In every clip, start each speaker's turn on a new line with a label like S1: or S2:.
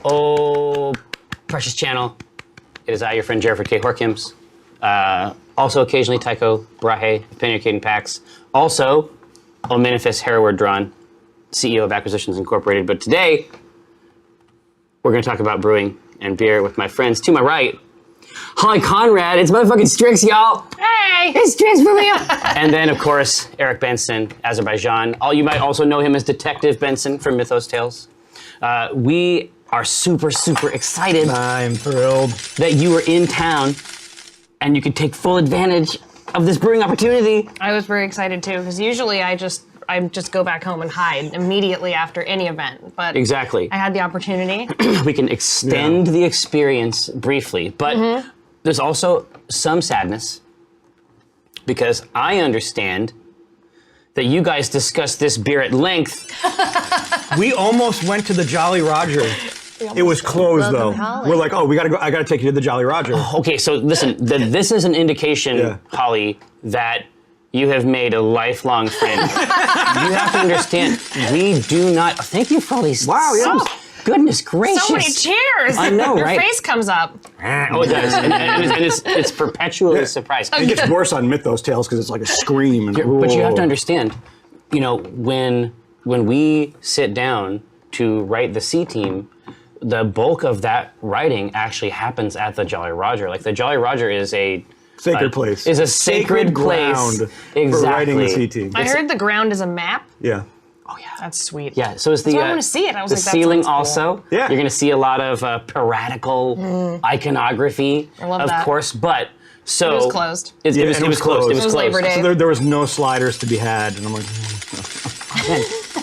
S1: Oh, precious channel. It is I, your friend Jerford K. Horkins. Also occasionally Tycho Brahe, Opinionating Packs. Also, Omin Dran, CEO of Acquisitions Incorporated. But today, we're going to talk about brewing and beer with my friends. To my right, Holly Conrad. It's motherfucking Strix, y'all.
S2: Hey!
S1: It's Strix for real. And then, of course, Eric Benson, Azerbaijan. You might also know him as Detective Benson from Mythos Tales. We are super, super excited.
S3: I'm thrilled
S1: that you were in town and you could take full advantage of this brewing opportunity.
S2: I was very excited too, because usually I just go back home and hide immediately after any event. But
S1: exactly.
S2: I had the opportunity.
S1: We can extend the experience briefly, but there's also some sadness because I understand that you guys discussed this beer at length.
S3: We almost went to the Jolly Roger. It was closed though. We're like, oh, we gotta go. I gotta take you to the Jolly Roger.
S1: Okay, so listen, this is an indication, Holly, that you have made a lifelong friend. You have to understand, we do not. Thank you for all these.
S3: Wow, yeah.
S1: Goodness gracious.
S2: So many cheers.
S1: I know, right?
S2: Your face comes up.
S1: Oh, it does, and it's perpetually a surprise.
S3: It gets worse on Mythos Tales because it's like a scream. And,
S1: but you have to understand, you know, when we sit down to write the C team, the bulk of that writing actually happens at the Jolly Roger. Like the Jolly Roger is a
S3: sacred place.
S1: Is a sacred place.
S3: Ground
S1: exactly.
S3: for writing the C team.
S2: I heard the ground is a map.
S3: Yeah.
S2: Oh yeah, that's sweet.
S1: Yeah, so is the
S2: I want to see it. I was
S1: the
S2: like, that
S1: ceiling
S2: sounds
S1: also.
S2: cool.
S3: Yeah.
S1: You're going to see a lot of piratical iconography,
S2: I love
S1: of
S2: that.
S1: course. But so
S2: It was closed.
S1: It was closed. It was closed.
S2: Labor Day.
S3: So there was no sliders to be had, and I'm like,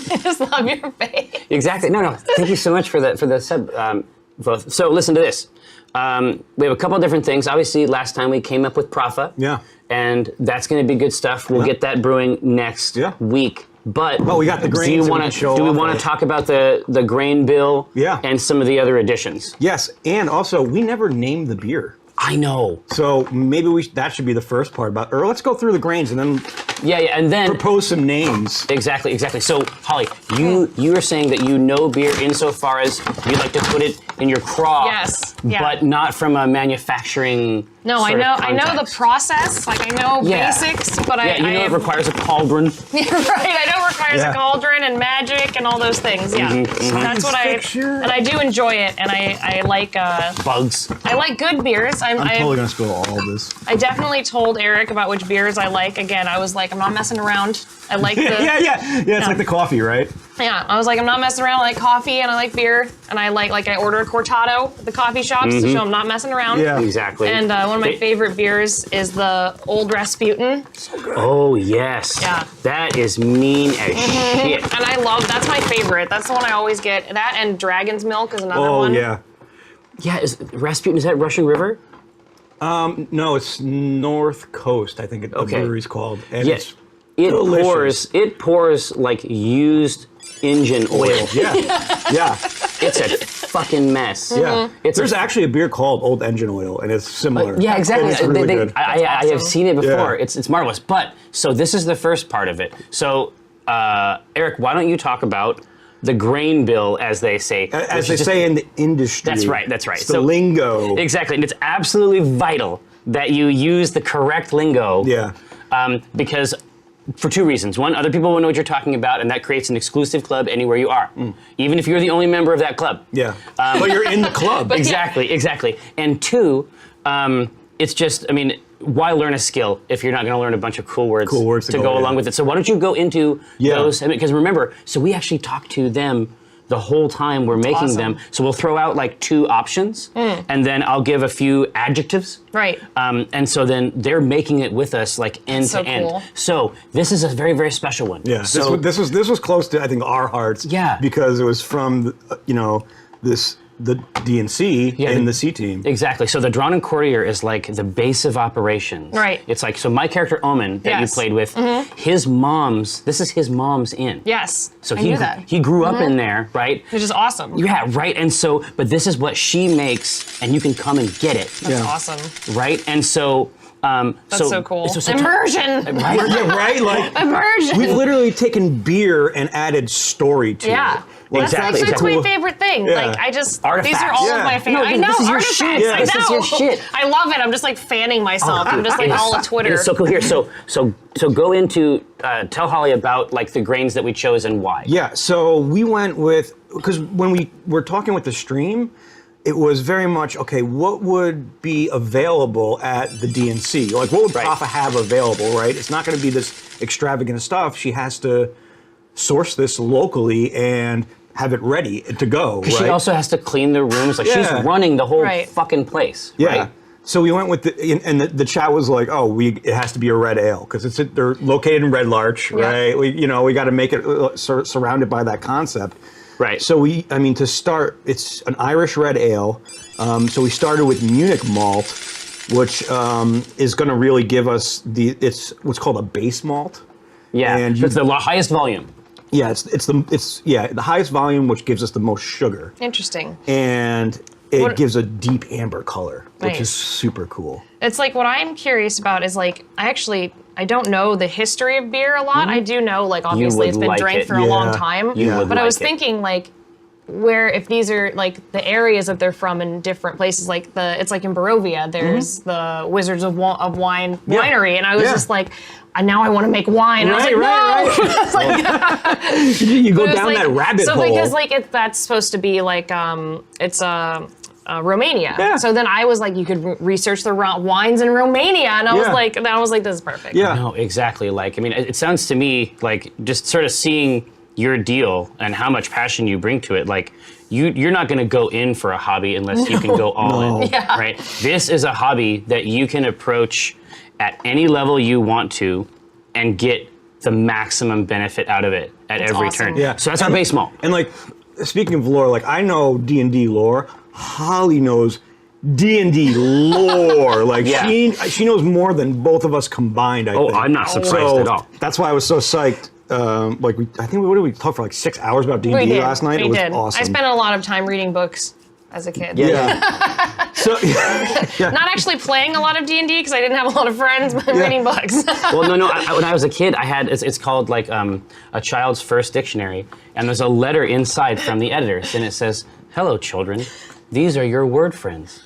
S2: I just love your face.
S1: Exactly. No. Thank you so much for the sub. Both. So listen to this. We have a couple of different things. Obviously, last time we came up with Prafa.
S3: Yeah.
S1: And that's going to be good stuff. We'll get that brewing next week. But
S3: we got the grains.
S1: Do we want to talk about the grain bill?
S3: Yeah.
S1: And some of the other additions?
S3: Yes, and also we never named the beer.
S1: I know.
S3: So maybe that should be the first part about. Or let's go through the grains and then.
S1: Yeah, and then
S3: propose some names.
S1: Exactly. So Holly, you are saying that you know beer insofar as you like to put it in your craw.
S2: Yes. Yeah.
S1: But not from a manufacturing.
S2: No, I know the process. Like I know basics, but
S1: you know it requires a cauldron.
S2: Right, I know it requires a cauldron and magic and all those things. Yeah, that's what and I do enjoy it, and I like
S1: bugs.
S2: I like good beers.
S3: I'm totally gonna spill all this.
S2: I definitely told Eric about which beers I like. Again, I was like, I'm not messing around. I like the
S3: yeah. It's like the coffee, right?
S2: Yeah, I was like, I'm not messing around. I like coffee and I like beer, and I like I order a cortado at the coffee shops to show I'm not messing around.
S3: Yeah,
S1: exactly.
S2: And one of my favorite beers is the Old Rasputin.
S3: So good.
S1: Oh yes.
S2: Yeah.
S1: That is mean as shit.
S2: And that's my favorite. That's the one I always get. That and Dragon's Milk is another one.
S3: Oh yeah.
S1: Yeah, Rasputin, is that Russian River?
S3: No, it's North Coast. I think the brewery's called. And it's
S1: delicious. It pours like used engine oil.
S3: Yeah.
S1: It's a fucking mess.
S3: Yeah. There's actually a beer called Old Engine Oil, and it's similar.
S1: Yeah, exactly.
S3: It's really good.
S1: I have seen it before.
S3: Yeah.
S1: It's marvelous. But so this is the first part of it. So Eric, why don't you talk about the grain bill, as they say.
S3: As they say in the industry.
S1: That's right.
S3: It's the lingo.
S1: Exactly, and it's absolutely vital that you use the correct lingo.
S3: Yeah.
S1: Because for two reasons. One, other people will know what you're talking about, and that creates an exclusive club anywhere you are. Even if you're the only member of that club.
S3: Yeah. But you're in the club.
S1: Exactly. And two, it's just, I mean, why learn a skill if you're not going to learn a bunch of cool words to go along with it? So why don't you go into those? Because remember, so we actually talked to them the whole time we're making them. So we'll throw out like two options, and then I'll give a few adjectives.
S2: Right.
S1: And so then they're making it with us like end to end.
S2: Cool.
S1: So this is a very, very special one.
S3: Yeah.
S1: So
S3: this was close to, I think, our hearts.
S1: Yeah.
S3: Because it was from the DNC and the C team.
S1: Exactly. So the Drawn and Courtier is like the base of operations.
S2: Right.
S1: It's like, so my character Omin that you played with, this is his mom's inn.
S2: Yes.
S1: So
S2: I knew that.
S1: he grew up in there, right?
S2: Which is awesome.
S1: Yeah, right. And so, but this is what she makes, and you can come and get it.
S2: That's awesome.
S1: Right? And so
S2: That's so cool.
S1: so
S2: Immersion.
S1: Right?
S3: Yeah, right? Like,
S2: Immersion.
S3: we've literally taken beer and added story to
S2: Yeah.
S3: it. Like,
S1: Exactly,
S2: That's
S1: exactly.
S2: my favorite thing.
S3: Yeah.
S2: Like these are
S1: Artifacts.
S2: all
S3: Yeah.
S2: of my favorite.
S1: No,
S2: I know
S1: this is your
S2: artifacts.
S1: shit.
S3: Yeah.
S2: I
S1: This is
S2: know.
S1: your shit.
S2: I love it. I'm just like fanning myself. I'm just like all of Twitter.
S1: It's so cool here. So go into tell Holly about like the grains that we chose and why.
S3: Yeah, so we went with, because when we were talking with the stream, it was very much, okay, what would be available at the DNC? Like, what would
S1: Right.
S3: Pafa have available, right? It's not going to be this extravagant stuff. She has to source this locally and have it ready to go, right?
S1: She also has to clean the rooms. Like she's
S3: Yeah.
S1: running the whole
S2: Right.
S1: fucking place.
S3: Yeah.
S1: Right?
S3: So we went with the chat was like, oh, it has to be a red ale because they're located in Red Larch,
S2: Yeah.
S3: right? We got to make it surrounded by that concept.
S1: Right.
S3: So to start, it's an Irish red ale. So we started with Munich Malt, which is going to really give us it's what's called a base malt.
S1: Yeah.
S3: And
S1: So it's the highest volume.
S3: Yeah, it's the highest volume, which gives us the most sugar,
S2: Interesting.
S3: and it
S2: What-
S3: gives a deep amber color, which
S2: Nice.
S3: is super cool.
S2: It's like what I'm curious about is like I don't know the history of beer a lot. I do know like obviously
S1: would
S2: it's been
S1: like
S2: drank
S1: it.
S2: for a long
S3: Yeah.
S2: time.
S1: You would
S2: But I
S1: like
S2: was
S1: it.
S2: thinking like where if these are like the areas that they're from in different places, like it's like in Barovia, there's the Wizards of Wine winery, and I was
S3: Yeah.
S2: just like, now I want to make wine. And I was like,
S3: Right,
S2: no. I was like,
S3: You go
S2: It was
S3: down
S2: like-
S3: that rabbit hole.
S2: So because like that's supposed to be like it's Romania.
S3: Yeah.
S2: So then I was like, you could research the wines in Romania, and I was
S3: Yeah.
S2: like, this is perfect.
S3: yeah.
S1: No, exactly. Like, I mean, it sounds to me like just sort of seeing your deal and how much passion you bring to it. Like, you're not going to go in for a hobby unless you can go all in,
S2: Yeah.
S1: right? This is a hobby that you can approach at any level you want to and get the maximum benefit out of it at every
S2: awesome.
S1: turn.
S3: Yeah.
S1: So that's our base malt.
S3: And like, speaking of lore, like I know D&D lore. Holly knows D&D lore. Like
S1: Yeah.
S3: she knows more than both of us combined. I
S1: Oh,
S3: think.
S1: I'm not surprised
S3: So
S1: at all.
S3: that's why I was so psyched. What did we talk for like 6 hours about D&D
S2: We did.
S3: last night?
S2: We
S3: It was
S2: did.
S3: awesome.
S2: I spent a lot of time reading books as a kid.
S3: Yeah. So
S2: Not actually playing a lot of D&D because I didn't have a lot of friends, but reading books.
S1: Well, no. When I was a kid, I had it's called like a child's first dictionary, and there's a letter inside from the editors, and it says, "Hello, children. These are your word friends.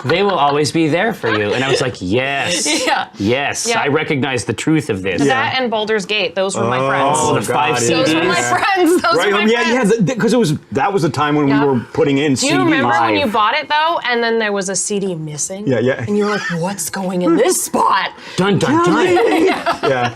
S1: They will always be there for you." And I was like, yes,
S2: Yeah.
S1: yes,
S2: Yeah.
S1: I recognize the truth of this.
S2: That and Baldur's Gate, those were my friends.
S1: Oh, the
S3: God,
S1: 5
S3: yeah.
S1: CDs.
S2: Those were my friends. Those
S3: right,
S2: were my friends.
S3: because that was the time when
S2: Yeah.
S3: we were putting in
S2: Do
S3: CDs.
S2: you remember when you
S1: Live.
S2: bought it though, and then there was a CD missing?
S3: Yeah, yeah.
S2: And you were like, "What's going in this spot?"
S1: Dun dun dun.
S3: Yeah.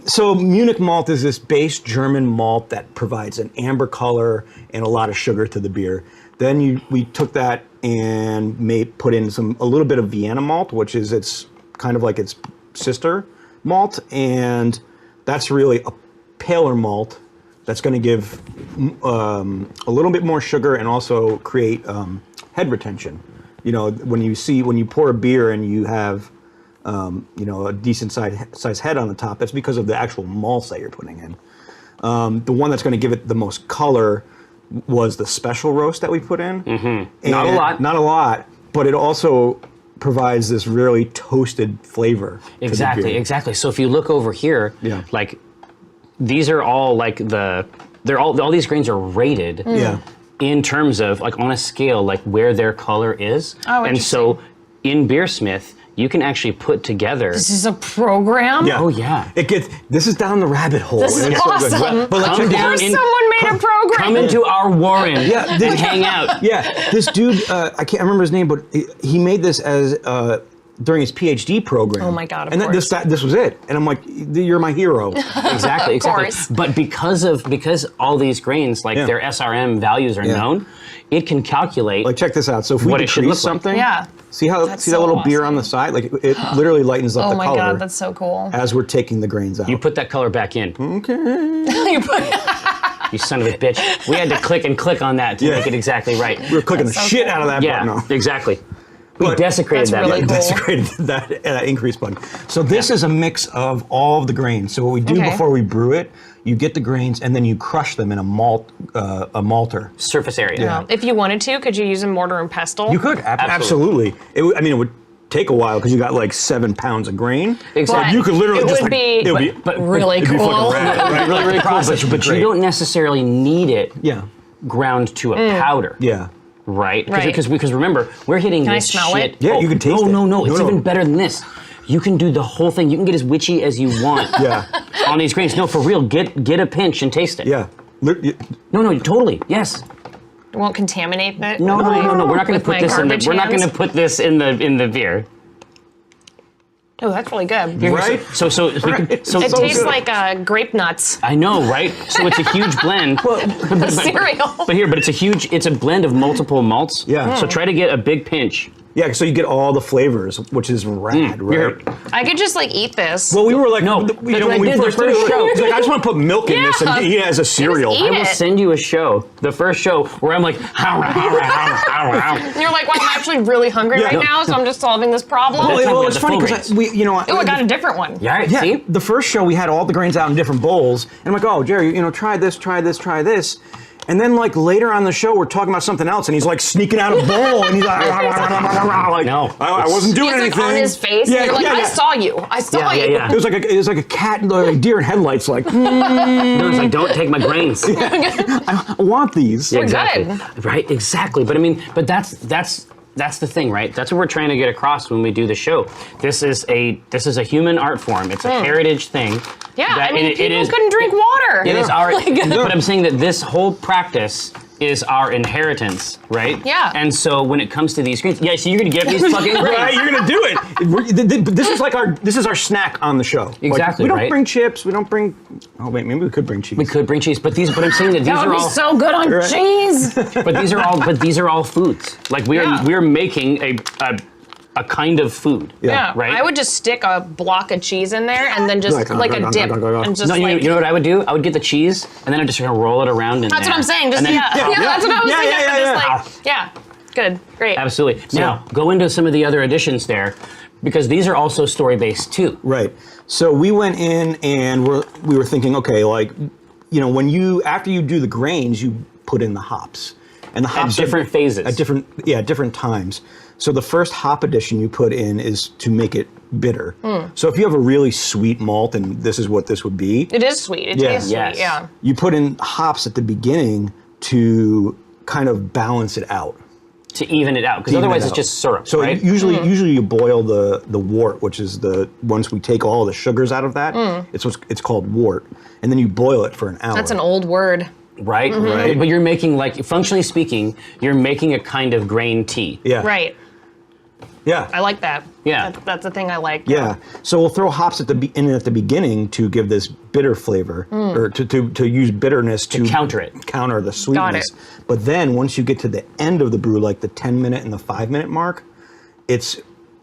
S3: So Munich Malt is this base German malt that provides an amber color and a lot of sugar to the beer. Then we took that and put in a little bit of Vienna malt, which is its kind of like its sister malt, and that's really a paler malt that's going to give a little bit more sugar and also create head retention. You know, when you pour a beer and you have a decent size head on the top, that's because of the actual malts that you're putting in. The one that's going to give it the most color was the special roast that we put in. Mm-hmm.
S1: Not a lot.
S3: Not a lot, but it also provides this really toasted flavor.
S1: Exactly,
S3: to the beer.
S1: exactly. So if you look over here,
S3: Yeah.
S1: like these are all like all these grains are rated.
S3: Yeah.
S1: In terms of like on a scale like where their color is.
S2: Oh,
S1: and so in Beersmith, you can actually put together.
S2: This is a program.
S3: Yeah.
S1: Oh yeah.
S3: This is down the rabbit hole.
S2: This is
S3: and it's so good.
S2: awesome.
S3: But like,
S1: Come
S3: check this
S1: down
S3: out.
S1: in-
S2: Someone made a program.
S1: Come into our Warren
S3: Yeah,
S1: and hang out.
S3: Yeah, this dude, I can't remember his name, but he made this as during his PhD program.
S2: Oh my God, of
S3: and
S2: course.
S3: this was it. And I'm like, you're my hero.
S1: Exactly, exactly.
S2: course.
S1: But because all these grains, like
S3: Yeah.
S1: their SRM values are
S3: Yeah.
S1: known, it can calculate.
S3: Like, check this out. So if we
S1: What it should
S3: decrease
S1: look like.
S3: something,
S2: Yeah.
S3: see
S2: That's
S3: that
S2: so
S3: little beer
S2: awesome.
S3: on the side? Like, it literally lightens up
S2: Oh
S3: the
S2: my
S3: color
S2: God, that's so cool.
S3: as we're taking the grains out.
S1: you put that color back in.
S2: You put-
S1: You son of a bitch. We had to click and click on that to
S3: Yeah.
S1: make it exactly right.
S3: We're cooking the
S2: That's so
S3: shit
S2: cool.
S3: out of that
S1: Yeah,
S3: button. No.
S1: exactly. We
S3: But-
S1: desecrated
S2: That's
S1: that.
S2: really
S1: button.
S2: cool.
S3: Desecrated that increase button. So this is a mix of all of the grains. So what we do
S2: Okay.
S3: before we brew it, you get the grains and then you crush them in a malter.
S1: Surface area.
S2: If you wanted to, could you use a mortar and pestle?
S3: You could absolutely. It would take a while because you got like 7 pounds of grain.
S1: Exactly.
S3: Like, you could literally
S2: It
S3: just
S2: would
S3: like,
S2: be-
S3: it would be,
S2: but really
S3: it'd be fucking
S2: cool.
S3: rad, right?
S1: really, really cool, but you don't necessarily need it
S3: Yeah.
S1: ground to a powder.
S3: Yeah.
S1: Right?
S2: Right.
S1: Because remember, we're hitting
S2: Can I
S1: this
S2: smell
S1: shit.
S2: it?
S3: Yeah, you can taste it.
S1: No, it's
S3: No.
S1: even better than this. You can do the whole thing. You can get as witchy as you want
S3: Yeah.
S1: on these grains. No, for real, get a pinch and taste it.
S3: Yeah.
S1: No, totally. Yes.
S2: It won't contaminate it.
S1: No. We're not going to
S2: With
S1: put
S2: my
S1: this in the.
S2: garbage
S1: We're not going to
S2: hands?
S1: put this in the beer.
S2: Oh, that's really good.
S3: Right?
S1: So
S2: It
S3: so
S2: tastes
S3: good.
S2: like grape nuts.
S1: I know, right? So it's a huge blend.
S2: Cereal.
S1: But it's a blend of multiple malts.
S3: Yeah.
S1: So try to get a big pinch.
S3: Yeah, so you get all the flavors, which is rad, right?
S2: I could just like eat this.
S3: Well, we were like,
S1: No,
S3: you
S1: that's
S3: know,
S1: what I
S3: when we
S1: did the
S3: first did
S1: first
S3: it,
S1: show.
S3: I was like, I just want to put milk in this
S2: Yeah.
S3: and eat it as a cereal.
S2: eat
S1: I will
S2: it.
S1: send you a show, the first show, where I'm like,
S2: And you're like, well, I'm actually really hungry
S3: Yeah.
S2: right
S3: No.
S2: now, so I'm just solving this problem.
S1: That's how
S3: Well,
S1: we
S3: it's
S1: had the
S3: funny
S1: full
S3: because
S1: grains.
S3: we, you know,
S2: Oh, I got a different one.
S1: Yeah,
S3: yeah,
S1: see?
S3: the first show we had all the grains out in different bowls, and I'm like, oh, Jerry, you know, try this, try this, try this. And then, like, later on the show, we're talking about something else, and he's, like, sneaking out a bowl, and he's like, like
S1: No.
S3: I wasn't doing
S2: He's like
S3: anything.
S2: on his face.
S3: Yeah,
S2: and you're like,
S3: yeah,
S2: I
S3: yeah.
S2: saw you. I saw you.
S1: yeah.
S3: It was like a cat, like deer in headlights, like,
S1: No, it's like, don't take my grains.
S3: I want these.
S1: Yeah,
S2: We're
S1: exactly.
S2: good.
S1: Right, exactly. But I mean, but that's the thing, right? That's what we're trying to get across when we do the show. This is a human art form. It's a heritage thing.
S2: Yeah,
S1: that
S2: I mean,
S1: it
S2: people
S1: is-
S2: couldn't drink water.
S1: It is our,
S2: Like-
S1: but I'm saying that this whole practice is our inheritance, right?
S2: Yeah.
S1: And so when it comes to these grains, yeah, so you're gonna get these fucking grains.
S3: Right, you're gonna do it. This is like our snack on the show. Like,
S1: Exactly,
S3: we don't
S1: right?
S3: bring chips. We don't bring. Oh wait, maybe we could bring cheese.
S1: We could bring cheese, but I'm saying that these
S2: That
S1: are
S2: would be
S1: all,
S2: so good on
S3: Right.
S2: cheese.
S1: but these are all foods. Like
S2: Yeah.
S1: we're making a kind of food.
S2: Yeah,
S1: Right?
S2: I would just stick a block of cheese in there and then just
S3: Like,
S2: like a dip and just
S1: No,
S2: like.
S1: you know what I would do? I would get the cheese and then I'm just gonna roll it around in
S2: That's
S1: there.
S2: what I'm saying. Just
S1: And then-
S2: yeah, that's what I was
S3: Yeah,
S2: thinking.
S3: yeah,
S2: but just
S3: yeah.
S2: like, good, great.
S1: Absolutely. Now go into some of the other additions there, because these are also story based too.
S3: Right. So we went in and we were thinking, okay, like, you know, after you do the grains, you put in the hops, and the hops are
S1: different phases.
S3: at different times. So the first hop addition you put in is to make it bitter. So if you have a really sweet malt, and this is what this would be,
S2: It is sweet. It
S3: Yeah.
S2: tastes
S1: Yes.
S2: sweet. Yeah.
S3: you put in hops at the beginning to kind of balance it out.
S1: To even it out, because
S3: Even
S1: otherwise
S3: it
S1: it's
S3: out.
S1: just syrup,
S3: So
S1: right?
S3: usually you boil the wort, which is once we take all the sugars out of that, it's called wort, and then you boil it for an hour.
S2: That's an old word.
S1: Right, right. But you're making, like, functionally speaking, you're making a kind of grain tea.
S3: Yeah.
S2: Right.
S3: Yeah.
S2: I like that.
S1: Yeah.
S2: That's a thing I like.
S3: Yeah. So we'll throw hops at the beginning to give this bitter flavor, or to use bitterness to
S1: counter it.
S3: counter the sweetness. But then once you get to the end of the brew, like the 10-minute and the 5-minute mark,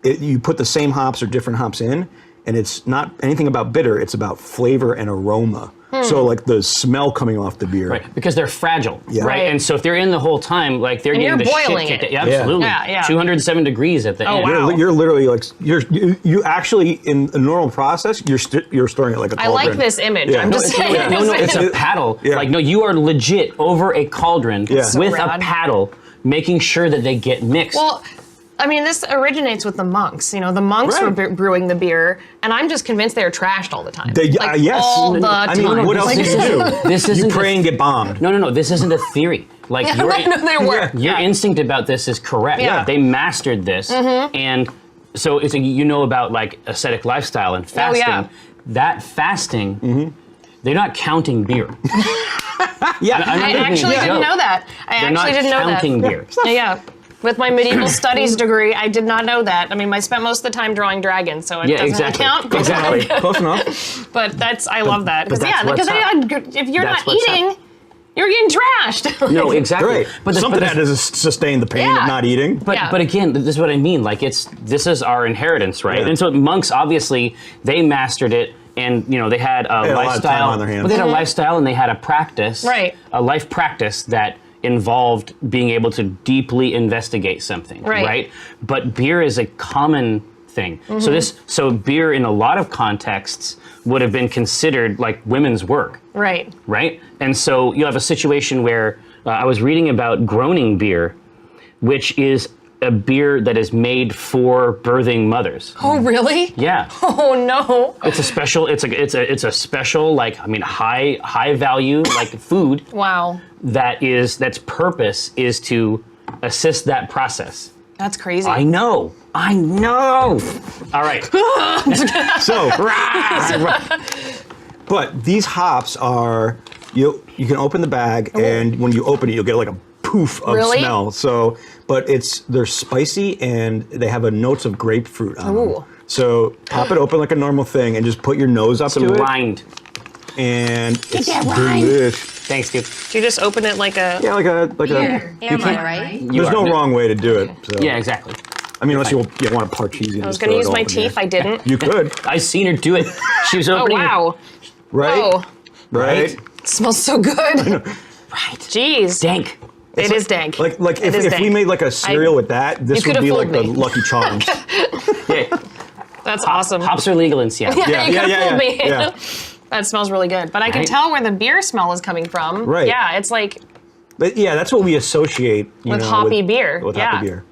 S3: you put the same hops or different hops in, and it's not anything about bitter. It's about flavor and aroma. So like the smell coming off the beer.
S1: Right, because they're fragile,
S3: Yeah.
S1: right?
S2: Right.
S1: And so if they're in the whole time, like they're
S2: And
S1: getting
S2: you're
S1: the
S2: boiling
S1: shit kicked
S2: it.
S1: out. Yeah, absolutely.
S2: Yeah, yeah.
S1: 207 degrees at the end.
S2: wow.
S3: You're literally like you actually in a normal process you're storing it like a
S2: I
S3: cauldron.
S2: like this image.
S3: Yeah.
S2: I'm
S3: No,
S2: just
S3: it's-
S2: saying.
S1: No, it's a
S3: It-
S1: paddle.
S3: yeah.
S1: Like, no, you are legit over a cauldron
S3: Yeah. So
S1: with a
S2: rad.
S1: paddle, making sure that they get mixed.
S2: Well, I mean, this originates with the monks. You know, the monks
S3: Right.
S2: were brewing the beer, and I'm just convinced they were trashed all the time. Like,
S3: yes.
S2: all the
S3: I mean,
S2: time.
S3: what else
S1: this
S3: do you do?
S1: isn't- this
S3: You
S1: isn't
S3: pray
S1: the-
S3: and get bombed.
S1: No, this isn't a theory. Like,
S2: No, they were.
S1: your instinct about this is correct.
S2: Yeah.
S1: They mastered this, and so it's you know about like ascetic lifestyle and fasting.
S2: yeah.
S1: That fasting, they're not counting beer.
S3: Yeah.
S1: I'm not
S2: I
S1: making a
S2: actually
S1: joke.
S2: didn't know that. I
S1: They're not
S2: actually didn't know that.
S1: counting beer.
S2: Yeah. With my medieval studies degree, I did not know that. I mean, I spent most of the time drawing dragons, so it
S1: Yeah,
S2: doesn't
S1: exactly.
S2: count. But,
S1: Exactly.
S3: Close enough.
S2: but I love that.
S1: but that's what's
S2: If you're
S1: That's
S2: not
S1: what's up.
S2: eating, you're getting trashed.
S1: No, exactly.
S3: Right.
S1: But
S3: Something had to sustain the pain
S2: Yeah.
S3: of not eating.
S1: But
S2: Yeah.
S1: but again, this is what I mean. Like this is our inheritance, right?
S3: Yeah.
S1: And so monks obviously they mastered it, and you know they had a
S3: had a lot of
S1: lifestyle.
S3: time on their hands.
S1: But they had a lifestyle, and they had a practice,
S2: Right.
S1: A life practice that involved being able to deeply investigate something,
S2: Right.
S1: But beer is a common thing. So beer in a lot of contexts would have been considered like women's work.
S2: Right.
S1: Right? And so you have a situation where I was reading about groaning beer, which is a beer that is made for birthing mothers.
S2: Oh, really?
S1: Yeah.
S2: Oh no.
S1: It's a special. It's a special high value food
S2: Wow.
S1: that's purpose is to assist that process.
S2: That's crazy.
S1: I know. All right.
S3: So, but these hops are you can open the bag and when you open it, you'll get like a poof of
S2: Really?
S3: smell. So, but they're spicy and they have a notes of grapefruit on them.
S2: Ooh.
S3: So pop it open like a normal thing and just put your nose up
S1: Some
S3: to it.
S1: rind.
S3: And it's
S1: that rind.
S3: delish.
S1: Thanks, dude.
S2: Do you just open it like a?
S3: Yeah, like
S4: Here. Am I right?
S3: There's no wrong way to do it. So.
S1: Yeah, exactly.
S3: I mean, unless you want to parcheesi.
S2: I was going to use my teeth. I didn't.
S3: You could,
S1: I seen her do it. She was
S2: Oh
S1: opening.
S2: wow.
S3: right?
S2: Oh,
S3: Right?
S2: it smells so good.
S1: Right.
S2: Jeez.
S1: Dank.
S2: It is dank.
S3: Like
S2: It is
S3: if we
S2: dank.
S3: made like a cereal with that, this
S2: You
S3: would
S2: could've
S3: be like
S2: fooled
S3: the
S2: me.
S3: Lucky Charms.
S1: Yeah.
S2: That's awesome.
S1: Hops are legal in Seattle.
S2: Yeah, you could have fooled me.
S3: yeah.
S2: That smells really good. But I can
S1: Right?
S2: tell where the beer smell is coming from.
S3: Right.
S2: Yeah, it's like
S3: But yeah, that's what we associate
S2: With hoppy beer,
S3: With
S2: yeah.
S3: hoppy beer.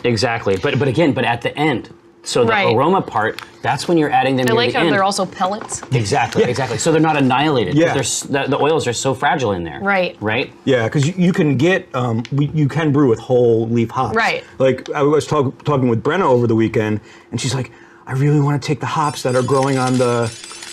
S1: Exactly. But at the end. So the
S2: Right.
S1: aroma part, that's when you're adding them
S2: I
S1: near
S2: like
S1: the
S2: how
S1: end.
S2: they're also pellets.
S1: Exactly. So they're not annihilated. 'Cause
S3: Yeah.
S1: the oils are so fragile in there.
S2: Right.
S1: Right?
S3: Yeah, because you can get you can brew with whole leaf hops.
S2: Right.
S3: Like I was talking with Brenna over the weekend, and she's like, I really want to take the hops that are growing on the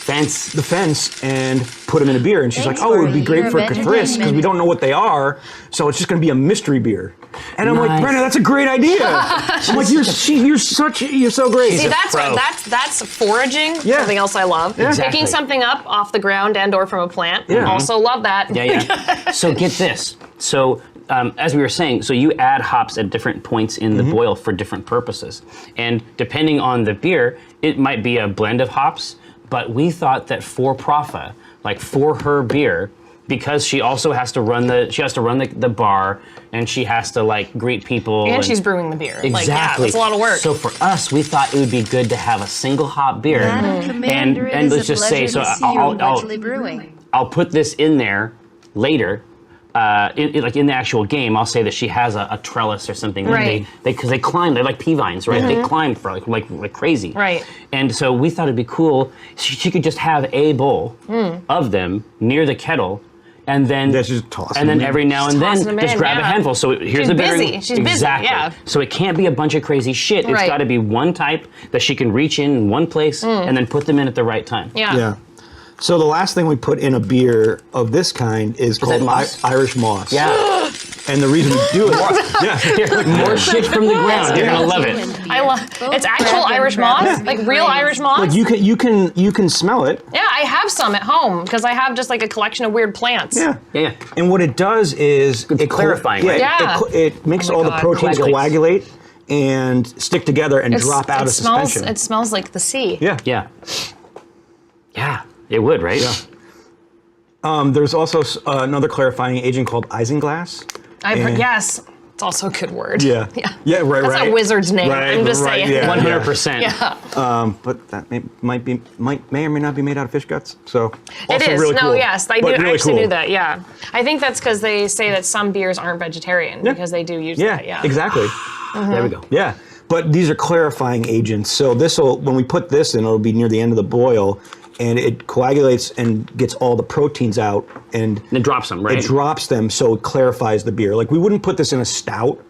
S1: Fence.
S3: fence and put them in a beer. And she's
S4: Thanks,
S3: like, oh, it would be
S4: Bernie.
S3: great
S4: You're
S3: for
S4: a
S3: Caprice because we don't know what they are, so it's just going to be a mystery beer. And I'm like,
S1: Nice.
S3: Brenna, that's a great idea. I'm like, you're so great.
S2: See,
S1: pro.
S2: that's foraging.
S3: Yeah.
S2: Something else I love.
S1: Exactly.
S2: Picking something up off the ground and or from a plant.
S3: Yeah.
S2: Also love that.
S1: Yeah. So get this. So as we were saying, so you add hops at different points in the boil for different purposes. And depending on the beer, it might be a blend of hops, but we thought that for Profa, like for her beer, because she also has to run the bar and she has to like greet people.
S2: And she's brewing the beer.
S1: Exactly.
S2: Like, yeah, that's a lot of work.
S1: So for us, we thought it would be good to have a single hop beer.
S4: Commander,
S1: and
S4: it is
S1: let's
S4: a
S1: just say,
S4: pleasure
S1: so
S4: to see you in Wedgley Brewing.
S1: I'll put this in there later. In the actual game, I'll say that she has a trellis or something.
S2: Right.
S1: Because they climb. They're like pea vines, right? They climb for like crazy.
S2: Right.
S1: And so we thought it'd be cool. She could just have a bowl of them near the kettle, and then
S3: That's just tossing
S1: and then
S3: them in.
S1: every now and
S2: Tossing
S1: then
S2: them
S1: just
S2: in,
S1: grab a
S2: yeah.
S1: handful. So here's
S2: She's
S1: the beer.
S2: busy. She's busy,
S1: Exactly.
S2: yeah.
S1: So it can't be a bunch of crazy shit. It's
S2: Right.
S1: got to be one type that she can reach in one place and then put them in at the right time.
S2: Yeah.
S3: Yeah. So the last thing we put in a beer of this kind is called
S1: that moss?
S3: Irish moss.
S1: Yeah.
S3: And the reason we do it,
S1: More shit from the ground. You're gonna love it.
S2: I love it's actual Irish moss, like real Irish moss.
S3: like you can smell it.
S2: Yeah, I have some at home because I have just like a collection of weird plants.
S3: Yeah.
S1: Yeah.
S3: And what it does is it
S1: clarifying, right?
S2: Yeah.
S3: it makes
S2: Oh my
S3: all
S2: God.
S3: the proteins
S1: Coagulates.
S3: coagulate and stick together and drop out
S2: it
S3: of
S2: smells,
S3: suspension.
S2: It smells like the sea.
S3: Yeah.
S1: Yeah. Yeah. It would, right?
S3: Yeah. There's also another clarifying agent called isinglass.
S2: I've heard,
S3: And-
S2: yes, it's also a good word.
S3: Yeah.
S2: Yeah.
S3: Yeah, right,
S2: That's
S3: right.
S2: a wizard's name.
S3: Right,
S2: I'm just
S3: right,
S2: saying.
S3: yeah.
S1: 100%.
S2: Yeah.
S3: But that may or may not be made out of fish guts. So
S2: It
S3: also
S2: is.
S3: really
S2: No,
S3: cool.
S2: yes, I
S3: But
S2: do
S3: really
S2: actually
S3: cool.
S2: knew that. Yeah, I think that's because they say that some beers aren't vegetarian because they do use
S3: Yeah,
S2: that. Yeah,
S3: exactly.
S1: There we go.
S3: Yeah, but these are clarifying agents. So when we put this in, it'll be near the end of the boil, and it coagulates and gets all the proteins out, and
S1: It drops them, right?
S3: it drops them, so it clarifies the beer. Like we wouldn't put this in a stout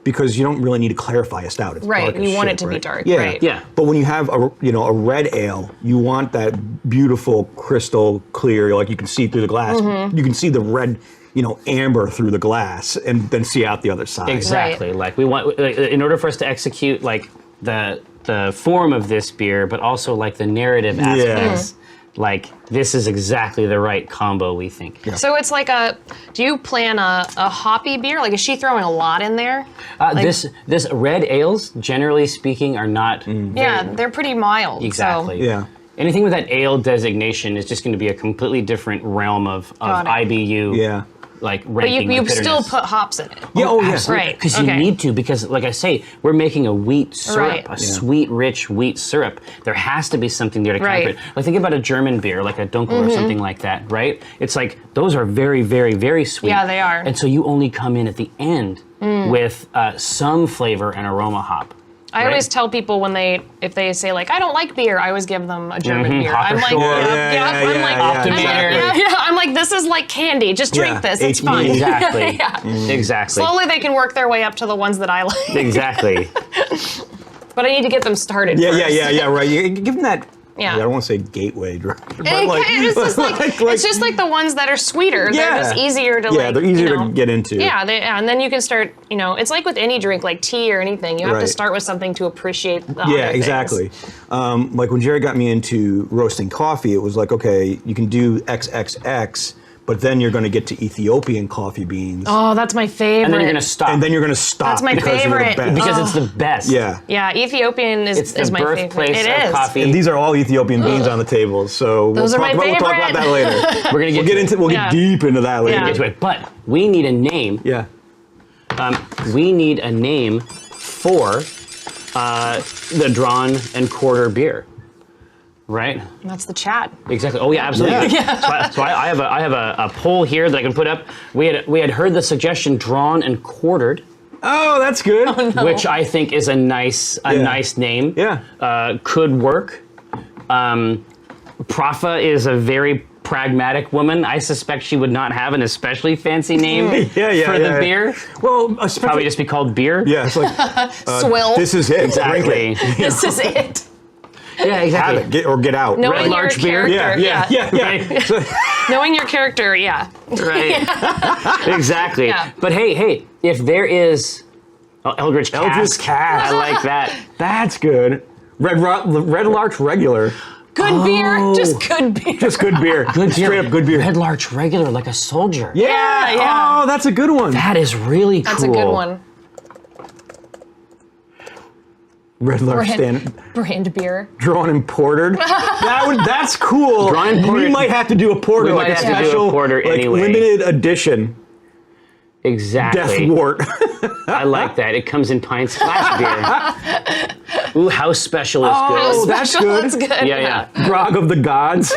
S3: because you don't really need to clarify a stout. It's
S2: Right,
S3: dark as
S2: you want
S3: shit,
S2: it to be
S3: right?
S2: dark,
S3: Yeah,
S2: right.
S1: Yeah.
S3: But when you have a red ale, you want that beautiful crystal clear, like you can see through the glass.
S2: Mm-hmm.
S3: You can see the red, amber through the glass, and then see out the other side.
S1: Exactly. Like we want, in order for us to execute like the form of this beer, but also like the narrative aspects. Like this is exactly the right combo, we think.
S2: So it's like do you plan a hoppy beer? Like, is she throwing a lot in there?
S1: This red ales, generally speaking, are not
S2: Yeah, they're pretty mild.
S1: exactly.
S3: Yeah.
S1: Anything with that ale designation is just going to be a completely different realm of
S2: Got it.
S1: IBU.
S3: Yeah.
S1: like
S2: But
S1: ranking.
S2: you
S1: with
S2: still
S1: bitterness.
S2: put hops in it.
S3: Yeah, oh, yeah.
S1: Absolutely.
S2: Right,
S1: Because
S2: okay.
S1: you need to, because like I say, we're making a wheat syrup,
S2: Right.
S1: a sweet, rich wheat syrup. There has to be something there to counter
S2: Right.
S1: it. Like think about a German beer, like a Dunkel or something like that, right? It's like those are very, very, very sweet.
S2: Yeah, they are.
S1: And so you only come in at the end with some flavor and aroma hop.
S2: I
S1: right?
S2: always tell people if they say like I don't like beer, I always give them a German beer.
S1: Hopper
S2: I'm like,
S1: Shore.
S2: I'm like, this is like candy. Just drink
S3: Yeah,
S2: this. It's
S3: HB.
S2: fine.
S1: Exactly.
S2: Yeah.
S1: Exactly.
S2: Slowly they can work their way up to the ones that I like.
S1: Exactly.
S2: But I need to get them started.
S3: Yeah,
S2: first.
S3: yeah, right. You give them that.
S2: Yeah.
S3: I don't want to say gateway drug, but
S2: It's just like, it's just like the ones that are sweeter. They're
S3: Yeah.
S2: just easier to
S3: yeah, they're easier
S2: you know,
S3: to get into.
S2: Yeah, and then you can start, it's like with any drink, like tea or anything. You have to
S3: Right.
S2: start with something to appreciate the
S3: Yeah,
S2: other things.
S3: exactly. Like when Jerry got me into roasting coffee, it was like, okay, you can do XXX, but then you're going to get to Ethiopian coffee beans,
S2: Oh, that's my favorite.
S1: And then you're gonna stop.
S3: and then you're going to stop.
S2: That's my
S3: because you're the
S2: favorite.
S3: best.
S1: because it's the best.
S3: Yeah.
S2: Yeah, Ethiopian
S1: It's the
S2: is my favorite.
S1: birthplace
S2: It
S1: of
S2: is.
S1: coffee.
S3: And these are all Ethiopian beans on the table, so
S2: Those are my
S3: we'll talk about
S2: favorite.
S3: that later.
S1: We're gonna
S3: We'll
S2: Yeah.
S3: get deep into that later.
S2: Yeah.
S1: into it. But we need a name.
S3: Yeah.
S1: We need a name for the drawn and quarter beer. Right?
S2: That's the chat.
S1: Exactly. Oh yeah, absolutely.
S3: Yeah.
S1: So I have a poll here that I can put up. We had heard the suggestion drawn and quartered,
S3: Oh, that's good.
S1: which I think is a nice name.
S3: Yeah.
S1: Could work. Prafa is a very pragmatic woman. I suspect she would not have an especially fancy name for the beer.
S3: Well, especially
S1: Probably just be called beer.
S3: yeah, it's like
S2: Swill.
S3: this is it.
S1: Exactly.
S3: Drink it.
S2: This is it.
S1: Yeah,
S3: Have
S1: exactly.
S3: it. Get out.
S2: Knowing
S1: Red
S2: your
S1: Larch beer?
S2: character.
S3: Yeah. So,
S2: Knowing your character, yeah.
S1: Right. Exactly.
S2: Yeah.
S1: But hey, if there is Eldritch Cask.
S3: Eldritch Cask.
S1: I like that.
S3: that's good. Red Larch regular.
S2: Good beer, just good beer.
S3: Just good beer. Straight up good beer.
S1: Red Larch regular, like a soldier.
S2: Yeah.
S3: Oh, that's a good one.
S1: That is really cool.
S2: That's a good one.
S3: Red Larch stand
S2: Brand beer.
S3: drawn and portered. That's cool.
S1: Drawn and
S3: We
S1: portered.
S3: might have to do a porter,
S1: We
S3: like
S1: might
S3: a
S1: have to do a
S3: special,
S1: porter
S3: like
S1: anyway.
S3: limited edition
S1: Exactly.
S3: Death Wart.
S1: I like that. It comes in pint splash beer. Ooh, House Special is
S3: Oh,
S1: good.
S3: that's
S2: Special,
S3: good.
S2: That's good.
S1: Yeah.
S3: Grog of the Gods.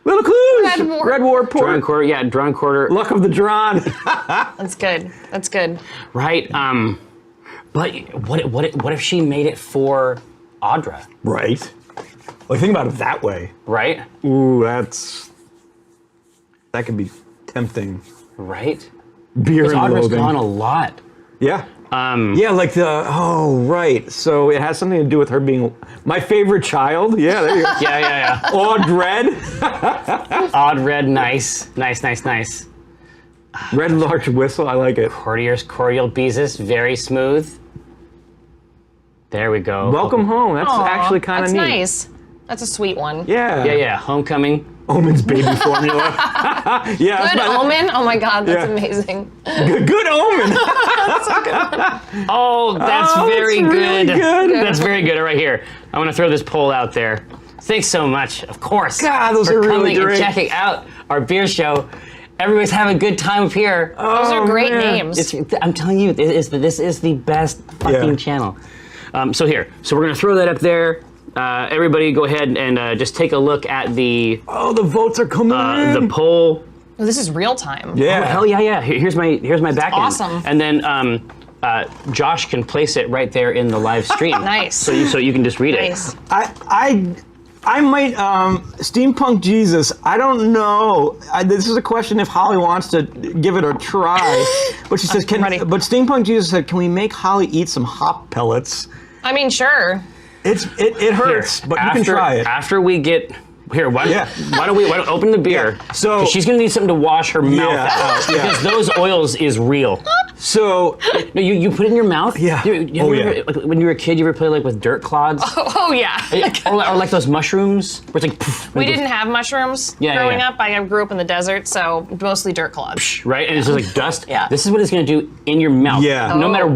S3: Little clues.
S2: Red Wart.
S3: Red Wart
S1: Drawn
S3: porter.
S1: quarter. Yeah, drawn quarter.
S3: Luck of the Drawn.
S2: That's good. That's good.
S1: Right. But what if she made it for Audra?
S3: Right. Well, think about it that way.
S1: Right.
S3: Ooh, that could be tempting.
S1: Right.
S3: Beer and
S1: Audra's
S3: loathing.
S1: gone a lot.
S3: Yeah. Yeah, like right. So it has something to do with her being my favorite child. Yeah, there you go.
S1: Yeah.
S3: Odd Red.
S1: Odd red, nice.
S3: Red Larch Whistle, I like it.
S1: Courtier's cordial beezus, very smooth. There we go.
S3: Welcome home. That's
S2: Aw,
S3: actually kind of
S2: that's
S3: neat.
S2: nice. That's a sweet one.
S3: Yeah.
S1: Yeah. Homecoming.
S3: Omin's baby formula. Yeah. that's
S2: Good
S3: my-
S2: Omen. Oh my God, that's
S3: Yeah.
S2: amazing.
S3: Good Omen.
S1: Oh, that's
S3: Oh,
S1: very
S3: that's really good.
S1: That's very good. Right here. I want to throw this poll out there. Thanks so much, of course,
S3: God, those
S1: for
S3: are really
S1: coming
S3: great.
S1: and checking out our beer show. Everybody's having a good time up here.
S2: Those are great
S3: man.
S2: names.
S1: I'm telling you, this is the best fucking
S3: Yeah.
S1: channel. So we're gonna throw that up there. Everybody, go ahead and just take a look at the
S3: Oh, the votes are coming in.
S1: the poll.
S2: Oh, this is real time.
S3: Yeah.
S1: Oh, hell yeah. Here's my back end.
S2: awesome.
S1: And then Josh can place it right there in the live stream.
S2: Nice.
S1: So you can just read it.
S2: Nice.
S3: I might steampunk Jesus. I don't know. This is a question if Holly wants to give it a try. But she says,
S2: ready.
S3: But steampunk Jesus said, can we make Holly eat some hop pellets?
S2: I mean, sure.
S3: It hurts, but you can try it.
S1: After we get here, why don't we open the beer?
S3: Yeah, so-
S1: 'Cause she's gonna need something to wash her mouth out
S3: yeah.
S1: because those oils is real.
S3: So
S1: No, you put it in your mouth.
S3: Yeah.
S1: You
S3: Oh,
S1: ever,
S3: yeah.
S1: like, when you were a kid, you ever play like with dirt clods,
S2: Oh yeah.
S1: or like those mushrooms where it's like poof,
S2: We
S1: and it
S2: didn't have mushrooms
S1: Yeah,
S2: growing
S1: yeah.
S2: up. I grew up in the desert, so mostly dirt clods.
S1: goes, right, and it's just like dust.
S2: Yeah.
S1: This is what it's gonna do in your mouth.
S3: Yeah.
S1: No
S2: Oh.
S1: matter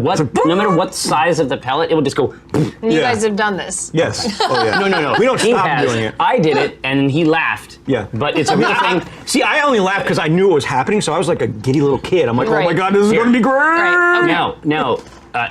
S1: what size of the pellet, it will just go.
S2: And you
S3: Yeah.
S2: guys have done this.
S3: yes. Oh yeah.
S1: No.
S3: We don't
S1: He
S3: stop
S1: has.
S3: doing it.
S1: I did it and he laughed.
S3: Yeah.
S1: But it's a real thing.
S3: See, I only laughed because I knew it was happening, so I was like a giddy little kid. I'm like, oh my
S2: Right.
S3: God, this is
S1: Here.
S3: going to be great.
S2: Right, okay.
S1: Now,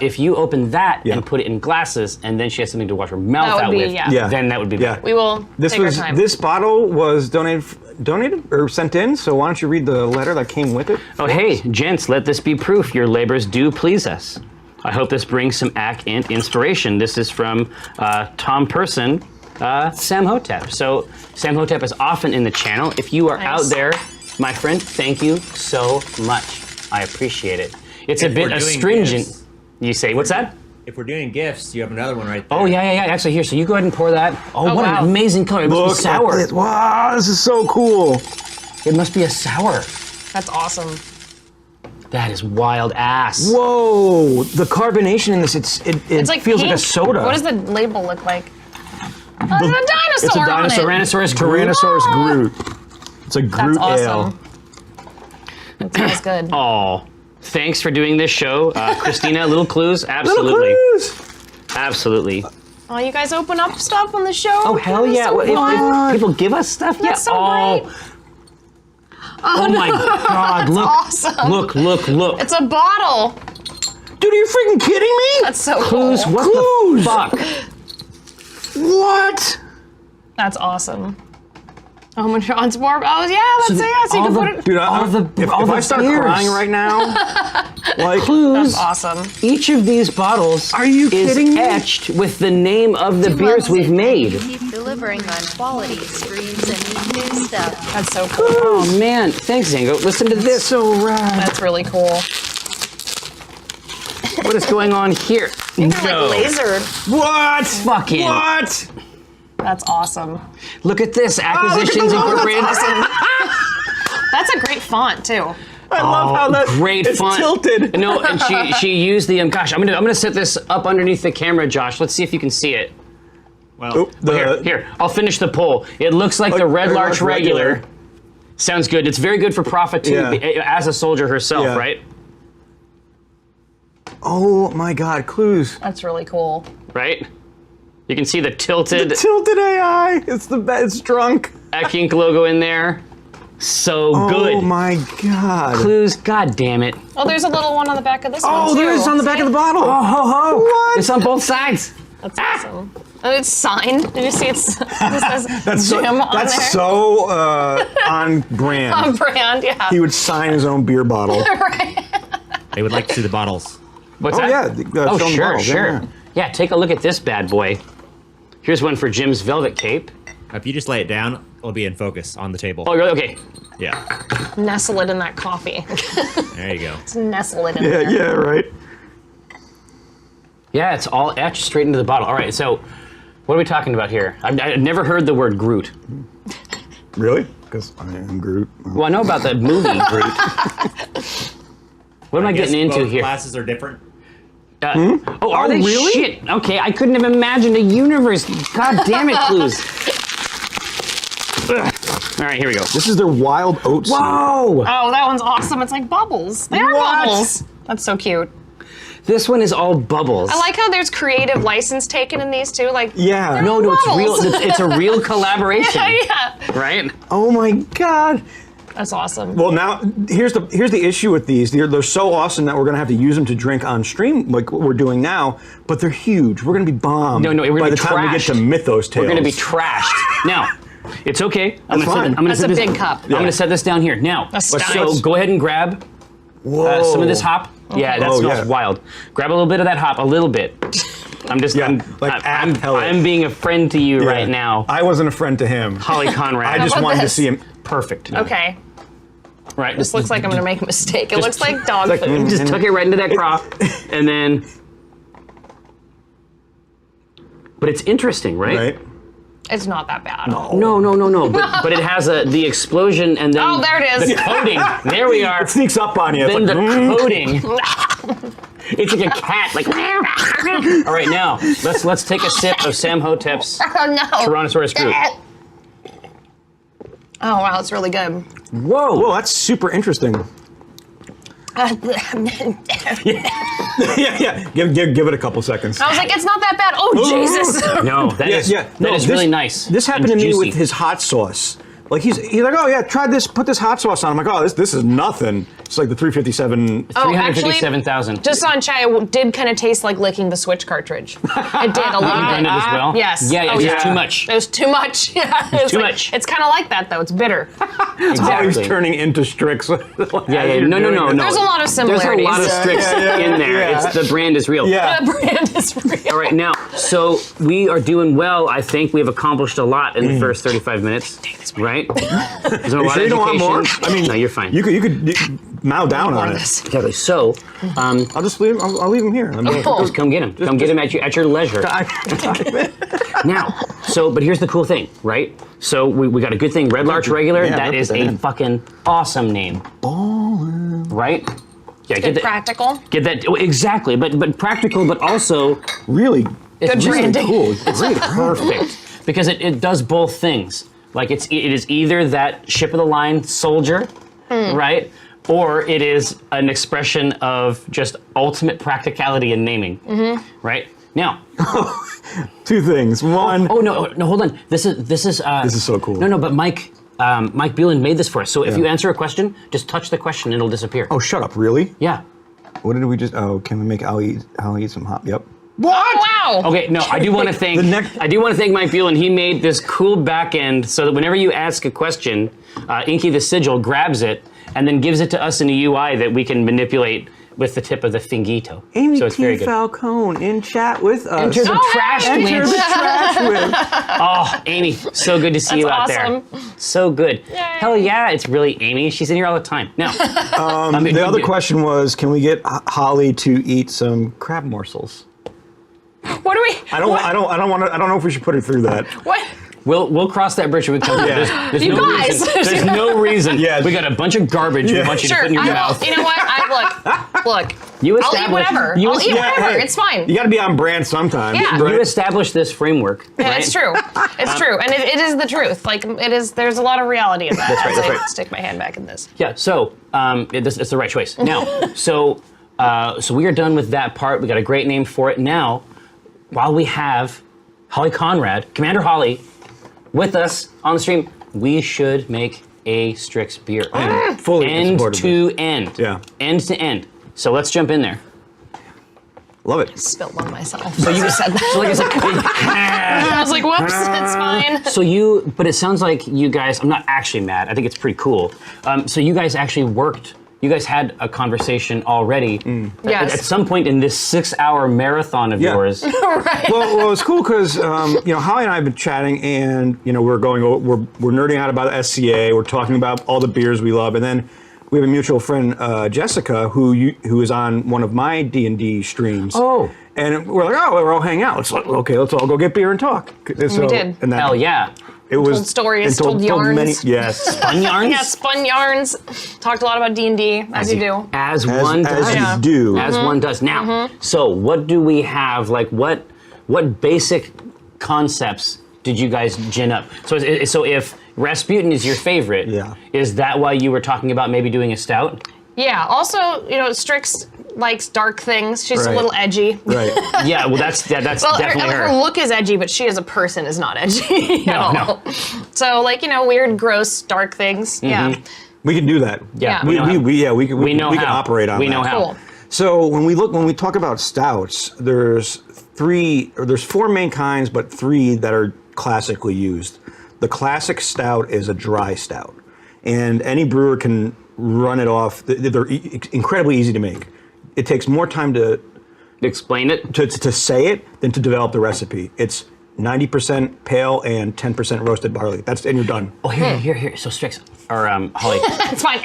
S1: if you open that
S3: Yeah.
S1: and put it in glasses, and then she has something to wash her mouth
S2: That would
S1: out
S2: be-
S1: with,
S2: yeah.
S3: Yeah.
S1: then that would be
S3: Yeah.
S1: better.
S2: We will take our time.
S3: This bottle was donated or sent in, so why don't you read the letter that came with it?
S1: Oh, hey, gents, let this be proof your labors do please us. I hope this brings some act and inspiration. This is from Tom Person, Sam Hotep. So Sam Hotep is often in the channel. If you are out
S2: Nice.
S1: there, my friend, thank you so much. I appreciate it. It's
S5: If
S1: a bit
S5: we're doing
S1: astringent.
S5: gifts.
S1: You say, what's that?
S5: If we're doing gifts, you have another one right there.
S1: Oh, yeah. Actually, here, so you go ahead and pour that. Oh, what
S2: wow.
S1: an amazing color. It must be
S3: Look
S1: sour.
S3: at this. Wow, this is so cool.
S1: It must be a sour.
S2: That's awesome.
S1: That is wild ass.
S3: Whoa, the carbonation in this, it
S2: It's like
S3: feels like a
S2: pink.
S3: soda.
S2: What does the label look like? Oh, there's a dinosaur
S3: It's a
S2: on
S3: dinosaur.
S2: it.
S1: Tyrannosaurus Groot.
S3: Tyrannosaurus Groot. It's a Groot
S2: That's
S3: ale.
S2: awesome. That smells good.
S1: Oh, thanks for doing this show, Christina. Little clues, absolutely,
S3: Little clues.
S1: absolutely.
S2: Oh, you guys open up stuff on the show?
S1: Oh hell
S2: That's
S1: yeah!
S2: so
S1: Well,
S2: fun.
S1: if people give us stuff,
S2: That's
S1: yeah.
S2: so great.
S1: Oh my God! Look!
S2: awesome.
S1: Look!
S2: It's a bottle.
S3: Dude, are you freaking kidding me?
S2: That's so
S1: Clues?
S2: cool.
S1: What
S3: Clues.
S1: the fuck?
S3: What?
S2: That's awesome. Omin Dran's more. Oh yeah, let's say yeah. So you can put it.
S3: Dude,
S1: All
S3: if
S1: the
S3: I start
S1: beers.
S3: crying right now, like,
S1: Clues.
S2: That's awesome.
S1: Each of these bottles
S3: Are you
S1: is
S3: kidding me?
S1: etched with the name of the
S4: 2
S1: beers
S4: months
S1: we've
S4: in,
S1: made.
S4: you keep delivering on quality streams and new stuff.
S2: That's so cool.
S1: Oh man! Thanks, Zango. Listen to this.
S3: so rad.
S2: That's really cool.
S1: What is going on here?
S2: They're like lasered.
S3: What?
S1: Fucking-
S3: What?
S2: That's awesome.
S1: Look at this. Acquisitions
S3: the logo.
S1: Incorporated.
S2: That's a great font too.
S3: I love how that
S1: Great
S3: it's
S1: font.
S3: tilted.
S1: No, and she used the gosh. I'm gonna set this up underneath the camera, Josh. Let's see if you can see it.
S5: Well,
S3: Oh, the,
S1: Here, I'll finish the poll. It looks like the Red
S3: Red
S1: Larch
S3: Larch
S1: regular.
S3: regular.
S1: Sounds good. It's very good for profit too,
S3: Yeah.
S1: as a soldier herself,
S3: Yeah.
S1: right?
S3: Oh my God, clues.
S2: That's really cool.
S1: Right. You can see the tilted
S3: Tilted AI. It's the best. It's drunk.
S1: Ek Inc logo in there. So
S3: Oh
S1: good.
S3: my God.
S1: Clues. God damn it.
S2: Oh, there's a little one on the back of this one
S3: Oh,
S2: too.
S3: there it is on the back of the bottle.
S1: Oh ho ho.
S3: What?
S1: It's on both sides.
S2: That's awesome. Oh, it's signed. Did you see it's it says
S3: That's so,
S2: Jim on
S3: that's
S2: there?
S3: so on brand.
S2: On brand, yeah.
S3: He would sign his own beer bottle.
S5: they would like to see the bottles.
S1: What's
S3: Oh
S1: that?
S3: yeah.
S1: Oh
S3: show 'em the
S1: sure,
S3: bottles,
S1: sure.
S3: yeah.
S1: Yeah, take a look at this bad boy. Here's one for Jim's velvet cape.
S5: If you just lay it down, it'll be in focus on the table.
S1: Oh, really? Okay.
S5: Yeah,
S2: Nestle it in that coffee.
S5: there you go.
S2: Nestle it in
S3: Yeah,
S2: there.
S3: yeah, right.
S1: Yeah, it's all etched straight into the bottle. All right, so what are we talking about here? I've never heard the word Groot.
S3: Really? Because I am Groot.
S1: Well, I know about the movie Groot. What am I getting into
S5: both
S1: here?
S5: Classes are different.
S1: Oh, are
S3: Oh,
S1: they?
S3: really?
S1: Shit. Okay, I couldn't have imagined a universe. God damn it, Clues. Ugh. All right, here we go.
S3: This is their wild oats.
S1: Whoa!
S2: Oh, that one's awesome. It's like bubbles. They are
S3: What?
S2: bubbles. That's so cute.
S1: This one is all bubbles.
S2: I like how there's creative license taken in these too. Like
S3: Yeah.
S2: they're
S1: No, it's real.
S2: bubbles.
S1: It's a real collaboration,
S2: yeah.
S1: right?
S3: Oh my God.
S2: That's awesome.
S3: Well, now here's the issue with these. They're so awesome that we're gonna have to use them to drink on stream, like what we're doing now. But they're huge. We're gonna be bombed.
S1: No, we're gonna
S3: by
S1: be
S3: the time we get to
S1: trashed.
S3: Mythos Tales.
S1: We're gonna be trashed. Now, it's okay.
S3: That's fine.
S2: That's a big cup.
S1: I'm gonna set this down here. Now,
S2: Stouts.
S1: so go ahead and grab
S3: Whoa.
S1: some of this hop. Yeah, that
S3: Oh,
S1: smells
S3: yeah.
S1: wild. Grab a little bit of that hop, a little bit.
S3: Yeah, like
S1: I'm
S3: pellet.
S1: I'm being a friend to you
S3: Yeah.
S1: right now,
S3: I wasn't a friend to him.
S1: Holly Conrad.
S3: I just
S2: about
S3: wanted to
S2: this?
S3: see him.
S1: perfect.
S2: Okay.
S1: Right.
S2: This looks like I'm gonna make a mistake. It looks like dog
S3: like,
S2: food.
S1: Just tuck it right into that crop, and then. But it's interesting, right?
S3: Right.
S2: It's not that bad.
S1: No. But it has the explosion and then
S2: Oh, there it is.
S1: the coating. There we are.
S3: It sneaks up on you. It's
S1: Then
S3: like,
S1: the coating. It's like a cat. Like. All right, now let's take a sip of Sam Hotep's
S2: Oh no.
S1: Tyrannosaurus Groot.
S2: Oh wow, it's really good.
S1: Whoa.
S3: Whoa, that's super interesting. yeah. Give it a couple seconds.
S2: I was like, it's not that bad. Oh, Jesus.
S1: No, that is
S3: this,
S1: really nice.
S3: This happened to
S1: and
S3: me
S1: juicy.
S3: with his hot sauce. Like he's like, oh yeah, try this. Put this hot sauce on. I'm like, oh, this is nothing. It's like the 357.
S2: Oh, actually,
S1: 357,000.
S2: Just on chai, it did kind of taste like licking the Switch cartridge. It did a little
S1: Done
S2: bit.
S1: it as well.
S2: Yes.
S1: Yeah,
S2: Oh,
S1: it's
S2: yeah.
S1: just too much.
S2: It was too much. Yeah, it was
S1: too
S2: like-
S1: much.
S2: It's kind of like that though. It's bitter.
S3: Always turning into Strix.
S1: Yeah. No.
S2: There's a lot of similarities.
S1: There's a lot of Strix in there.
S3: yeah.
S1: It's the brand is real.
S3: Yeah.
S2: The brand is real.
S1: All right, now, so we are doing well. I think we've accomplished a lot in the first 35 minutes, right? There's a lot
S3: sure
S1: of
S3: you don't want more?
S1: education.
S3: I mean,
S1: no, you're fine.
S3: You could mow down on it.
S1: Exactly. So,
S3: I'll just leave him. I'll leave him here. I mean,
S1: just come get him. Come get him at your leisure. Now, but here's the cool thing, right? So we got a good thing, Red Larch Regular.
S3: Yeah,
S1: that
S3: put
S1: is
S3: that
S1: a
S3: in.
S1: fucking awesome name. Right? Yeah,
S2: Good practical.
S1: Get that exactly, but practical, but also
S3: really,
S1: it's
S2: Good
S1: really
S2: branding.
S1: cool. It's really perfect because it does both things. Like it is either that ship of the line soldier, right? Or it is an expression of just ultimate practicality in naming, right? Now,
S3: two things. One,
S1: oh no, hold on. This is
S3: so cool.
S1: No, but Mike Bueland made this for us. So if you answer a question, just touch the question, and it'll disappear.
S3: oh, shut up! Really?
S1: Yeah.
S3: What did we just? Oh, can we make? I'll eat some hop. Yep.
S2: Oh, wow.
S1: Okay, no, I do want to thank
S3: The
S1: I do want to thank Mike Bueland. He made this cool back end so that whenever you ask a question, Inky the Sigil grabs it and then gives it to us in a UI that we can manipulate with the tip of the fingito.
S3: Amy
S1: so it's very good.
S3: Falcone in chat with us.
S1: Enter the trash
S3: Enter
S1: with.
S3: the trash with.
S1: Oh, Amy, so good to see you out
S2: awesome.
S1: there. So good. Hell yeah, it's really Amy. She's in here all the time. Now,
S3: The other question was, can we get Holly to eat some crab morsels?
S2: What do we?
S3: I don't know if we should put her through that.
S2: What?
S1: We'll cross that bridge when we come to it. There's
S2: You
S1: no
S2: guys.
S1: reason. There's no reason.
S3: Yeah.
S1: We got a bunch of garbage we want you to
S2: Sure.
S1: put in your
S2: I
S1: mouth.
S2: will. You know what? Look.
S1: You
S2: I'll eat
S1: established-
S2: whatever.
S1: you
S2: I'll eat
S1: Yeah,
S2: whatever.
S3: hey,
S2: It's fine.
S3: You got to be on brand sometimes.
S2: Yeah.
S1: You
S3: right?
S1: established this framework.
S2: Yeah,
S1: right?
S2: it's true. It's true, and it is the truth. Like it is. There's a lot of reality in that.
S1: That's
S2: as I
S1: right.
S2: stick my hand back in this.
S1: Yeah, so it's the right choice. Now, so we are done with that part. We got a great name for it. Now, while we have Holly Conrad, Commander Holly, with us on the stream, we should make a Strix beer.
S3: Fully
S1: End
S3: supportive.
S1: to end.
S3: Yeah.
S1: End to end. So let's jump in there.
S3: Love it.
S2: Spilled on myself. So you said that.
S1: So like I said,
S2: I was like, whoops, it's fine.
S1: but it sounds like you guys, I'm not actually mad. I think it's pretty cool. So you guys actually worked. You guys had a conversation already
S2: Yes.
S1: at some point in this 6-hour marathon of
S3: Yeah.
S1: yours.
S3: Well, it's cool because Holly and I have been chatting, and we're nerding out about SCA. We're talking about all the beers we love, and then we have a mutual friend, Jessica, who is on one of my D&D streams.
S1: Oh.
S3: And we're like, we're all hang out. Let's all go get beer and talk. So,
S2: We did.
S3: And that,
S1: Hell yeah.
S3: It was
S2: Told stories,
S3: and
S2: told yarns.
S3: many, yes.
S1: Fun yarns?
S2: Yeah, spun yarns. Talked a lot about D&D, as you do.
S1: As one does.
S3: As
S2: Yeah.
S3: you do.
S1: As one does. Now, so what do we have? Like, what basic concepts did you guys gin up? So if Rasputin is your favorite,
S3: Yeah.
S1: is that why you were talking about maybe doing a stout?
S2: Yeah. Also, Strix likes dark things. She's a
S3: Right.
S2: little edgy.
S3: Right.
S1: Yeah, well, that's
S2: Well,
S1: definitely
S2: her
S1: her.
S2: look is edgy, but she as a person is not edgy at all.
S1: no.
S2: So, weird, gross, dark things. Yeah.
S3: We can do that.
S1: Yeah,
S3: We
S1: know how.
S3: can
S1: know
S3: can
S1: how.
S3: operate on
S1: We
S3: that.
S1: know how.
S2: Cool.
S3: So when we talk about stouts, there's four main kinds, but three that are classically used. The classic stout is a dry stout, and any brewer can run it off. They're incredibly easy to make. It takes more time to
S1: Explain it.
S3: say it than to develop the recipe. It's 90% pale and 10% roasted barley. And you're done.
S1: Oh, here. So Strix, or Holly.
S2: It's fine.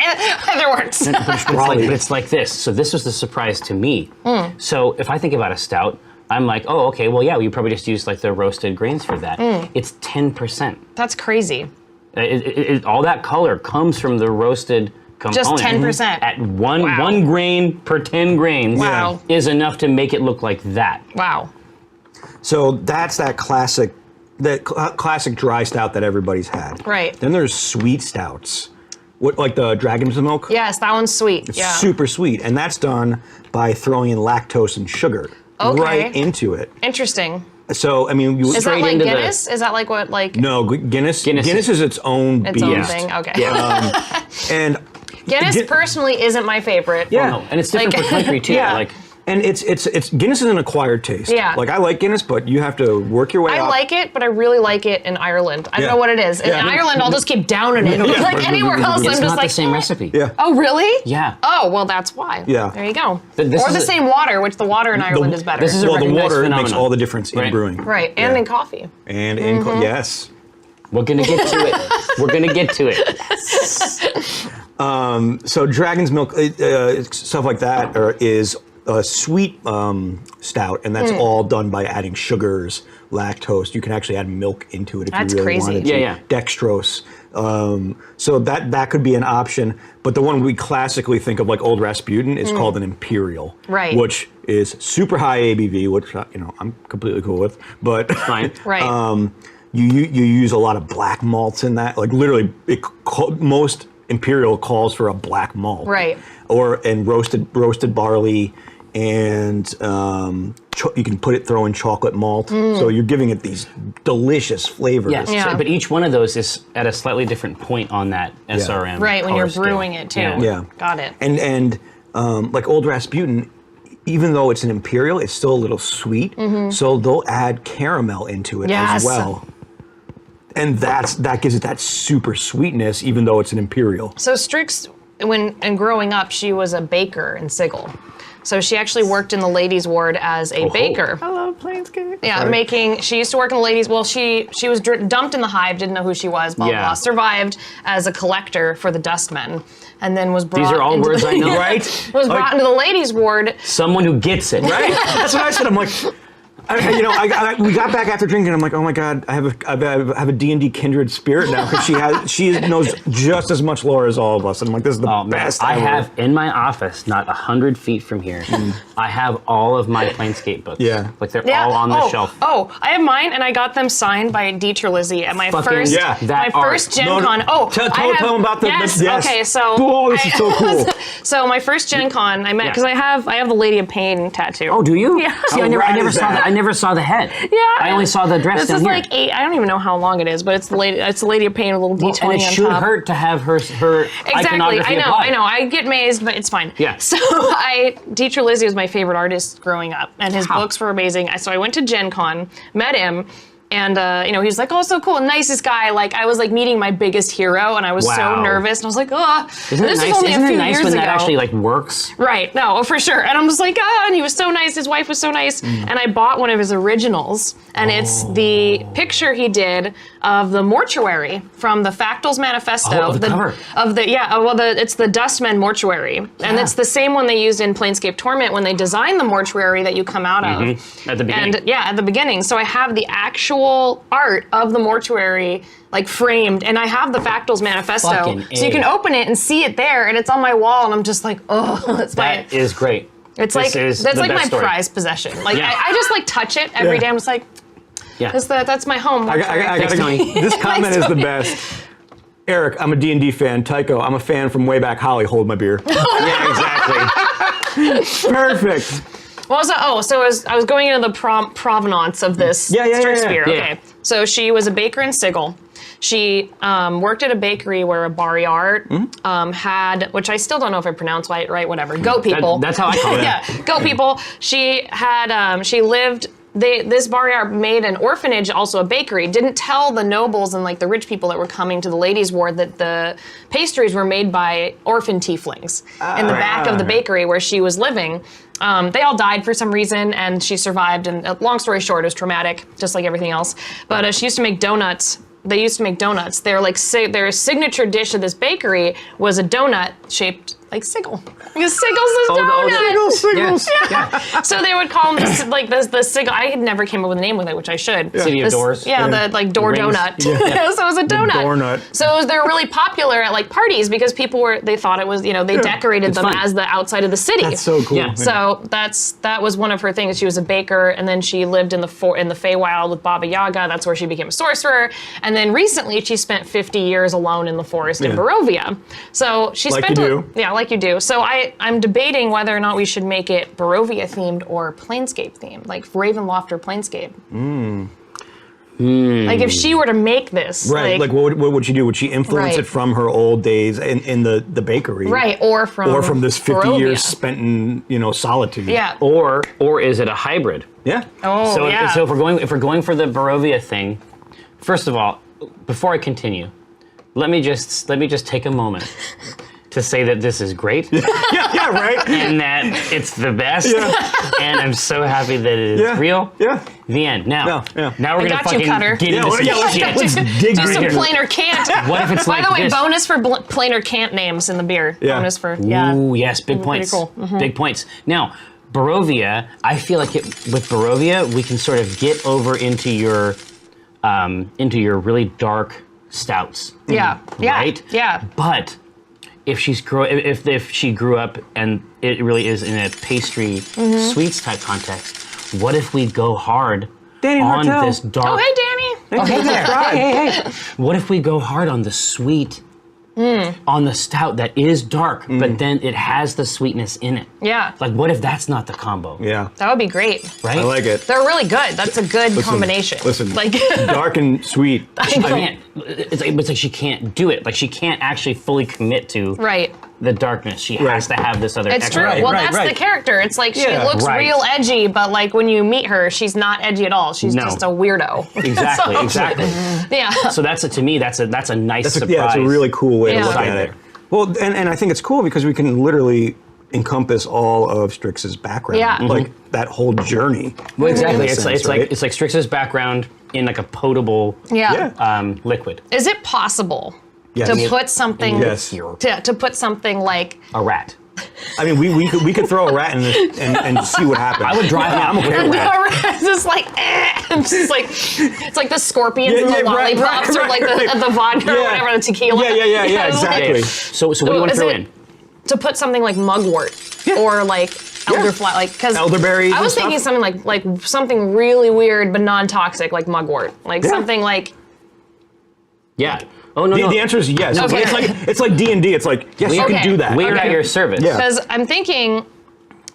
S2: Either works.
S1: But it's like this. So this was the surprise to me. So if I think about a stout, I'm like, oh, okay, well, yeah, you probably just use like the roasted grains for that. It's 10%.
S2: That's crazy.
S1: All that color comes from the roasted component.
S2: Just 10%.
S1: At one grain per 10 grains
S2: Wow.
S1: is enough to make it look like that.
S2: Wow.
S3: So that's that classic dry stout that everybody's had.
S2: Right.
S3: Then there's sweet stouts, what, like the dragon's milk?
S2: Yes, that one's sweet.
S3: It's
S2: yeah.
S3: super sweet, and that's done by throwing in lactose and sugar
S2: Okay.
S3: right into it.
S2: Interesting.
S3: So I mean, you
S2: Is that
S1: Straight
S2: like
S1: into the-
S2: Guinness? Is that like what like
S3: no Guinness.
S1: Guinness
S3: Guinness is its own
S2: its
S3: beast.
S2: own thing? Okay.
S3: And
S2: Guinness
S3: Gui-
S2: personally isn't my favorite.
S3: Yeah.
S1: No, and it's different
S2: Like-
S1: per country too.
S2: Yeah.
S1: Like
S3: And it's Guinness is an acquired taste.
S2: Yeah.
S3: Like I like Guinness, but you have to work your way
S2: I
S3: up.
S2: like it, but I really like it in Ireland. I don't
S3: Yeah.
S2: know what it is. In
S3: Yeah.
S2: Ireland, I'll just keep downing it.
S3: Yeah.
S2: Like anywhere else,
S1: it's
S2: I'm just
S1: not
S2: like
S1: the same
S2: "Eh."
S1: recipe.
S3: Yeah.
S2: Oh, really?
S1: Yeah.
S2: Oh, well, that's why.
S3: Yeah.
S2: There you go.
S1: This
S2: Or
S1: is
S2: the
S1: a-
S2: same water, which the water in Ireland is better.
S1: this is a
S3: Well, the
S1: recognized
S3: water makes
S1: phenomenon.
S3: all the difference in
S1: Right.
S3: brewing.
S2: right, and
S3: Yeah.
S2: in coffee.
S3: And in yes.
S1: We're gonna get to it. We're gonna get to it.
S3: So dragon's milk, stuff like that, is a sweet stout, and that's all done by adding sugars, lactose. You can actually add milk into it if
S2: That's
S3: you really
S2: crazy.
S3: wanted to.
S1: Yeah, yeah.
S3: Dextrose. So that could be an option. But the one we classically think of, like Old Rasputin, is called an imperial,
S2: Right.
S3: which is super high ABV, which I'm completely cool with. But
S1: Fine.
S2: Right.
S3: you use a lot of black malts in that. Like literally, most imperial calls for a black malt,
S2: Right.
S3: And roasted barley, and you can throw in chocolate malt. So you're giving it these delicious flavors.
S1: Yes,
S2: Yeah.
S1: but each one of those is at a slightly different point on that SRM.
S2: right, when you're
S1: color scale.
S2: brewing it, too.
S1: Yeah.
S3: Yeah.
S2: Got it.
S3: And like Old Rasputin, even though it's an imperial, it's still a little sweet. So they'll add caramel into it
S2: Yes.
S3: as well. And that gives it that super sweetness, even though it's an imperial.
S2: So Strix, and growing up, she was a baker in Sigel. So she actually worked in the ladies' ward as a baker.
S3: I love Planescape.
S2: Yeah, she used to work in the ladies. Well, she was dumped in the hive, didn't know who she was, blah, blah,
S1: Yeah.
S2: blah. Survived as a collector for the dustmen, and then was brought
S1: These are all
S2: into
S1: words
S2: the,
S1: I know.
S3: Right?
S2: was brought into the ladies' ward.
S1: Someone who gets it.
S3: Right? That's what I said. I'm like, we got back after drinking. I'm like, oh my god, I have a D&D kindred spirit now because she knows just as much lore as all of us. And I'm like, this is the
S1: Oh, man.
S3: best.
S1: I
S3: ever.
S1: have in my office, not 100 feet from here, I have all of my Planescape books.
S3: Yeah.
S1: Like they're
S2: Yeah.
S1: all on the
S2: oh,
S1: shelf.
S2: Oh, I have mine, and I got them signed by Dieter Lizzie at my
S1: Fucking-
S2: first,
S1: yeah, that
S2: my
S1: art.
S2: first Gen
S3: No,
S2: Con. Oh,
S3: tell
S2: I have,
S3: them about the
S2: yes.
S3: yes.
S2: Okay, so
S3: Oh, this is so cool.
S2: So my first Gen Con, I met because I have the Lady of Pain tattoo.
S1: Oh, do you?
S2: Yeah.
S1: See,
S3: How
S1: I never
S3: rad
S1: saw
S3: is
S1: that.
S3: that?
S1: I never saw the head.
S2: Yeah.
S1: I only saw the dress
S2: This
S1: down
S2: is
S1: here.
S2: like 8. I don't even know how long it is, but it's the Lady of Pain with a little D20
S1: and it
S2: on
S1: should
S2: top.
S1: hurt to have her
S2: Exactly.
S1: iconography
S2: I know.
S1: applied.
S2: I know. I get mazed, but it's fine.
S1: Yeah.
S2: So Dieter Lizzie was my favorite artist growing up, and his books were amazing. So I went to Gen Con, met him. And he was like, "Oh, so cool, nicest guy." Like I was like meeting my biggest hero, and I was so
S1: Wow.
S2: nervous. And I was like, "Oh,
S1: Isn't it
S2: this
S1: nice?
S2: is only
S1: Isn't
S2: a
S1: it
S2: few
S1: nice
S2: years
S1: when
S2: ago."
S1: that actually like works?
S2: Right, no, for sure. And I'm just like, and he was so nice. His wife was so nice. And I bought one of his originals, and it's the picture he did of the mortuary from the Factals Manifesto.
S1: Oh, the cover.
S2: It's the Dustmen mortuary. And
S1: Yeah.
S2: it's the same one they used in Planescape Torment when they designed the mortuary that you come out of.
S1: At the beginning.
S2: And at the beginning. So I have the actual art of the mortuary like framed, and I have the Factals Manifesto.
S1: Fucking
S2: So you can
S1: A.
S2: open it and see it there, and it's on my wall, and I'm just like, oh, that's my...
S1: That is great.
S2: It's
S1: This
S2: like
S1: is
S2: that's
S1: the
S2: like my
S1: best story.
S2: prized possession. Like
S1: Yeah.
S2: I just like touch it every
S3: Yeah.
S2: day. I'm just like,
S1: Yeah.
S2: that's my home.
S3: I
S1: Thanks,
S3: gotta,
S1: Tony.
S3: this comment
S2: Thanks,
S3: is the
S2: Tony.
S3: best. Eric, I'm a D&D fan. Tycho, I'm a fan from way back. Holly, hold my beer.
S1: Yeah, exactly.
S3: Perfect.
S2: Well, so I was going into the provenance of this
S3: Yeah.
S2: Strixbeer.
S1: Yeah.
S2: Okay, so she was a baker in Sigel. She worked at a bakery where a Bariart had, which I still don't know if I pronounced right, whatever. Goat people.
S1: That's how I call it.
S2: Yeah, goat people. She had, she lived. This Bariart made an orphanage, also a bakery. Didn't tell the nobles and like the rich people that were coming to the ladies' ward that the pastries were made by orphan tieflings in the back of the bakery where she was living. They all died for some reason, and she survived. And long story short, it was traumatic, just like everything else. But she used to make donuts. They used to make donuts. Their signature dish of this bakery was a donut shaped like Sigil. Because Sigil's the donut.
S1: Yeah.
S2: So they would call him the Sigil. I had never came up with a name with it, which I should.
S1: City of Doors.
S2: Yeah, the like door
S1: Rings.
S2: donut. So it was a donut.
S3: Doornut.
S2: So they were really popular at like parties because they thought it was, they decorated them
S1: fun.
S2: as the outside of the city.
S3: That's so cool.
S1: Yeah.
S2: So that was one of her things. She was a baker, and then she lived in the Feywild with Baba Yaga. That's where she became a sorcerer. And then recently, she spent 50 years alone in the forest in
S3: Yeah.
S2: Barovia. So she
S3: Like
S2: spent
S3: you do.
S2: yeah, like you do. So I'm debating whether or not we should make it Barovia themed or Planescape themed, like Ravenloft or Planescape. Like if she were to make this,
S3: Right. Like what would she do? Would she influence
S2: Right.
S3: it from her old days in the bakery?
S2: right, or from
S3: This 50
S2: Barovia.
S3: years spent in solitude.
S2: Yeah.
S1: Or is it a hybrid?
S3: Yeah.
S2: Oh,
S1: So,
S2: yeah.
S1: so if we're going for the Barovia thing, first of all, before I continue, let me just take a moment to say that this is great
S3: yeah, right?
S1: and that it's the best,
S3: Yeah.
S1: and I'm so happy that it is
S3: Yeah.
S1: real.
S3: Yeah.
S1: The end. Now,
S3: Yeah.
S1: now we're
S2: I
S1: gonna
S2: got you,
S1: fucking
S2: Cutter.
S1: get
S3: Yeah,
S1: into
S3: well,
S1: some
S3: yeah, let's-
S1: shit.
S3: let's dig
S2: Do
S3: right
S2: some
S3: here.
S2: plainer can't.
S1: What if it's
S2: By
S1: like
S2: the way,
S1: this?
S2: bonus for plainer can't names in the beer.
S3: Yeah.
S2: Bonus for yeah.
S1: Ooh, yes, big
S2: Pretty
S1: points.
S2: cool. Mm-hmm.
S1: Big points. Now, Barovia, I feel like with Barovia, we can sort of get over into your really dark stouts.
S2: Yeah. Yeah.
S1: Right?
S2: Yeah.
S1: But if she grew up and it really is in a pastry
S2: Mm-hmm.
S1: sweets type context, what if we go hard
S3: Danny
S1: on
S3: Martell.
S1: this dark?
S2: Oh, hey, Danny.
S3: Hey there.
S1: What if we go hard on the sweet, on the stout that is dark, but then it has the sweetness in it?
S2: Yeah.
S1: Like, what if that's not the combo?
S3: Yeah.
S2: That would be great.
S1: Right?
S3: I like it.
S2: They're really good. That's a good combination.
S3: Listen,
S2: Like
S3: dark and sweet.
S1: She can't. It's like she can't do it. Like she can't actually fully commit to
S2: right.
S1: the darkness. She has to have this other.
S2: It's
S1: extra.
S2: true.
S3: Right,
S2: Well,
S3: right,
S2: that's
S3: right.
S2: the character. It's like she
S3: Yeah.
S2: looks
S1: Right.
S2: real edgy, but like when you meet her, she's not edgy at all. She's
S1: No.
S2: just a weirdo.
S1: Exactly.
S2: So-
S1: Exactly.
S2: Yeah.
S1: So to me, that's a nice surprise.
S3: Yeah, it's a really cool way
S2: Yeah.
S3: to look
S1: Side
S3: at it.
S1: there.
S3: Well, and I think it's cool because we can literally encompass all of Strix's background.
S2: Yeah.
S3: Like that whole journey.
S1: Well, exactly.
S3: in a
S1: It's
S3: sense,
S1: like
S3: right?
S1: it's like Strix's background in like a potable
S2: Yeah.
S3: Yeah.
S1: liquid.
S2: Is it possible
S3: Yes.
S2: to put something
S3: Yes.
S2: to put something like
S1: A rat.
S3: I mean, we could throw a rat in this and see what happens.
S1: I would drive. I'm okay with that.
S2: just like and just like it's like the scorpions
S3: Yeah,
S2: and the
S3: yeah, right,
S2: lollipops
S3: right,
S2: or like
S3: right.
S2: the vodka or
S3: Yeah.
S2: whatever, the tequila.
S3: Yeah,
S2: It's like-
S3: exactly.
S1: So what do you want to
S2: is
S1: throw
S2: it-
S1: in?
S2: to put something like mugwort or like elderflower, like because
S3: Elderberries
S2: I
S3: and
S2: was thinking
S3: stuff?
S2: something like something really weird but non-toxic, like mugwort, like
S3: Yeah.
S2: something like
S1: Yeah. Oh no.
S3: The answer is yes.
S2: Okay.
S3: It's like D&D. It's like yes, you
S2: Okay.
S3: can do that.
S1: We're
S2: Okay.
S1: at your service.
S3: Yeah.
S2: because I'm thinking.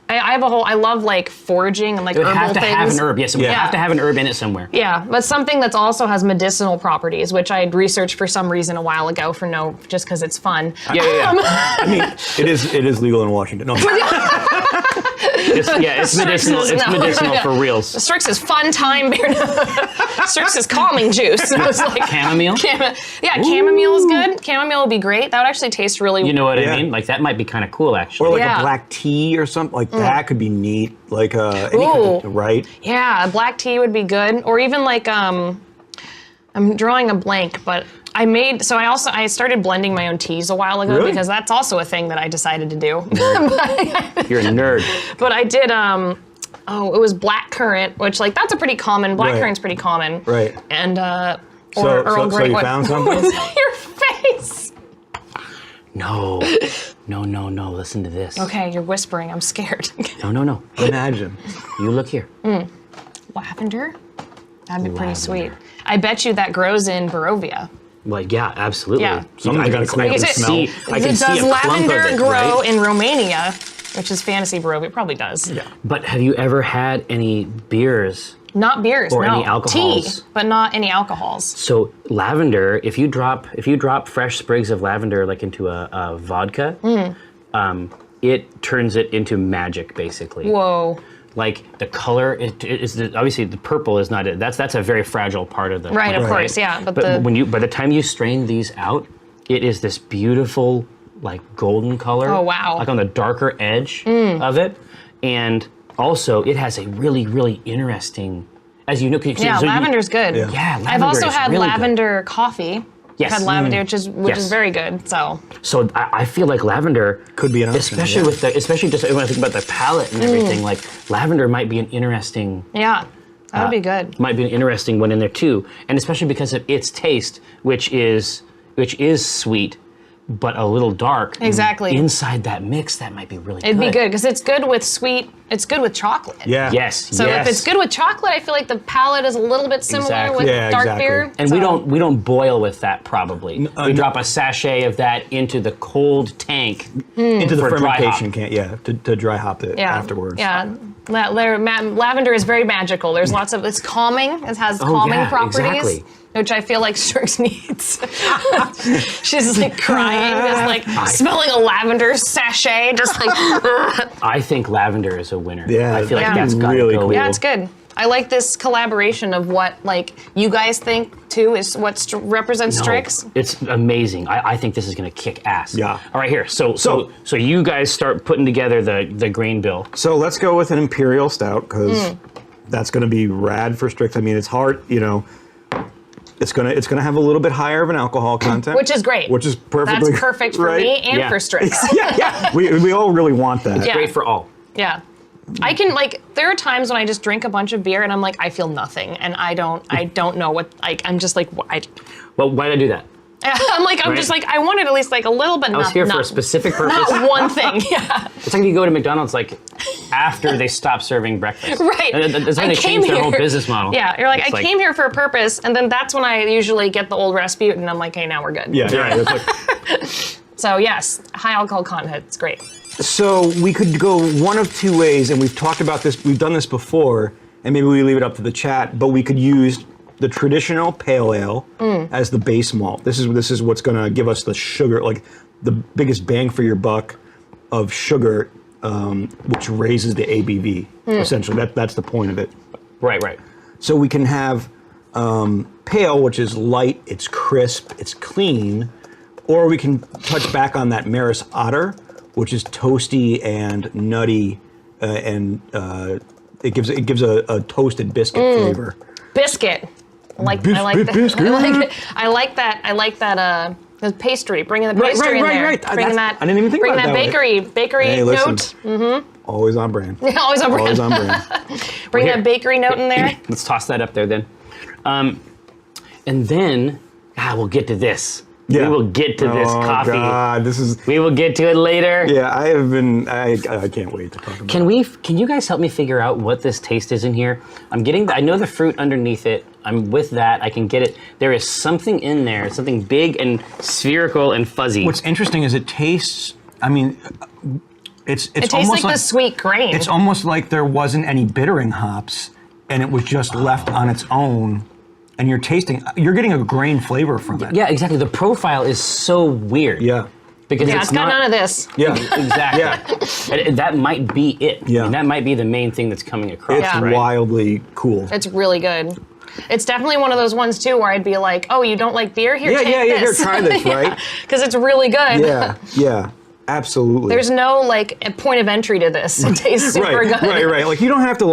S2: I have a whole. I love like foraging and like
S1: It would
S2: herbal
S1: have to
S2: things.
S1: have an herb. Yes, it would
S3: Yeah.
S1: have to have an herb in it somewhere.
S2: Yeah, but something that's also has medicinal properties, which I had researched for some reason a while ago just because it's fun.
S1: Yeah.
S3: I mean, it is legal in Washington. No.
S1: It's medicinal. It's
S2: No.
S1: medicinal for reals.
S2: Strix is fun time beer. Strix is calming juice. It was like
S1: Chamomile.
S2: chamomile is good. Chamomile would be great. That would actually taste really.
S1: You know what
S3: Yeah.
S1: I mean? Like that might be kind of cool,
S3: Or
S1: actually.
S3: like
S2: Yeah.
S3: a black tea or something like that could be neat. Like any kind
S2: Ooh.
S3: of, right?
S2: Yeah, a black tea would be good, or even like I'm drawing a blank, but I started blending my own teas a while ago
S3: Really?
S2: because that's also a thing that I decided to do.
S1: You're a nerd.
S2: But I did it was black currant, which like that's a pretty common
S3: Right.
S2: currant's pretty common.
S3: Right.
S2: And
S3: So
S2: Earl Grey.
S3: you
S2: what-
S3: found something?
S2: What was that? Your face.
S1: No. Listen to this.
S2: Okay, you're whispering. I'm scared.
S1: No.
S3: Imagine.
S1: You look here.
S2: Lavender? That'd be pretty
S1: Lavender.
S2: sweet. I bet you that grows in Barovia.
S1: Like yeah, absolutely.
S2: Yeah.
S3: Someone's gotta clean up the smell.
S1: I can see
S2: Does
S1: a clump of
S2: lavender
S1: it,
S2: grow
S1: right?
S2: in Romania, which is fantasy Barovia? It probably does. Yeah.
S1: But have you ever had any beers?
S2: Not beers,
S1: Or
S2: no.
S1: any alcohols.
S2: Tea, but not any alcohols.
S1: So lavender, if you drop fresh sprigs of lavender like into a vodka, it turns it into magic basically.
S2: Whoa.
S1: Like the color, obviously the purple is not it. That's a very fragile part of the
S2: Right, of
S1: plant,
S2: course, yeah. But
S1: by the time you strain these out, it is this beautiful like golden color.
S2: Oh, wow.
S1: Like on the darker edge of it, and also it has a really really interesting, as you know.
S2: yeah, lavender's good.
S3: Yeah.
S1: Yeah,
S2: I've
S1: lavender
S2: also
S1: is
S2: had
S1: really good.
S2: lavender coffee.
S1: Yes.
S2: Had lavender, which
S1: Yes.
S2: is very good. So
S1: So I feel like lavender
S3: Could be an option,
S1: especially
S3: yeah.
S1: with especially just when I think about the palette and everything. Like lavender might be an interesting.
S2: yeah, that would be good.
S1: Might be an interesting one in there too, and especially because of its taste, which is sweet, but a little dark.
S2: Exactly.
S1: Inside that mix, that might be really
S2: It'd
S1: good.
S2: be good because it's good with sweet. It's good with chocolate.
S3: Yeah.
S1: Yes.
S2: So
S1: yes.
S2: if it's good with chocolate, I feel like the palate is a little bit similar
S1: Exactly.
S2: with
S3: Yeah,
S2: dark
S3: exactly.
S2: beer.
S1: And
S2: So-
S1: we don't boil with that probably. We drop a sachet of that into the cold tank
S3: Into the
S1: for dry
S3: fermentation
S1: hop.
S3: can, to dry hop it
S2: Yeah.
S3: afterwards.
S2: Yeah. Lavender is very magical. There's lots of it's calming. It has calming
S1: yeah,
S2: properties,
S1: exactly.
S2: which I feel like Strix needs. She's like crying, just like smelling a lavender sachet, just like.
S1: I think lavender is a winner.
S3: Yeah,
S1: I feel like
S2: Yeah.
S1: that's got
S3: really
S1: to go.
S3: cool.
S2: Yeah, it's good. I like this collaboration of what like you guys think too is what represents
S1: No,
S2: Strix.
S1: it's amazing. I think this is going to kick ass.
S3: Yeah.
S1: All right, here. So you guys start putting together the grain bill.
S3: So let's go with an imperial stout because that's going to be rad for Strix. I mean, it's hard, It's gonna have a little bit higher of an alcohol content,
S2: Which is great.
S3: Which is perfectly
S2: That's perfect for
S3: right?
S2: me and
S1: Yeah.
S2: for Strix.
S3: Yeah. We all really want that.
S2: Yeah.
S1: Great for all.
S2: Yeah. I can there are times when I just drink a bunch of beer and I'm like, I feel nothing. And I don't know what, I'm just like,
S1: Well, why did I do that?
S2: I'm just like, I wanted at least like a little bit.
S1: I was here for a specific purpose.
S2: Not one thing. Yeah.
S1: It's like you go to McDonald's like after they stop serving breakfast.
S2: Right.
S1: And that's when
S2: I
S1: they
S2: came
S1: change their whole
S2: here-
S1: business model.
S2: Yeah. You're like,
S1: It's
S2: I came here for a purpose. And then that's when I usually get the old Rasputin. And I'm like, hey, now we're good.
S3: Yeah. It's like,
S2: So yes, high alcohol content. It's great.
S3: so we could go one of two ways, and we've talked about this. We've done this before, and maybe we leave it up to the chat. But we could use the traditional pale ale as the base malt. This is what's going to give us the sugar, like the biggest bang for your buck of sugar, which raises the ABV. Essentially, that's the point of it.
S1: Right.
S3: So we can have pale, which is light, it's crisp, it's clean, or we can touch back on that Maris Otter, which is toasty and nutty, and it gives a toasted biscuit flavor.
S2: Biscuit. I like
S3: Biscuit.
S2: I like that. The pastry. Bringing the pastry in there.
S3: Right.
S2: Bringing that.
S3: I didn't even think
S2: bringing
S3: about
S2: that
S3: that.
S2: bakery
S3: Hey, listen.
S2: note.
S3: Always on brand.
S2: Always on brand.
S3: Always on brand.
S2: Bring
S1: Here.
S2: that bakery note in there.
S1: Let's toss that up there then. And then we'll get to this.
S3: Yeah.
S1: We will get to this coffee.
S3: God, this is.
S1: We will get to it later.
S3: Yeah, I have been. I can't wait to talk about.
S1: Can you guys help me figure out what this taste is in here? I know the fruit underneath it. I'm with that. I can get it. There is something in there, something big and spherical and fuzzy.
S3: What's interesting is it tastes. I mean, it's
S2: It tastes
S3: almost
S2: like the sweet grain.
S3: It's almost like there wasn't any bittering hops, and it was just left on its own. And you're getting a grain flavor from it.
S1: Yeah, exactly. The profile is so weird.
S3: Yeah.
S1: Because
S2: yeah,
S1: it's
S2: it's got
S1: not,
S2: none of this.
S3: Yeah.
S1: Exactly.
S3: Yeah.
S1: And that might be it.
S3: Yeah.
S1: I mean, that might be the main thing that's coming across.
S3: It's
S2: Yeah.
S1: right?
S3: wildly cool.
S2: It's really good. It's definitely one of those ones too where I'd be like, "Oh, you don't like beer? Here, take
S3: Here,
S2: this."
S3: try this, right?
S2: Because it's really good.
S3: Yeah, absolutely.
S2: There's no like a point of entry to this. It tastes super good.
S3: Right. Like you don't have to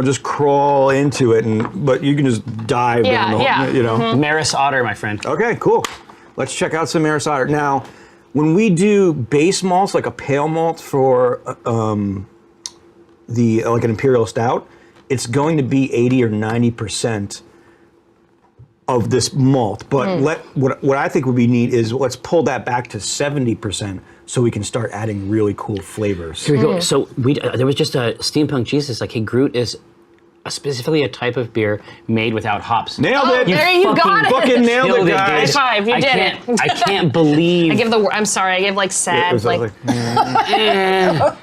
S3: just crawl into it, but you can just dive down the whole,
S2: yeah.
S1: Maris Otter, my friend.
S3: Okay, cool. Let's check out some Maris Otter. Now, when we do base malts, like a pale malt for an imperial stout, it's going to be 80 or 90% of this malt. But what I think would be neat is let's pull that back to 70% so we can start adding really cool flavors.
S1: Here we go. So there was just a steampunk Jesus like, hey, Groot is specifically a type of beer made without hops.
S3: Nailed it!
S2: there you got it.
S3: Fucking nailed it,
S1: Killed it,
S3: guys.
S2: High five, you did it.
S1: I can't believe.
S2: I'm sorry, I gave like
S3: It
S2: sad,
S3: was
S2: like, that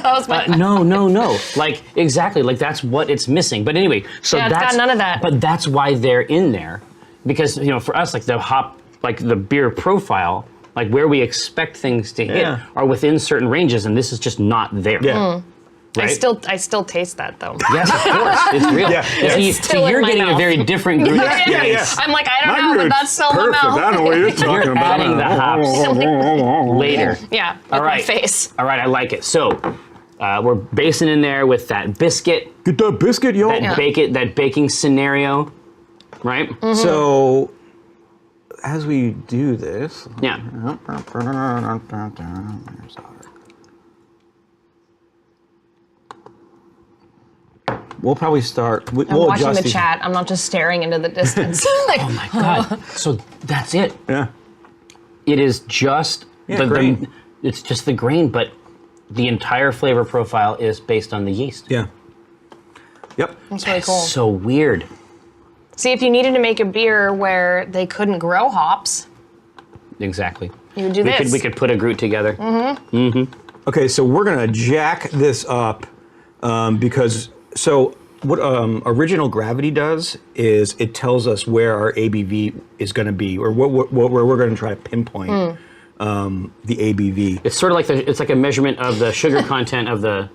S2: was my,
S1: no. Like, exactly. Like, that's what it's missing. But anyway, so
S2: Yeah, it's got
S1: that's
S2: none of that.
S1: But that's why they're in there. Because, for us, like the hop, like the beer profile, like where we expect things to hit
S3: Yeah.
S1: are within certain ranges, and this is just not there.
S3: Yeah.
S1: Right?
S2: I still taste that though.
S1: Yes, of course. It's real.
S3: Yeah.
S1: See,
S2: It's still
S1: you're
S2: in my
S1: getting a
S2: mouth.
S1: very different Groot experience.
S2: I'm like, I don't
S3: My
S2: know, but
S3: Groot's
S2: that's still in my
S3: perfect.
S2: mouth.
S3: I don't know what you're talking
S1: You're
S3: about.
S1: adding the hops later.
S2: Yeah, with
S1: All
S2: my
S1: right.
S2: face.
S1: All right, I like it. So we're basing in there with that biscuit,
S3: Get that biscuit, yo.
S1: that baking scenario, right?
S3: So, as we do this,
S1: Yeah.
S3: we'll probably start.
S2: I'm
S3: We'll
S2: watching
S3: adjust
S2: the
S3: these-
S2: chat. I'm not just staring into the distance. Like,
S1: Oh my god. So that's it.
S3: Yeah.
S1: It is just
S3: grain.
S1: it's just the grain, but the entire flavor profile is based on the yeast.
S3: Yeah. Yep.
S2: That's really cool.
S1: So weird.
S2: See, if you needed to make a beer where they couldn't grow hops,
S1: Exactly.
S2: you would do this.
S1: We could put a Groot together.
S3: Okay, so we're gonna jack this up because what original gravity does is it tells us where our ABV is going to be, or where we're going to try to pinpoint the ABV.
S1: It's sort of like it's like a measurement of the sugar content of the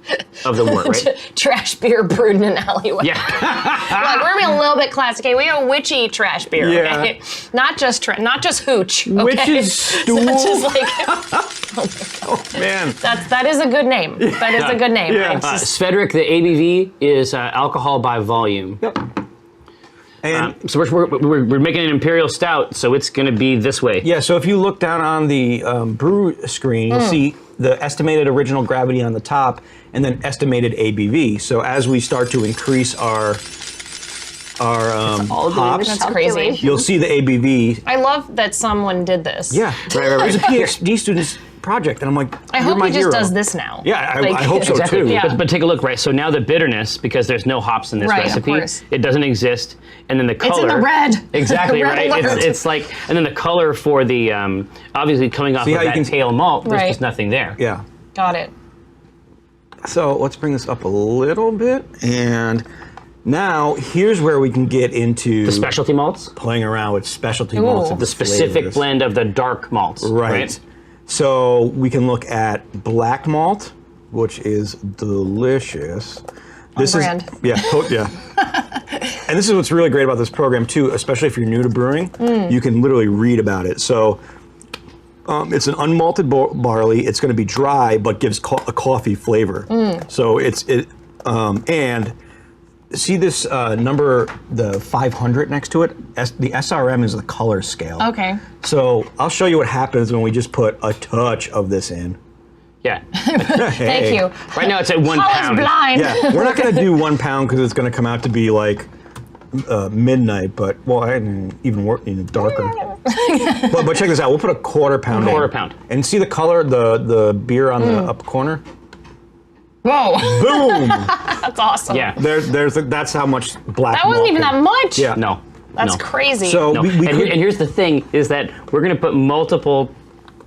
S1: wort, right?
S2: Trash beer brewed in an alleyway.
S1: Yeah.
S2: Like, we're gonna be a little bit classy. Okay, we got witchy trash beer.
S3: Yeah.
S2: Okay, not just hooch. Okay?
S3: Witch's stool.
S2: Not just like
S3: Oh man.
S2: that is a good name. That is a good name.
S3: Yeah.
S2: It's just-
S1: Svedrick, the ABV is alcohol by volume.
S3: Yep. And
S1: So we're making an imperial stout, so it's going to be this way.
S3: yeah, so if you look down on the brew screen, you'll see the estimated original gravity on the top, and then estimated ABV. So as we start to increase our hops,
S2: That's crazy.
S3: you'll see the ABV.
S2: I love that someone did this.
S3: Yeah, right. It was a PhD student's project, and I'm like,
S2: I
S3: you're
S2: hope
S3: my
S2: he just
S3: hero.
S2: does this now.
S3: Yeah,
S2: Like-
S3: I hope so
S1: Exactly.
S3: too.
S2: Yeah.
S1: But take a look, right? So now the bitterness, because there's no hops in this
S2: Right, of
S1: recipe,
S2: course.
S1: it doesn't exist. And then the color.
S2: It's in the red.
S1: Exactly,
S2: The red
S1: right?
S2: alert.
S1: It's like, and then the color for the, obviously coming off
S3: See
S1: of
S3: how you
S1: that
S3: can-
S1: tail malt, there's
S2: Right.
S1: just nothing there.
S3: Yeah.
S2: Got it.
S3: So let's bring this up a little bit, and now here's where we can get into
S1: The specialty malts,
S3: playing around with specialty malts.
S2: Ooh.
S3: and
S1: the specific
S3: flavors.
S1: blend of the dark malts.
S3: Right. So we can look at black malt, which is delicious. This
S2: brand.
S3: is yeah. And this is what's really great about this program too, especially if you're new to brewing. You can literally read about it. So it's an unmalted barley. It's going to be dry, but gives a coffee flavor. So and see this number, the 500 next to it. The SRM is the color scale.
S2: Okay.
S3: So I'll show you what happens when we just put a touch of this in.
S1: Yeah.
S2: Thank you.
S1: Right now it's at 1
S2: Paul is
S1: pound.
S2: blind.
S3: Yeah, we're not going to do 1 pound because it's going to come out to be like midnight. But well, I didn't even work darker. but check this out. We'll put a quarter pound.
S1: Quarter
S3: in.
S1: pound.
S3: And see the color, the beer on the up corner.
S2: Whoa,
S3: Boom!
S2: that's awesome.
S1: Yeah.
S3: That's how much black.
S2: That wasn't
S3: malt
S2: even
S3: can-
S2: that much.
S3: Yeah.
S1: No.
S2: That's
S1: no.
S2: crazy.
S3: So
S1: No.
S3: we
S1: and,
S3: could,
S1: and here's the thing: is that we're going to put multiple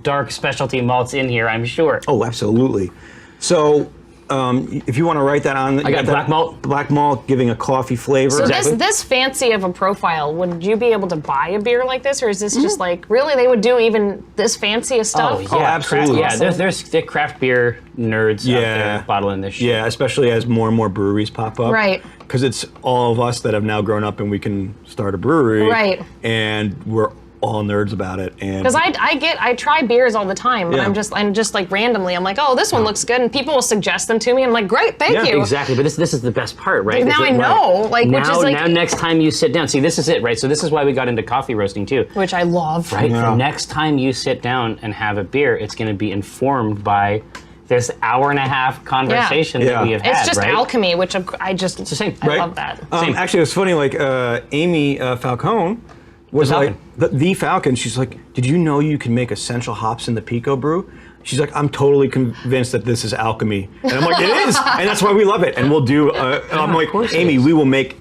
S1: dark specialty malts in here. I'm sure.
S3: oh, absolutely. So if you want to write that on,
S1: I got black malt.
S3: Black malt giving a coffee flavor.
S2: So
S1: Exactly.
S2: this fancy of a profile, would you be able to buy a beer like this, or is this just like really they would do even this fancy of stuff?
S1: Oh yeah,
S3: Oh, absolutely.
S1: Yeah, there's craft beer nerds out there bottling this shit.
S3: Yeah, especially as more and more breweries pop up.
S2: Right.
S3: Because it's all of us that have now grown up and we can start a brewery.
S2: Right.
S3: And we're all nerds about it. And
S2: Because I try beers all the time, and
S3: Yeah.
S2: I'm just like randomly, I'm like, oh, this one looks good, and people will suggest them to me. I'm like, great, thank
S3: Yeah,
S2: you.
S1: Exactly, but this is the best part, right?
S2: Now
S1: Is
S2: I
S1: it-
S2: know, like,
S1: now,
S2: which is like,
S1: now next time you sit down, see, this is it, right? So this is why we got into coffee roasting too,
S2: which I love.
S1: right?
S3: Yeah.
S1: The next time you sit down and have a beer, it's going to be informed by this hour-and-a-half conversation
S3: Yeah.
S1: that we have had,
S2: It's just
S1: right?
S2: alchemy, which I just
S1: It's the same,
S2: I
S3: Right.
S2: love that.
S1: Same.
S3: actually, it was funny. Like Amy Falcone was
S1: The
S3: like the Falcon. She's like, "Did you know you can make essential hops in the Pico brew?" She's like, "I'm totally convinced that this is alchemy," and I'm like, "It is," and that's why we love it. And we'll do. I'm like,
S1: course it
S3: Amy,
S1: is.
S3: we will make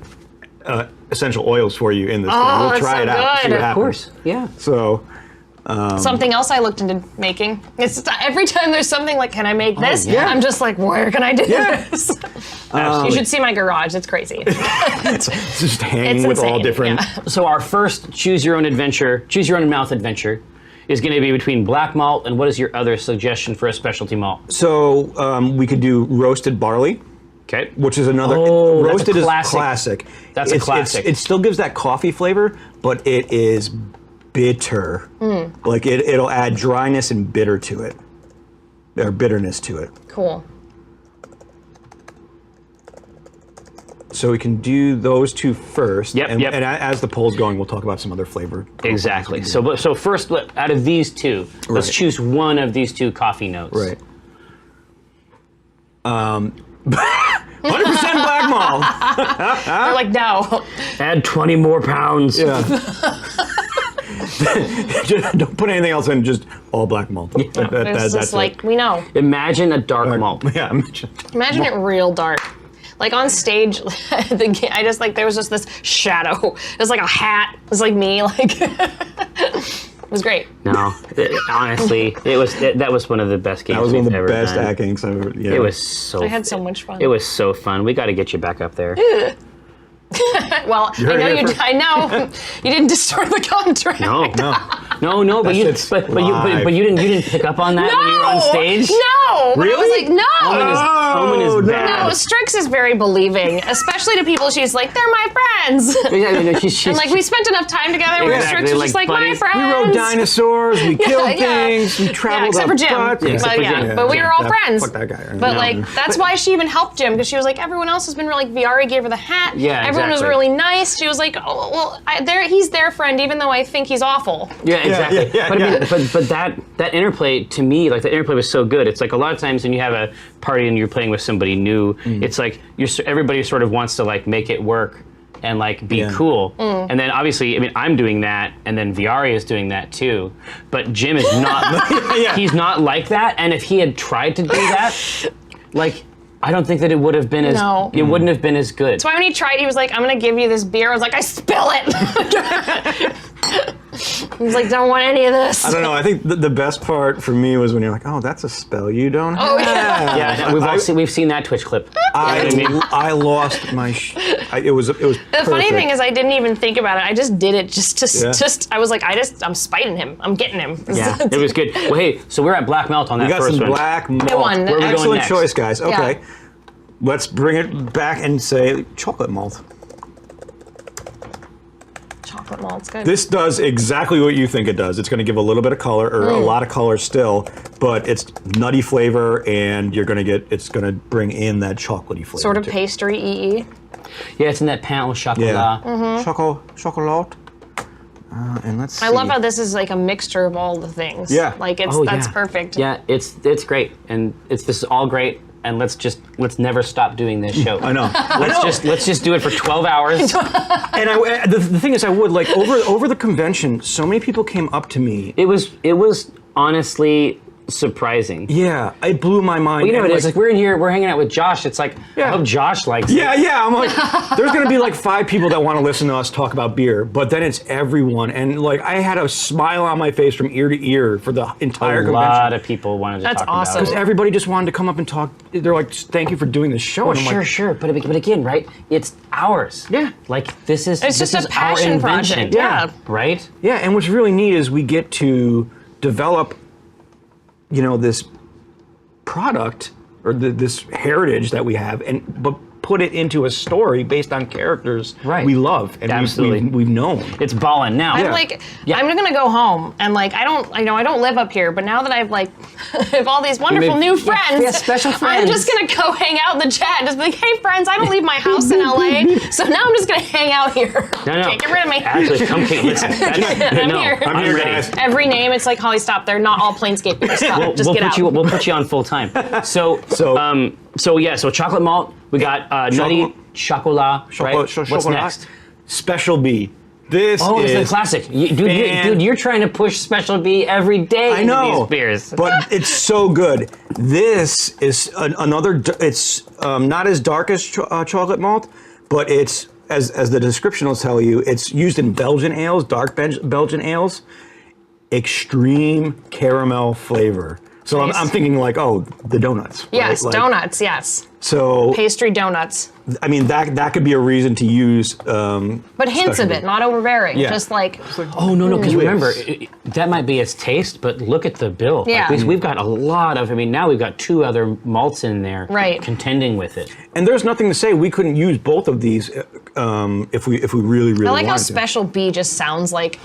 S3: essential oils for you in this. thing. We'll
S2: that's
S3: try
S2: so
S3: it out. See
S2: good.
S3: what
S2: Of
S3: happens.
S1: Of course, yeah.
S3: So.
S2: Something else I looked into making. It's every time there's something like, can I make this?
S1: yeah.
S2: I'm just like, where can I do
S3: Yeah.
S2: this? You should see my garage. It's crazy.
S3: It's just hanging
S2: It's
S3: with all
S2: insane,
S3: different.
S2: yeah.
S1: So our first choose your own mouth adventure is going to be between black malt and what is your other suggestion for a specialty malt?
S3: So we could do roasted barley,
S1: Okay.
S3: which is another.
S1: Oh, that's a
S3: roasted is
S1: classic.
S3: classic.
S1: That's a classic.
S3: It still gives that coffee flavor, but it is bitter. Like it'll add dryness and bitter to it, or bitterness to it.
S2: Cool.
S3: So So we can do those two first.
S1: Yep,
S3: And,
S1: yep.
S3: and as the poll's going, we'll talk about some other flavor.
S1: Exactly. So first, out of these two, let's
S3: Right.
S1: choose one of these two coffee notes.
S3: Right. 100% black malt.
S2: They're like, no.
S1: Add 20 more pounds.
S3: Yeah. Don't put anything else in, just all black malt.
S2: It's
S3: That's
S2: just
S3: it.
S2: like, we know.
S1: Imagine a dark malt.
S3: Yeah,
S2: Imagine it real dark. Like on stage, I just like, there was just this shadow. It was like a hat. It was like me, like, it was great.
S1: No, honestly, that was one of the best games
S3: that was one of
S1: we've
S3: the
S1: ever
S3: best
S1: done.
S3: acting I've ever. Yeah.
S1: It was so.
S2: I had so much fun.
S1: It was so fun. We got to get you back up there.
S2: Well,
S3: heard it here first.
S2: I know you didn't distort the contract.
S1: No,
S3: No.
S1: but you,
S3: shit's
S1: but
S3: live.
S1: you didn't pick up on that when you were on stage.
S2: No, but I was
S1: Really?
S2: like, no.
S1: Omen is
S3: no.
S1: bad.
S2: No, Strix is very believing, especially to people. She's like, they're my friends.
S1: She's,
S2: And like, we spent enough time together with
S1: Exactly,
S2: Strix. Is just
S1: like
S2: like, my
S1: buddies.
S2: friends.
S3: We rode dinosaurs. We killed
S2: yeah.
S3: things. We
S2: Yeah,
S3: traveled
S2: except for Jim.
S3: up butts.
S2: But
S1: for
S2: yeah,
S1: Jim.
S2: but we were all
S3: Yeah,
S2: friends.
S3: fuck that guy.
S2: But
S3: No.
S2: like, that's why she even helped Jim, because she was like, everyone else has been really, like, Viari gave her the hat.
S1: Yeah,
S2: Everyone was
S1: exactly.
S2: really nice. She was like, oh, well, he's their friend, even though I think he's awful.
S1: Yeah, exactly.
S3: yeah,
S1: but I mean,
S3: yeah.
S1: but that interplay to me, like the interplay was so good. It's like a lot of times when you have a party and you're playing with somebody new, it's like everybody sort of wants to like make it work and like be
S3: Yeah.
S1: cool. And then obviously, I mean, I'm doing that, and then Viari is doing that too. But Jim is not.
S3: Yeah.
S1: He's not like that. And if he had tried to do that, like. I don't think that it would have been as
S2: No.
S1: it wouldn't have been as good.
S2: That's why when he tried, he was like, I'm gonna give you this beer. I was like, I spill it. He was like, don't want any of this.
S3: I don't know. I think the best part for me was when you're like, oh, that's a spell you don't have.
S2: Oh, yeah.
S1: Yeah, we've seen that Twitch clip.
S3: I lost my. It was.
S2: The funny thing is, I didn't even think about it. I just did it
S3: Yeah.
S2: I was like, I'm spiting him. I'm getting him.
S1: Yeah, it was good. Well, hey, so we're at Black Melt on that
S3: We got
S1: first
S3: some
S1: one.
S3: black malt.
S2: Good one.
S1: Where are we going
S3: Excellent
S1: next?
S3: choice, guys. Okay,
S2: Yeah.
S3: let's bring it back and say chocolate malt.
S2: Chocolate malt's good.
S3: This does exactly what you think it does. It's going to give a little bit of color, or a lot of color still, but it's nutty flavor, and it's going to bring in that chocolatey flavor.
S2: sort of
S3: too.
S2: pastry ee.
S1: Yeah, it's in that pan au chocolat.
S3: Yeah. Chocolat. And let's see.
S2: I love how this is like a mixture of all the things.
S3: Yeah.
S2: Like
S1: Oh,
S2: that's
S1: yeah.
S2: perfect.
S1: Yeah, it's great, and this is all great. And let's never stop doing this show.
S3: I know.
S1: Let's just do it for 12 hours.
S3: And the thing is, I would like over the convention. So many people came up to me.
S1: It was honestly surprising.
S3: Yeah, it blew my mind.
S1: You know,
S3: And,
S1: it is like we're in here, we're hanging out with Josh. It's like I
S3: Yeah.
S1: hope Josh likes it.
S3: Yeah. I'm like, there's gonna be like 5 people that want to listen to us talk about beer, but then it's everyone, and like I had a smile on my face from ear to ear for the entire
S1: A
S3: convention.
S1: lot of people wanted to
S2: That's
S1: talk
S2: awesome.
S1: about it.
S3: Everybody just wanted to come up and talk. They're like, thank you for doing this show. And I'm like,
S1: Sure. But again, right? It's ours.
S3: Yeah.
S1: Like this is
S2: It's
S1: this
S2: just
S1: is
S2: a passion
S1: our invention.
S2: project. Yeah.
S1: Right?
S3: yeah. And what's really neat is we get to develop, this product or this heritage that we have, but put it into a story based on characters
S1: Right.
S3: we love and
S1: Absolutely.
S3: we've known.
S1: It's ballin' now.
S2: I'm like,
S1: Yeah.
S2: I'm gonna go home and like I don't live up here, but now that I've like I have all these wonderful
S1: made-
S2: new
S1: yeah,
S2: friends,
S1: yeah, special
S2: I'm
S1: friends.
S2: just gonna go hang out in the chat, just be like, hey friends, I don't leave my house in LA, so now I'm just gonna hang out here.
S1: No.
S2: Can't get rid of me.
S1: Actually, come listen.
S2: I'm
S1: no,
S2: here.
S3: I'm here,
S1: ready.
S3: guys.
S2: Every name, it's like Holly, stop. They're not all Planescape beers. Stop. Just
S1: we'll
S2: get
S1: put
S2: out.
S1: we'll put you on full time. So chocolate malt. We got nutty chocolat. Right? What's
S3: Chocolat.
S1: next?
S3: Special B. This
S1: Oh,
S3: is
S1: it's the classic.
S3: fan-
S1: Dude, you're trying to push Special B every day
S3: I
S1: into
S3: know,
S1: these beers.
S3: but it's so good. This is another. It's not as dark as chocolate malt, but it's as the description will tell you. It's used in Belgian ales, dark Belgian ales. Extreme caramel flavor. So
S2: Nice.
S3: I'm thinking like, oh, the donuts.
S2: Yes,
S3: right? Like,
S2: donuts. Yes,
S3: So
S2: pastry donuts.
S3: I mean that could be a reason to use.
S2: But hints
S3: Special
S2: of
S3: B.
S2: it, not overbearing.
S3: Yeah.
S2: Just like
S1: Oh no, because
S3: Whips.
S1: remember that might be its taste, but look at the bill.
S2: Yeah.
S1: Like, we've got a lot of. I mean, now we've got 2 other malts in there,
S2: Right.
S1: contending with it.
S3: And there's nothing to say we couldn't use both of these if we really
S2: I like how
S3: wanted to.
S2: Special B just sounds like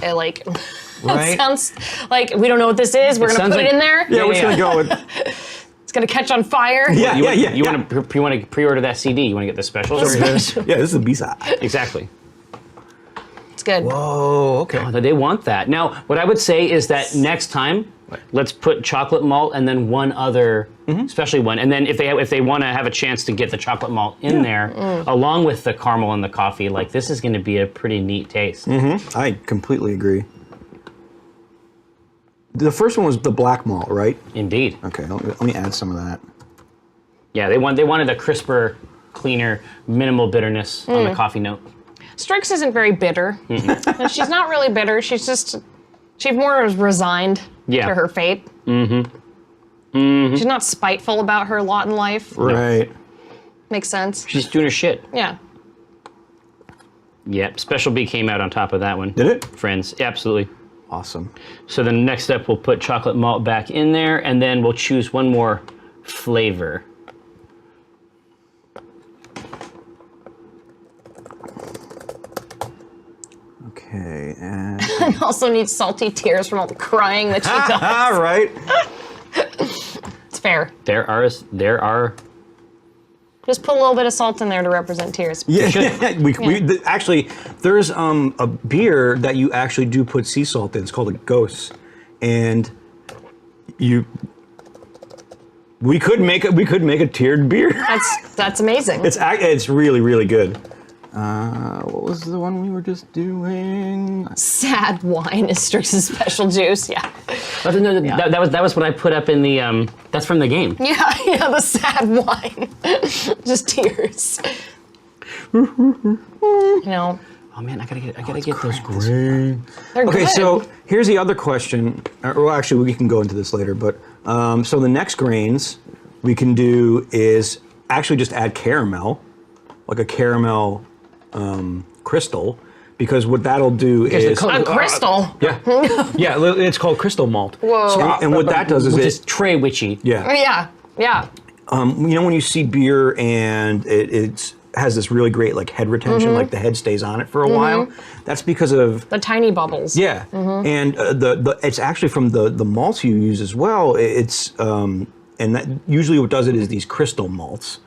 S3: Right?
S2: It sounds like we don't know what this is. We're gonna
S1: sounds
S2: put it
S1: like-
S2: in there.
S3: Yeah, we're just
S1: Yeah.
S3: gonna go with.
S2: It's gonna catch on fire.
S3: Yeah,
S1: You want to pre-order that CD? You want to get the specials?
S3: Yeah, this is the B-side.
S1: Exactly.
S2: It's good.
S3: Oh, okay.
S1: Oh, they want that. Now, what I would say is that next time, let's put chocolate malt and then one other, especially one, and then if they want to have a chance to get the chocolate malt in there, along with the caramel and the coffee, like this is going to be a pretty neat taste.
S3: I completely agree. The first one was the black malt, right?
S1: Indeed.
S3: Okay, let me add some of that.
S1: Yeah, they wanted a crisper, cleaner, minimal bitterness on the coffee note.
S2: Strix isn't very bitter. And she's not really bitter. She's more resigned to her fate. She's not spiteful about her lot in life.
S3: Right.
S2: Makes sense.
S1: She's doing her shit.
S2: Yeah.
S1: Yep, Special B came out on top of that one.
S3: Did it?
S1: Friends, absolutely.
S3: Awesome.
S1: So the next step, we'll put chocolate malt back in there, and then we'll choose one more flavor.
S3: Okay, and...
S2: I also need salty tears from all the crying that she does.
S3: All right.
S2: It's fair.
S1: There are.
S2: Just put a little bit of salt in there to represent tears.
S3: Yeah, actually, there's a beer that you actually do put sea salt in. It's called a Ghost, and we could make a tiered beer.
S2: That's amazing.
S3: It's really, really good. What was the one we were just doing?
S2: Sad wine is Strix's special juice. Yeah.
S1: Oh, no, that was what I put up in the. That's from the game.
S2: Yeah, the sad wine. Just tears.
S1: Oh man, I gotta get those great.
S2: They're
S3: Okay,
S2: good.
S3: so here's the other question. Well, actually, we can go into this later. But so the next grains we can do is actually just add caramel, like a caramel crystal, because what that'll do is
S2: A crystal.
S3: yeah, it's called crystal malt.
S2: Whoa.
S3: So, and what that does is
S1: Which is tray witchy.
S3: yeah.
S2: Yeah.
S3: When you see beer and it has this really great like head retention, like the head stays on it for a while. That's because of
S2: The tiny bubbles.
S3: yeah, and it's actually from the malts you use as well. It's and that usually what does it is these crystal malts.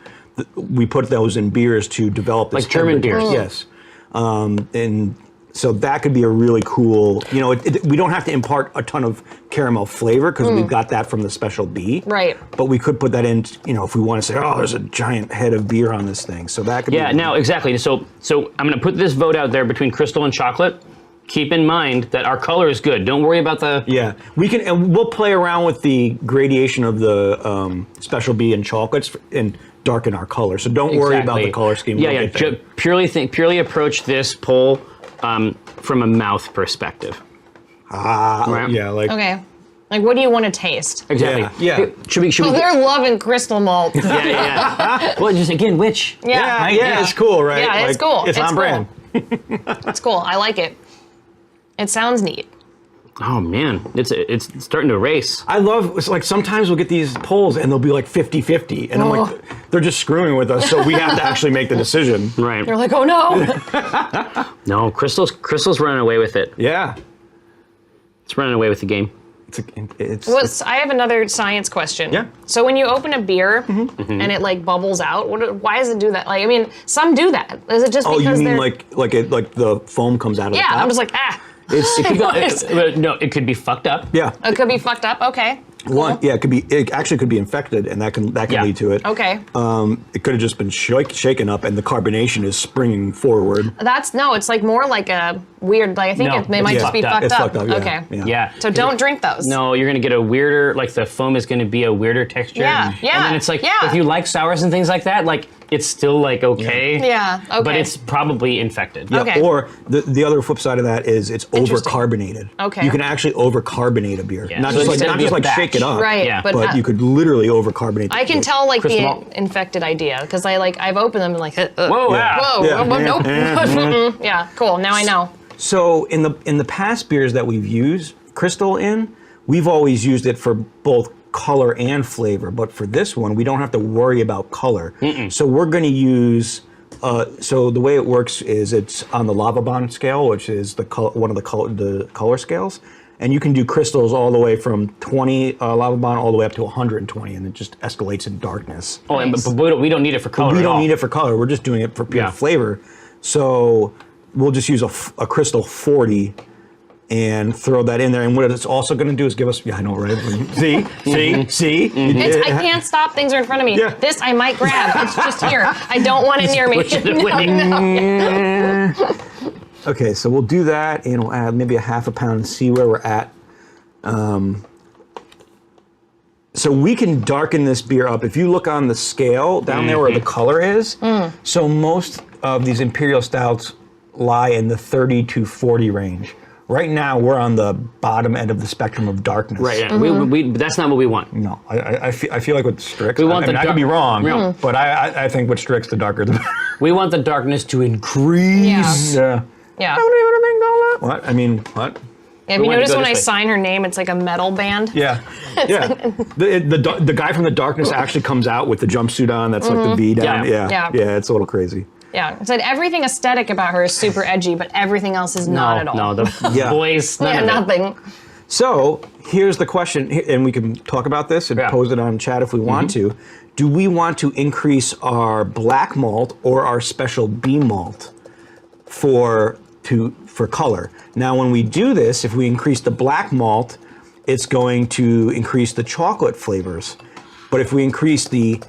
S3: We put those in beers to develop this
S1: Like German beers.
S3: Yes, and so that could be a really cool. We don't have to impart a ton of caramel flavor because we've got that from the Special B.
S2: Right.
S3: But we could put that in. If we want to say, oh, there's a giant head of beer on this thing, so that could.
S1: Yeah.
S3: be
S1: Now exactly. So I'm gonna put this vote out there between crystal and chocolate. Keep in mind that our color is good. Don't worry about the.
S3: Yeah, we can, and we'll play around with the gradation of the Special B and chocolates and darken our color. So don't worry about the color scheme.
S1: Yeah. Purely approach this poll from a mouth perspective. Right.
S3: Yeah, like
S2: Okay. Like, what do you want to taste?
S1: Exactly.
S3: Yeah.
S1: Should we?
S2: Oh, they're loving crystal malt.
S1: Yeah. Well, just again, which?
S3: yeah, it's cool, right?
S2: Yeah, it's cool.
S3: It's on
S2: cool.
S3: brand.
S2: It's cool. I like it. It sounds neat.
S1: Oh man, it's starting to race.
S3: I love, it's like sometimes we'll get these polls and they'll be like 50-50. And I'm like, they're just screwing with us. So we have to actually make the decision.
S1: Right.
S2: You're like, oh no.
S1: No, Crystal's running away with it.
S3: Yeah.
S1: It's running away with the game.
S2: I have another science question.
S3: Yeah.
S2: So when you open a beer and it like bubbles out, why does it do that? Like, I mean, some do that. Is it just
S3: Oh,
S2: because
S3: you mean
S2: they're
S3: like the foam comes out of the
S2: Yeah,
S3: top?
S2: I'm just like,
S1: It could be fucked up.
S3: Yeah.
S2: it could be fucked up. Okay.
S3: It actually could be infected, and that can
S1: Yeah.
S3: lead to it.
S2: Okay.
S3: It could have just been shaken up, and the carbonation is springing forward.
S2: It's like more like a weird, like I think
S1: No,
S2: it might
S1: it's
S2: just be
S1: fucked up.
S2: fucked
S3: It's
S2: up.
S3: fucked up, yeah.
S2: Okay.
S1: Yeah.
S2: So don't drink those.
S1: No, you're gonna get a weirder, like the foam is gonna be a weirder texture.
S2: Yeah,
S1: And then it's like, if you like sours and things like that, like it's still like okay.
S2: Yeah, okay.
S1: But it's probably infected.
S3: Yeah,
S2: Okay.
S3: Or the other flip side of that is it's
S2: Interesting.
S3: over-carbonated.
S2: Okay.
S3: You can actually over-carbonate a beer.
S1: Yeah.
S3: Not
S1: So
S3: just
S1: it's gonna be a
S3: like
S1: batch.
S3: shake it up.
S2: Right.
S1: Yeah.
S3: But you could literally over-carbonate the
S2: I can
S3: beer.
S2: tell like
S1: Crystal
S2: the
S1: malt.
S2: infected idea because I've opened them and like
S1: Whoa,
S3: Yeah.
S2: whoa,
S3: Yeah.
S2: nope. Mm-mm. Yeah, cool. Now I know.
S3: So in the past beers that we've used Crystal in, we've always used it for both color and flavor. But for this one, we don't have to worry about color. So we're going to use. So the way it works is it's on the Lava Bond scale, which is one of the color scales. And you can do crystals all the way from 20 lava bond all the way up to 120, and it just escalates in darkness.
S1: Oh,
S2: Nice.
S1: but we don't need it for color.
S3: We
S1: at
S3: don't
S1: all.
S3: need it for color. We're just doing it for pure
S1: Yeah.
S3: flavor. So we'll just use a crystal 40 and throw that in there. And what it's also going to do is give us, yeah, I know, right? See?
S2: I can't stop. Things are in front of me.
S3: Yeah.
S2: This I might grab. It's just here. I don't want it near me.
S1: Push it away.
S3: Okay, so we'll do that, and we'll add maybe a half a pound and see where we're at. So we can darken this beer up. If you look on the scale down there where the color is, so most of these imperial stouts lie in the 30 to 40 range. Right now, we're on the bottom end of the spectrum of darkness.
S1: Right. Yeah. We that's not what we want.
S3: No, I feel like with Strix,
S1: We want
S3: I mean,
S1: the
S3: I could be
S1: dark-
S3: wrong,
S1: Yeah.
S3: but I think with Strix, the darker the better.
S1: We want the darkness to increase.
S3: Yeah.
S2: Yeah.
S3: I don't even think all that. What? I mean, what?
S2: Have
S1: We
S2: you
S1: want to
S2: noticed
S1: go
S2: when I
S1: this way.
S2: sign her name, it's like a metal band?
S3: Yeah, yeah. The guy from the darkness actually comes out with the jumpsuit on. That's like the V down.
S1: Yeah.
S2: Yeah.
S3: It's a little crazy.
S2: Yeah. It said everything aesthetic about her is super edgy, but everything else is not at all.
S1: No, the
S3: Yeah.
S1: boys. None
S2: Yeah,
S1: of it.
S2: nothing.
S3: So here's the question, and we can talk about this and
S1: Yeah.
S3: pose it on chat if we want to. Do we want to increase our black malt or our special B malt for color? Now, when we do this, if we increase the black malt, it's going to increase the chocolate flavors. But if we increase the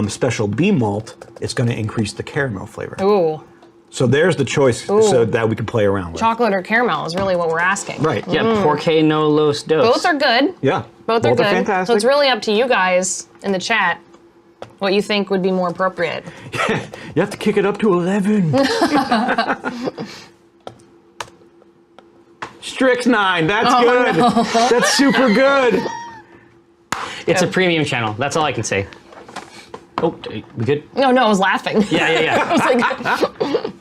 S3: special B malt, it's going to increase the caramel flavor.
S2: Ooh.
S3: So there's the choice so that we can play around with.
S2: Chocolate or caramel is really what we're asking.
S3: Right.
S1: Yeah, porque no los dos.
S2: Both are good.
S3: Yeah.
S2: Both are good.
S3: fantastic.
S2: So it's really up to you guys in the chat what you think would be more appropriate.
S3: You have to kick it up to 11. Strix 9. That's good. That's super good.
S1: It's a premium channel. That's all I can say. Oh, we good?
S2: No, I was laughing.
S1: Yeah.
S2: I was like,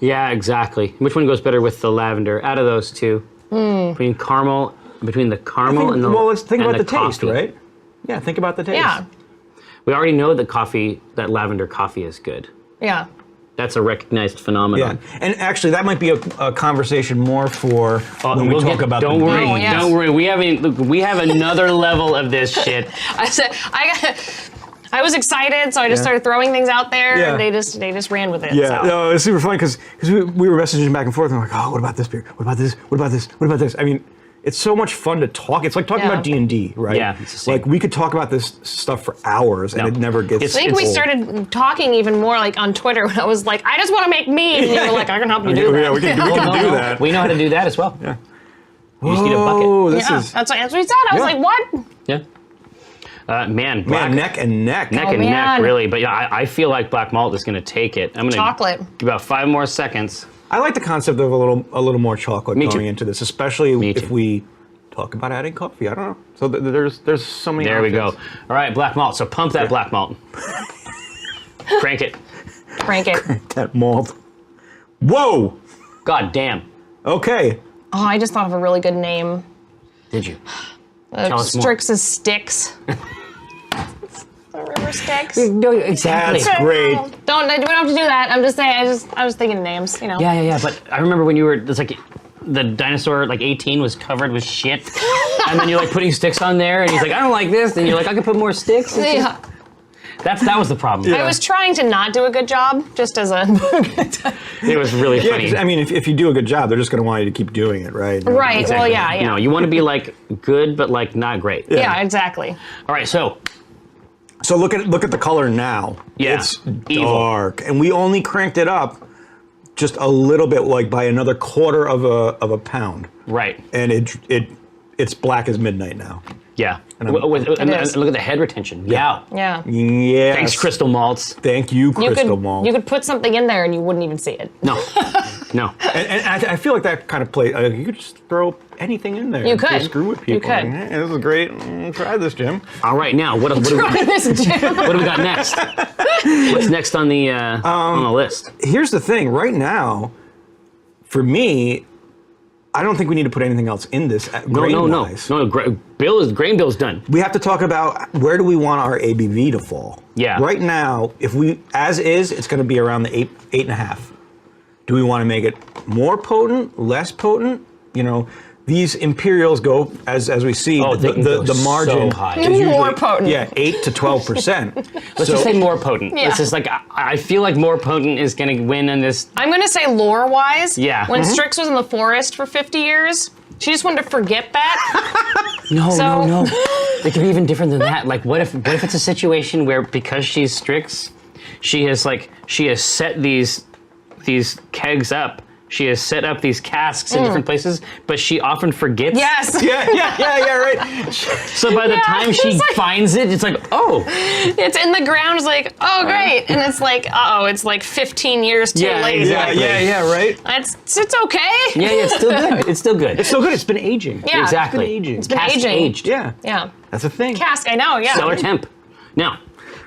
S1: Yeah, exactly. Which one goes better with the lavender? Out of those two, between the caramel and the
S3: Well, let's think
S1: and
S3: about the taste,
S1: coffee.
S3: right? Yeah, think about the taste.
S2: yeah.
S1: We already know that lavender coffee is good.
S2: Yeah.
S1: That's a recognized
S3: Yeah,
S1: phenomenon.
S3: and actually, that might be a conversation more for when we
S1: We'll
S3: talk
S1: get-
S3: about
S1: Don't
S3: the
S1: worry,
S2: Oh, yes.
S1: don't worry. We have another level of this shit.
S2: I was excited, so I just started throwing things out there,
S3: Yeah.
S2: and they just ran with it.
S3: Yeah,
S2: so.
S3: no, it's super funny because we were messaging back and forth, and we're like, oh, what about this beer? What about this? What about this? What about this? I mean, it's so much fun to talk. It's like talking
S2: Yeah.
S3: about D&D, right?
S1: Yeah, it's the same.
S3: Like, we could talk about this stuff for hours, and
S1: No.
S3: it never gets
S2: I think we
S3: old.
S2: started talking even more like on Twitter when I was like, I just want to make mead. And you were like, I can help you do that.
S3: Yeah, we can do that.
S1: We know how to do that as well.
S3: Yeah.
S1: You just need a bucket.
S3: Oh, this
S2: Yeah,
S3: is
S2: that's what he said. I was
S3: Yeah.
S2: like, what?
S1: Yeah. Man, black,
S3: man, neck and neck.
S1: neck
S2: Oh,
S1: and neck,
S2: man.
S1: really. But yeah, I feel like black malt is going to take it. I'm going to
S2: Chocolate.
S1: give about 5 more seconds.
S3: I like the concept of a little more chocolate
S1: Me
S3: going
S1: too.
S3: into this, especially
S1: Me
S3: if
S1: too.
S3: we talk about adding coffee. I don't know. So there's so many.
S1: There we go.
S3: options.
S1: All right, black malt. So pump that black malt. Crank it.
S2: Crank it.
S3: That malt. Whoa.
S1: God damn.
S3: Okay.
S2: Oh, I just thought of a really good name.
S1: Did you? Tell us more.
S2: Strix's Sticks. The river Styx.
S1: No, exactly.
S3: That's great.
S2: We don't have to do that. I'm just saying. I was thinking names. You know.
S1: Yeah. But I remember when you were, it's like the dinosaur, like 18, was covered with shit, and then you're like putting sticks on there, and he's like, I don't like this, and you're like, I can put more sticks. It's
S2: Yeah.
S1: just- that was the problem.
S2: I was trying to not do a good job, just as a.
S1: It was really
S3: Yeah,
S1: funny.
S3: 'cause, I mean, if you do a good job, they're just going to want you to keep doing it, right?
S2: Right. Well, yeah.
S1: You know, you want to be like good, but like not great.
S2: Yeah, exactly.
S1: All right, so
S3: So look at the color now.
S1: Yeah,
S3: It's
S1: evil.
S3: dark, and we only cranked it up just a little bit, like by another quarter of a pound,
S1: right,
S3: and it's black as midnight now.
S1: yeah.
S3: I'm-
S1: And
S2: is.
S1: look at the head retention. Yeah.
S2: Yeah.
S3: Yes.
S1: Thanks, Crystal Malts.
S3: Thank you,
S2: You
S3: Crystal
S2: could
S3: Malt.
S2: you could put something in there and you wouldn't even see it.
S1: No, no.
S3: And I feel like that kind of play. You could just throw anything in there.
S2: You
S3: and
S2: could.
S3: just screw with people.
S2: You could.
S3: Hey, this is great. Try this, Jim.
S1: All right, now what do we got next? What's next on the list?
S3: Here's the thing. Right now, for me, I don't think we need to put anything else in this.
S1: No. Grain bill's done.
S3: We have to talk about where do we want our ABV to fall.
S1: Yeah.
S3: Right now, if we as is, it's going to be around the 8.5. Do we want to make it more potent, less potent? You know, These Imperials go, as we see,
S1: Oh, they can go
S3: the margin
S1: so high.
S3: is
S2: More
S3: usually,
S2: potent.
S3: Yeah, 8 to 12%.
S1: Let's just say more potent.
S2: Yeah.
S1: Let's just like I feel like more potent is going to win in this.
S2: I'm gonna say lore-wise.
S1: Yeah.
S2: When Strix was in the forest for 50 years, she just wanted to forget that.
S1: No,
S2: So-
S1: no. It could be even different than that. Like, what if it's a situation where because she's Strix, she has set these kegs up. She has set up these casks in different places, but she often forgets.
S2: Yes.
S3: yeah, right.
S1: So by the
S2: Yeah,
S1: time she
S2: it's like-
S1: finds it, it's like, oh,
S2: It's in the ground. It's like, oh great, and it's like, it's like 15 years too
S1: Yeah,
S2: late.
S1: exactly.
S3: Yeah, right.
S2: It's okay.
S1: yeah, it's still good. It's still good.
S3: It's so good. It's been aging.
S2: Yeah.
S1: Exactly.
S3: It's been aging.
S2: It's been
S1: Cask
S2: aging.
S1: aged.
S3: Yeah,
S2: Yeah.
S3: that's a thing.
S2: Cask, I know. Yeah.
S1: Cellar temp. Now,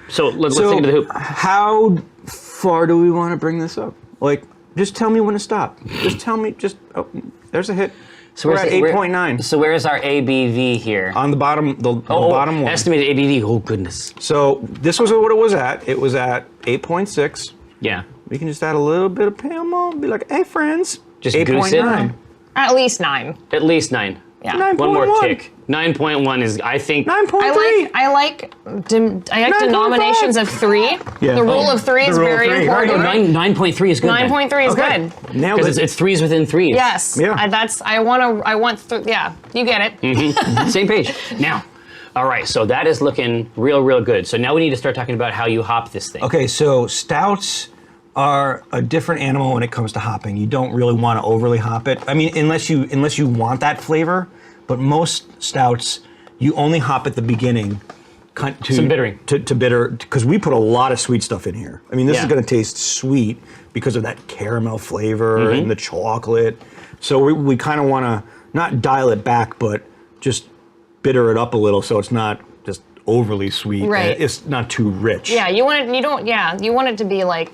S1: so let's
S3: So,
S1: take it to the hoop.
S3: how far do we want to bring this up? Like, just tell me when to stop. Just tell me. There's a hit.
S1: So
S3: We're
S1: where's
S3: at
S1: it-
S3: 8.9
S1: So where is our ABV here?
S3: on the bottom. The bottom one.
S1: Estimated ABV. Oh goodness.
S3: So this was what it was at. It was at 8.6.
S1: Yeah.
S3: We can just add a little bit of pale malt. Be like, hey friends,
S1: Just goose it.
S3: 8.9.
S2: At least 9.
S1: At least 9.
S2: Yeah.
S3: 9.1.
S1: One more tick. 9.1 is, I think.
S3: 9.3.
S2: I like denominations of 3.
S3: Yeah.
S2: The rule of 3
S3: The
S2: is
S3: rule of
S2: very
S3: three, right.
S2: important.
S1: 9.3 is good.
S2: 9.3 is
S3: Okay.
S2: good.
S3: Nailed
S1: Because
S3: it.
S1: it's threes within threes.
S2: Yes.
S3: Yeah.
S2: Yeah, you get it.
S1: Same page. Now, all right, so that is looking real good. So now we need to start talking about how you hop this thing.
S3: Okay, so stouts are a different animal when it comes to hopping. You don't really want to overly hop it. I mean, unless you want that flavor. But most stouts, you only hop at the beginning. To,
S1: Some bittering.
S3: To bitter, because we put a lot of sweet stuff in here. I mean, this is
S1: Yeah.
S3: going to taste sweet because of that caramel flavor and the chocolate. So we kind of want to not dial it back, but just bitter it up a little so it's not just overly sweet.
S2: Right.
S3: And it's not too rich.
S2: Yeah, you want it to be like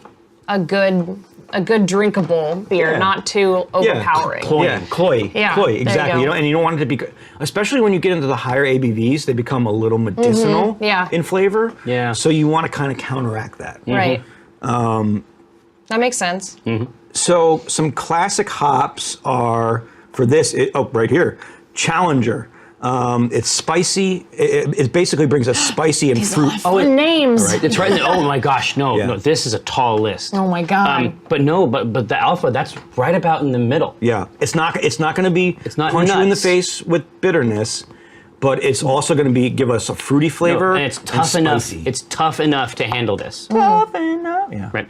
S2: a good drinkable beer,
S3: Yeah.
S2: not too overpowering.
S3: Yeah, cloy.
S2: Yeah,
S3: Cloy,
S2: there you
S3: exactly.
S2: go.
S3: And you don't want it to be, especially when you get into the higher ABVs, they become a little medicinal
S2: yeah.
S3: in flavor.
S1: Yeah.
S3: So you want to kind of counteract that.
S2: Right. That makes sense.
S3: So some classic hops are for this. Right here, Challenger. It's spicy. It basically brings a spicy and fruit.
S2: Fun names.
S3: Right.
S1: It's right in the, oh my gosh, no,
S3: Yeah.
S1: no, this is a tall list.
S2: Oh my god.
S1: But the alpha, that's right about in the middle.
S3: Yeah, it's not going to be
S1: not
S3: punch you in the
S1: nuts.
S3: face with bitterness, but it's also going to be give us a fruity flavor.
S1: And it's tough enough.
S3: spicy.
S1: It's tough enough to handle this.
S3: tough enough. Yeah.
S1: Right.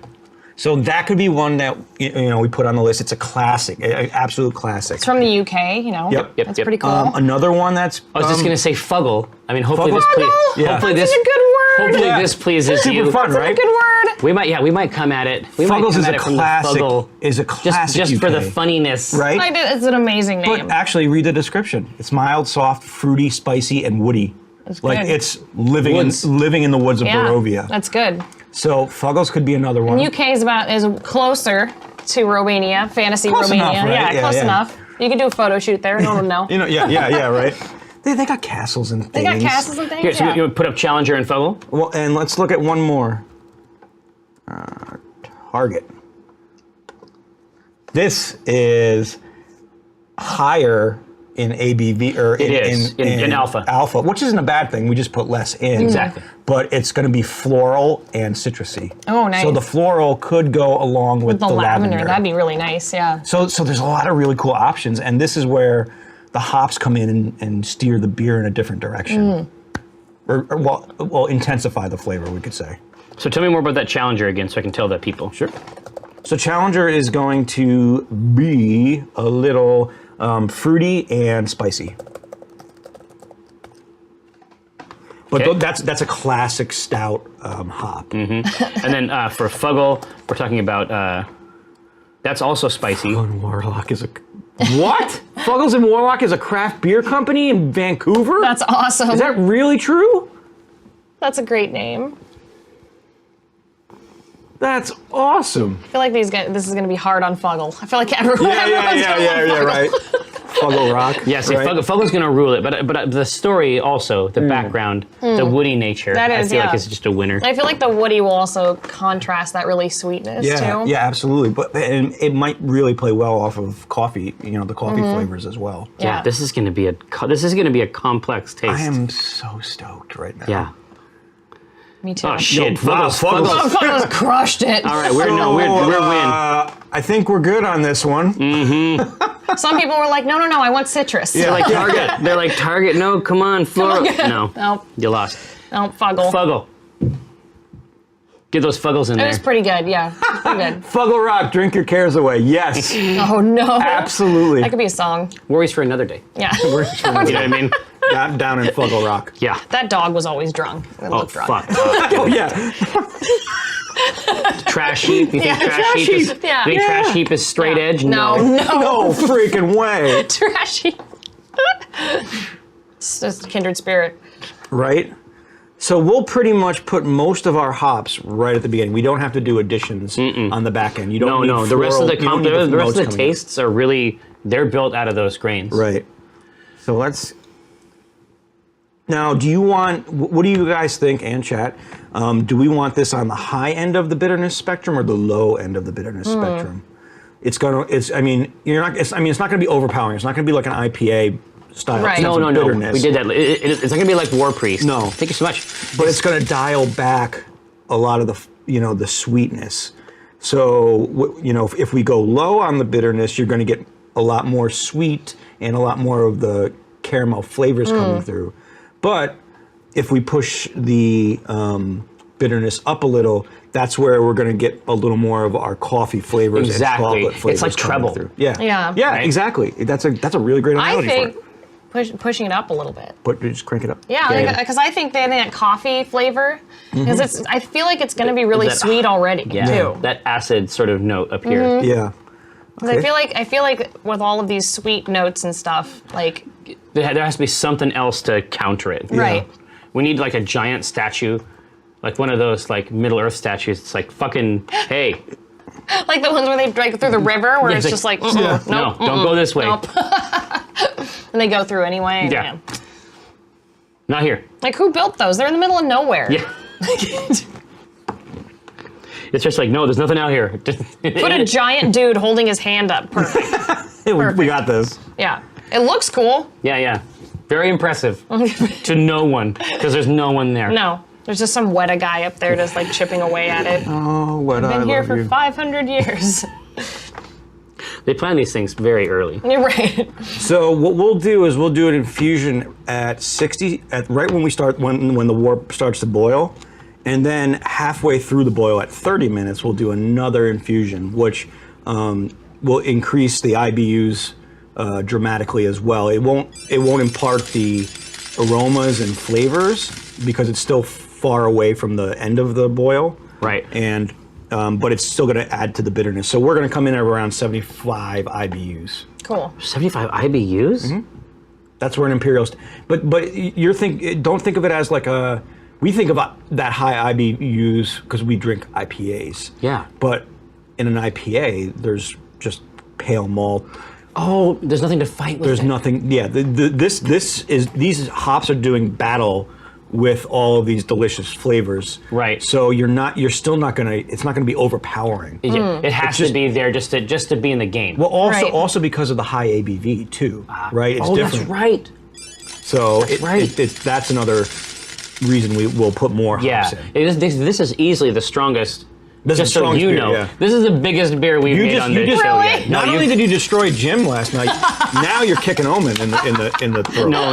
S3: So that could be one that we put on the list. It's a classic, an absolute classic.
S2: It's from the UK, you know.
S3: Yep,
S1: yep,
S2: That's
S1: yep.
S2: pretty cool.
S3: Another one that's
S1: I was just gonna say fuggle. I mean, hopefully
S3: Fuggle?
S1: this please.
S2: Fuggle?
S3: Yeah.
S1: Hopefully
S2: That's
S1: this.
S2: a good word.
S1: Hopefully
S3: Yeah.
S1: this pleases
S3: super
S1: you.
S3: fun,
S2: That's
S3: right?
S2: a good word.
S1: We might come at it. We might
S3: Fuggles
S1: come
S3: is
S1: at
S3: a
S1: it from
S3: classic.
S1: the fuggle.
S3: Is a classic
S1: Just for the
S3: UK,
S1: funniness.
S3: right?
S2: It's an amazing name.
S3: But actually, read the description. It's mild, soft, fruity, spicy, and woody.
S2: That's
S3: Like
S2: good.
S3: it's living
S1: Woods.
S3: in the woods of
S2: yeah,
S3: Barovia.
S2: that's good.
S3: So Fuggles could be another one.
S2: UK is closer to Romania, fantasy
S3: Close
S2: Romania.
S3: enough, right?
S2: Yeah,
S3: Yeah,
S2: close
S3: yeah.
S2: enough. You can do a photo shoot there. No one will know.
S3: Yeah, right. They got castles and things.
S2: They got castles and things.
S1: Here, so
S2: yeah.
S1: you put up Challenger and fuggle.
S3: Well, and let's look at one more. Target. This is higher in ABV or
S1: It is, in alpha.
S3: Alpha, which isn't a bad thing. We just put less in.
S1: Exactly.
S3: But it's going to be floral and citrusy.
S2: Oh, nice.
S3: So the floral could go along with
S2: the lavender. That'd be really nice. Yeah.
S3: So there's a lot of really cool options, and this is where the hops come in and steer the beer in a different direction, or intensify the flavor, we could say.
S1: So tell me more about that Challenger again, so I can tell the people. Sure.
S3: So Challenger is going to be a little fruity and spicy. But
S1: Okay.
S3: that's a classic stout hop.
S1: And then for fuggle, we're talking about that's also spicy.
S3: And Warlock is a what? Fuggles and Warlock is a craft beer company in Vancouver.
S2: That's awesome.
S3: Is that really true?
S2: That's a great name.
S3: That's awesome.
S2: I feel like this is going to be hard on Fuggle. I feel like everyone. everyone's gonna love Fuggle.
S3: right. Fuggle Rock.
S1: Yeah, see,
S3: right?
S1: Fuggle's gonna rule it, but the story also, the background, the woody nature,
S2: That is,
S1: I feel like
S2: yeah.
S1: is just a winner.
S2: I feel like the woody will also contrast that really sweetness
S3: Yeah,
S2: too.
S3: yeah, absolutely. But and it might really play well off of coffee. The coffee flavors as well.
S2: Yeah.
S1: This is gonna be a complex taste.
S3: I am so stoked right now.
S1: Yeah.
S2: Me too.
S1: Oh shit!
S3: Wow,
S1: Fuggles.
S2: Fuggles crushed it.
S1: All right, we're win.
S3: I think we're good on this one.
S2: Some people were like, no, I want citrus.
S3: Yeah.
S1: They're like Target. They're like Target. No, come on, floral. No,
S2: Nope.
S1: you lost.
S2: No, Fuggle.
S1: Fuggle. Get those Fuggles in
S2: It
S1: there.
S2: was pretty good, yeah. Pretty good.
S3: Fuggle Rock, drink your cares away. Yes,
S2: Oh no.
S3: absolutely.
S2: That could be a song.
S1: Worries for another day.
S2: Yeah.
S1: You know what I mean?
S3: Down in Fuggle Rock.
S1: Yeah.
S2: That dog was always drunk. It
S1: Oh
S2: looked drunk.
S1: fuck.
S3: Oh yeah.
S1: Trash heap. You think trash heap is?
S2: Yeah.
S1: You think trash heap is straight edge?
S2: No.
S3: No freaking way.
S2: Trashy. It's just kindred spirit.
S3: Right? So we'll pretty much put most of our hops right at the beginning. We don't have to do additions on the back end. You don't
S1: No.
S3: need
S1: The rest of
S3: floral-
S1: the
S3: you don't need
S1: the rest
S3: notes
S1: of the
S3: coming in.
S1: tastes are really they're built out of those grains.
S3: Right. So let's. Now, what do you guys think, and chat? Do we want this on the high end of the bitterness spectrum or the low end of the bitterness spectrum? It's not gonna be overpowering. It's not gonna be like an IPA style.
S2: Right.
S3: sense
S1: No.
S3: of bitterness.
S1: We did that. It's not gonna be like War Priest.
S3: No.
S1: Thank you so much.
S3: But it's going to dial back a lot of the sweetness. So if we go low on the bitterness, you're going to get a lot more sweet and a lot more of the caramel flavors coming through. But if we push the bitterness up a little, that's where we're going to get a little more of our coffee flavors
S1: Exactly.
S3: and chocolate flavors.
S1: It's like
S3: coming
S1: treble.
S3: through. Yeah.
S2: Yeah.
S1: Right?
S3: Exactly. That's a really great
S2: I
S3: analogy
S2: think
S3: for it.
S2: pushing it up a little bit.
S3: Just crank it up.
S2: Yeah, because I think they have that coffee flavor. Because I feel like it's going to be really
S1: That-
S2: sweet already too.
S1: That acid sort of note up here.
S3: Yeah.
S2: 'Cause I feel like with all of these sweet notes and stuff, like
S1: There has to be something else to counter it.
S2: right.
S1: We need like a giant statue, like one of those like Middle Earth statues. It's like fucking hey.
S2: Like the ones where they drag through the river, where
S1: Yeah,
S2: it's
S1: it's
S2: just like,
S1: like,
S2: nope,
S1: No, don't go this way.
S2: nope. And they go through anyway. and,
S1: Yeah. Not here.
S2: Like who built those? They're in the middle of nowhere.
S1: Yeah. It's just like no, there's nothing out here.
S2: Put a giant dude holding his hand up. Perfect.
S3: Hey, we got this.
S2: Yeah. It looks cool.
S1: Yeah. Very impressive to no one because there's no one there.
S2: No. There's just some Weta guy up there just like chipping away at it.
S3: Oh, what I
S2: Been here
S3: love
S2: for
S3: you.
S2: 500 years.
S1: They plan these things very early.
S2: You're right.
S3: So what we'll do is we'll do an infusion at 60, right when we start, when the warp starts to boil, and then halfway through the boil at 30 minutes, we'll do another infusion, which will increase the IBUs dramatically as well. It won't impart the aromas and flavors because it's still far away from the end of the boil.
S1: Right.
S3: And but it's still going to add to the bitterness. So we're going to come in at around 75 IBUs.
S2: Cool.
S1: 75 IBUs?
S3: That's where an imperial. But don't think of it as like a. We think about that high IBUs because we drink IPAs.
S1: Yeah.
S3: But in an IPA, there's just pale malt.
S1: Oh, there's nothing to fight with.
S3: There's
S1: it.
S3: nothing. Yeah. These hops are doing battle with all of these delicious flavors.
S1: Right.
S3: So you're still not gonna. It's not gonna be overpowering.
S1: Yeah, it has to be there just to be in the game.
S3: Well,
S2: Right.
S3: also because of the high ABV too, right? It's
S1: oh,
S3: different.
S1: that's right.
S3: So
S1: right.
S3: that's another reason we will put more hops
S1: Yeah,
S3: in.
S1: this is easily the strongest.
S3: This is
S1: just so
S3: strongest
S1: you
S3: beer,
S1: know,
S3: yeah.
S1: this is the biggest beer we've made on this show
S2: Really?
S1: yet.
S3: Not only did you destroy Jim last night, now you're kicking Omin in the throat.
S1: No,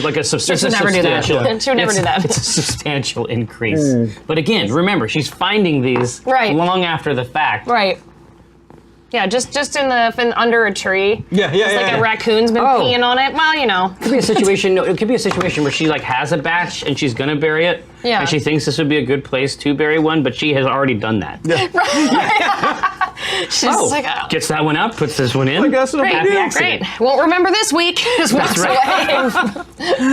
S1: like a
S2: She would never do that. She would never do that.
S1: It's a substantial increase. But again, remember, she's finding these
S2: Right.
S1: long after the fact.
S2: Right. Yeah, just in under a tree.
S3: Yeah,
S2: It's like
S3: yeah.
S2: a raccoon's been
S1: Oh.
S2: peeing on it. Well, you know.
S1: It could be a situation. No, it could be a situation where she like has a batch and she's gonna bury it.
S2: Yeah.
S1: And she thinks this would be a good place to bury one, but she has already done that.
S2: She's like, oh.
S1: Gets that one out, puts this one in.
S3: I guess no big
S2: Great,
S3: deal.
S1: accident.
S2: great. Won't remember this week. Just walks
S1: right.
S2: away.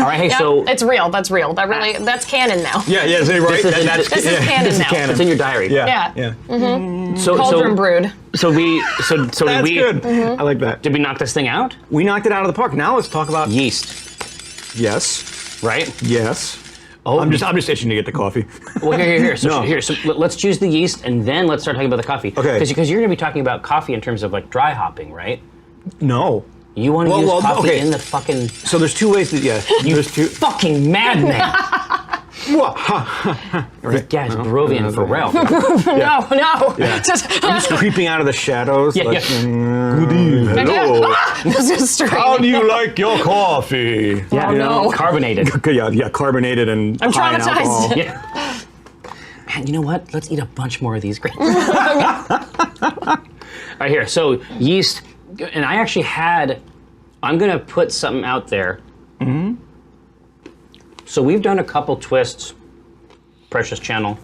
S1: All right, hey,
S2: Yep,
S1: so
S2: it's real. That's real. That's canon now.
S3: Yeah, so right.
S1: This is-
S3: That's
S2: This is
S3: yeah,
S2: canon
S3: this is
S2: now.
S3: canon.
S1: it's in your diary.
S3: Yeah,
S2: Yeah.
S3: yeah.
S1: So
S2: Cauldron brewed.
S1: So did
S3: That's
S1: we
S3: good. I like that.
S1: did we knock this thing out?
S3: We knocked it out of the park. Now let's talk about
S1: Yeast,
S3: yes,
S1: right?
S3: yes.
S1: Oh,
S3: I'm just itching to get the coffee.
S1: Well, here. So
S3: No.
S1: so let's choose the yeast, and then let's start talking about the coffee.
S3: Okay.
S1: Because you're going to be talking about coffee in terms of like dry hopping, right?
S3: No.
S1: You want to
S3: Well,
S1: use
S3: well,
S1: coffee
S3: okay.
S1: in the fucking
S3: So there's two ways that there's two.
S1: fucking madman.
S3: Wha- ha, ha, ha.
S1: This
S3: Right.
S1: guy's Barovian for Ralph.
S2: No.
S3: Yeah.
S2: Just,
S3: I'm just creeping out of the shadows.
S1: Yeah,
S3: like,
S1: yeah.
S3: Good evening. Hello.
S2: this is strange.
S3: How do you like your coffee?
S1: Yeah,
S2: Oh, no.
S1: carbonated.
S3: Yeah, carbonated and
S2: I'm
S3: high in
S2: traumatized.
S3: alcohol.
S1: Yeah. Man, you know what? Let's eat a bunch more of these grapes. All right, here. So yeast, and I actually I'm going to put something out there. Mm-hmm. So we've done a couple twists, Precious Channel,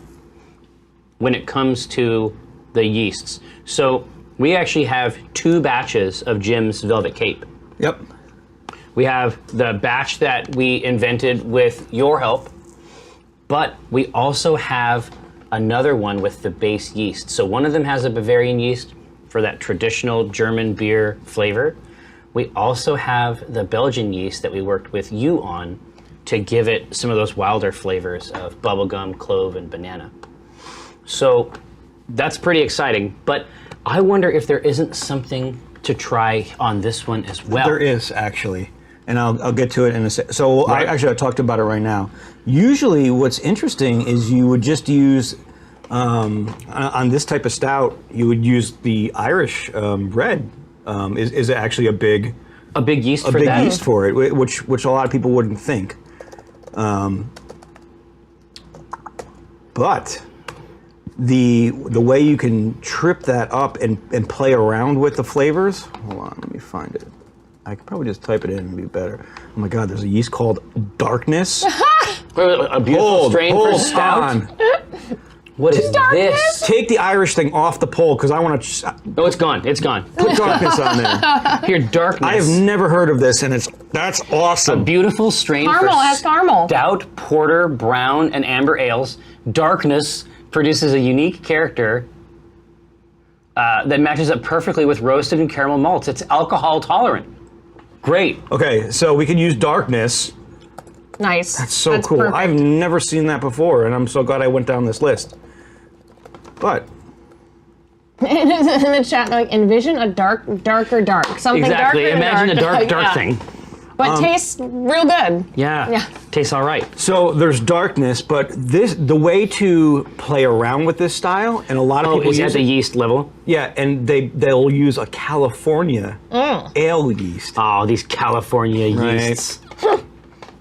S1: when it comes to the yeasts. So we actually have 2 batches of Jim's Velvet Cape.
S3: Yep.
S1: We have the batch that we invented with your help, but we also have another one with the base yeast. So one of them has a Bavarian yeast for that traditional German beer flavor. We also have the Belgian yeast that we worked with you on to give it some of those wilder flavors of bubblegum, clove, and banana. So that's pretty exciting, but I wonder if there isn't something to try on this one as well.
S3: There is actually, and I'll get to it in a second. So
S1: Right.
S3: I talked about it right now. Usually, what's interesting is you would just use on this type of stout, you would use the Irish red. Is actually a big
S1: yeast for that?
S3: yeast for it, which a lot of people wouldn't think. But the way you can trip that up and play around with the flavors. Hold on, let me find it. I could probably just type it in and be better. Oh my God, there's a yeast called Darkness.
S1: A beautiful strain for stout.
S3: on.
S1: What is this?
S3: Take the Irish thing off the poll because I want to
S1: Oh, it's gone. It's gone.
S3: put Darkness on there.
S1: Here, darkness.
S3: I have never heard of this, and that's awesome.
S1: Beautiful strain
S2: Caramel
S1: for
S2: has caramel.
S1: stout, porter, brown, and amber ales. Darkness produces a unique character that matches up perfectly with roasted and caramel malts. It's alcohol tolerant. Great.
S3: Okay, so we can use Darkness.
S2: Nice.
S3: That's so cool.
S2: Perfect.
S3: I've never seen that before, and I'm so glad I went down this list. But
S2: in the chat, like envision a darker dark. Something
S1: Exactly.
S2: darker.
S1: Imagine a dark
S2: Yeah.
S1: thing.
S2: But tastes real good.
S1: Yeah.
S2: Yeah.
S1: Tastes all right.
S3: so there's Darkness, but the way to play around with this style, and a lot of
S1: Oh,
S3: people
S1: is that
S3: use
S1: the
S3: it,
S1: yeast level?
S3: yeah, and they'll use a California ale yeast.
S1: Oh, these California
S3: Right.
S1: yeasts.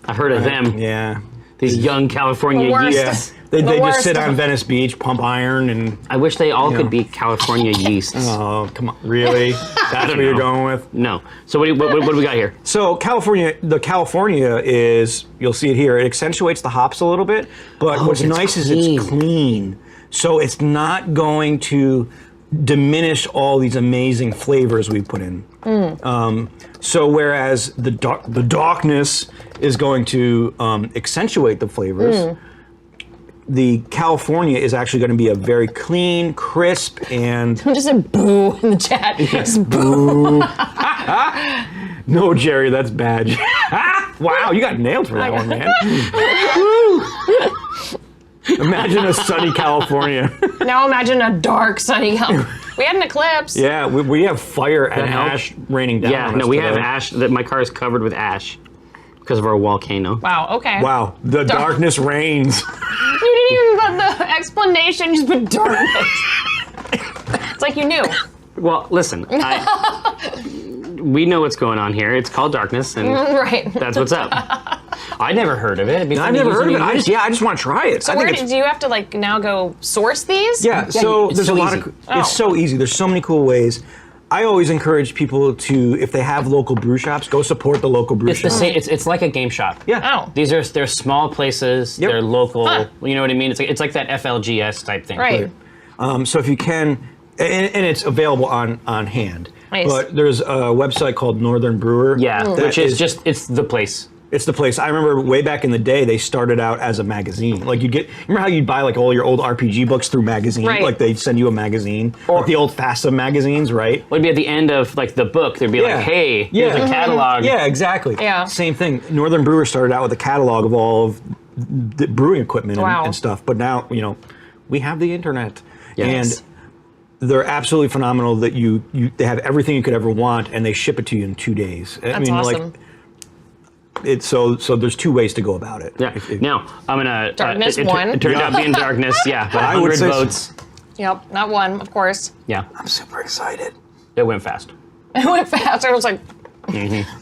S1: I've heard of them.
S3: Yeah,
S1: These young California
S2: The worst.
S1: yeasts.
S3: yeah. They just
S2: worst.
S3: sit on Venice Beach, pump iron, and
S1: I wish they all
S3: Yeah.
S1: could be California yeasts.
S3: oh, come on, really? That's what you're
S1: know.
S3: going with?
S1: No. So what do we got here?
S3: So the California is, you'll see it here, it accentuates the hops a little bit, but what's
S1: it's
S3: nice is
S1: clean.
S3: it's clean. So it's not going to diminish all these amazing flavors we put in. So whereas the darkness is going to accentuate the flavors, the California is actually going to be a very clean, crisp, and
S2: Just a boo in the chat. Just boo.
S3: no, Jerry, that's bad. Wow, you got nailed for that one, man. Imagine a sunny California.
S2: Now imagine a dark sunny California. We had an eclipse.
S3: Yeah, we have fire and
S1: help?
S3: ash raining down
S1: Yeah,
S3: on us
S1: no, we have
S3: today.
S1: ash. That my car is covered with ash because of our volcano.
S2: Wow. Okay.
S3: Wow, the darkness reigns.
S2: You didn't even put the explanation. You just put darkness. It's like you knew.
S1: Well, listen, we know what's going on here. It's called darkness, and
S2: Right.
S1: that's what's up. I never heard of it. It'd be
S3: I've
S1: fun to
S3: never
S1: use
S3: heard of it.
S1: when you
S3: I just want to try it. I
S2: Where
S3: think it's,
S2: do you have to like now go source these?
S3: yeah, so
S1: it's
S3: there's
S1: so
S3: a lot
S1: easy.
S3: of it's so easy. There's so many cool ways. I always encourage people to, if they have local brew shops, go support the local brew
S1: It's the
S3: shop.
S1: same. It's like a game shop.
S3: Yeah.
S2: Oh.
S1: They're small places.
S3: Yep.
S1: They're local.
S2: Huh.
S1: You know what I mean? It's like that FLGS type thing.
S2: Right.
S3: So if you can, and it's available on hand.
S2: Nice.
S3: But there's a website called Northern Brewer.
S1: Yeah,
S3: that
S1: which is just, it's the place.
S3: It's the place. I remember way back in the day, they started out as a magazine. Like remember how you'd buy like all your old RPG books through magazine?
S2: Right.
S3: Like they'd send you a magazine,
S1: Or-
S3: like the old FASA magazines, right?
S1: Would be at the end of like the book. There'd be like, hey, here's a catalog.
S3: Yeah, exactly.
S2: Yeah.
S3: Same thing. Northern Brewer started out with a catalog of all of the brewing equipment and,
S2: Wow.
S3: and stuff. But now, we have the internet.
S1: Yes.
S3: And they're absolutely phenomenal that they have everything you could ever want and they ship it to you in 2 days.
S2: That's awesome.
S3: So there's two ways to go about it.
S1: Yeah. Now I'm gonna.
S2: Darkness,
S1: it
S2: one.
S1: turned out being darkness. Yeah, but
S3: I would
S1: 100
S3: say so.
S1: votes.
S2: Yep, not one, of course.
S1: Yeah,
S3: I'm super excited.
S1: it went fast.
S2: It went fast. I was like,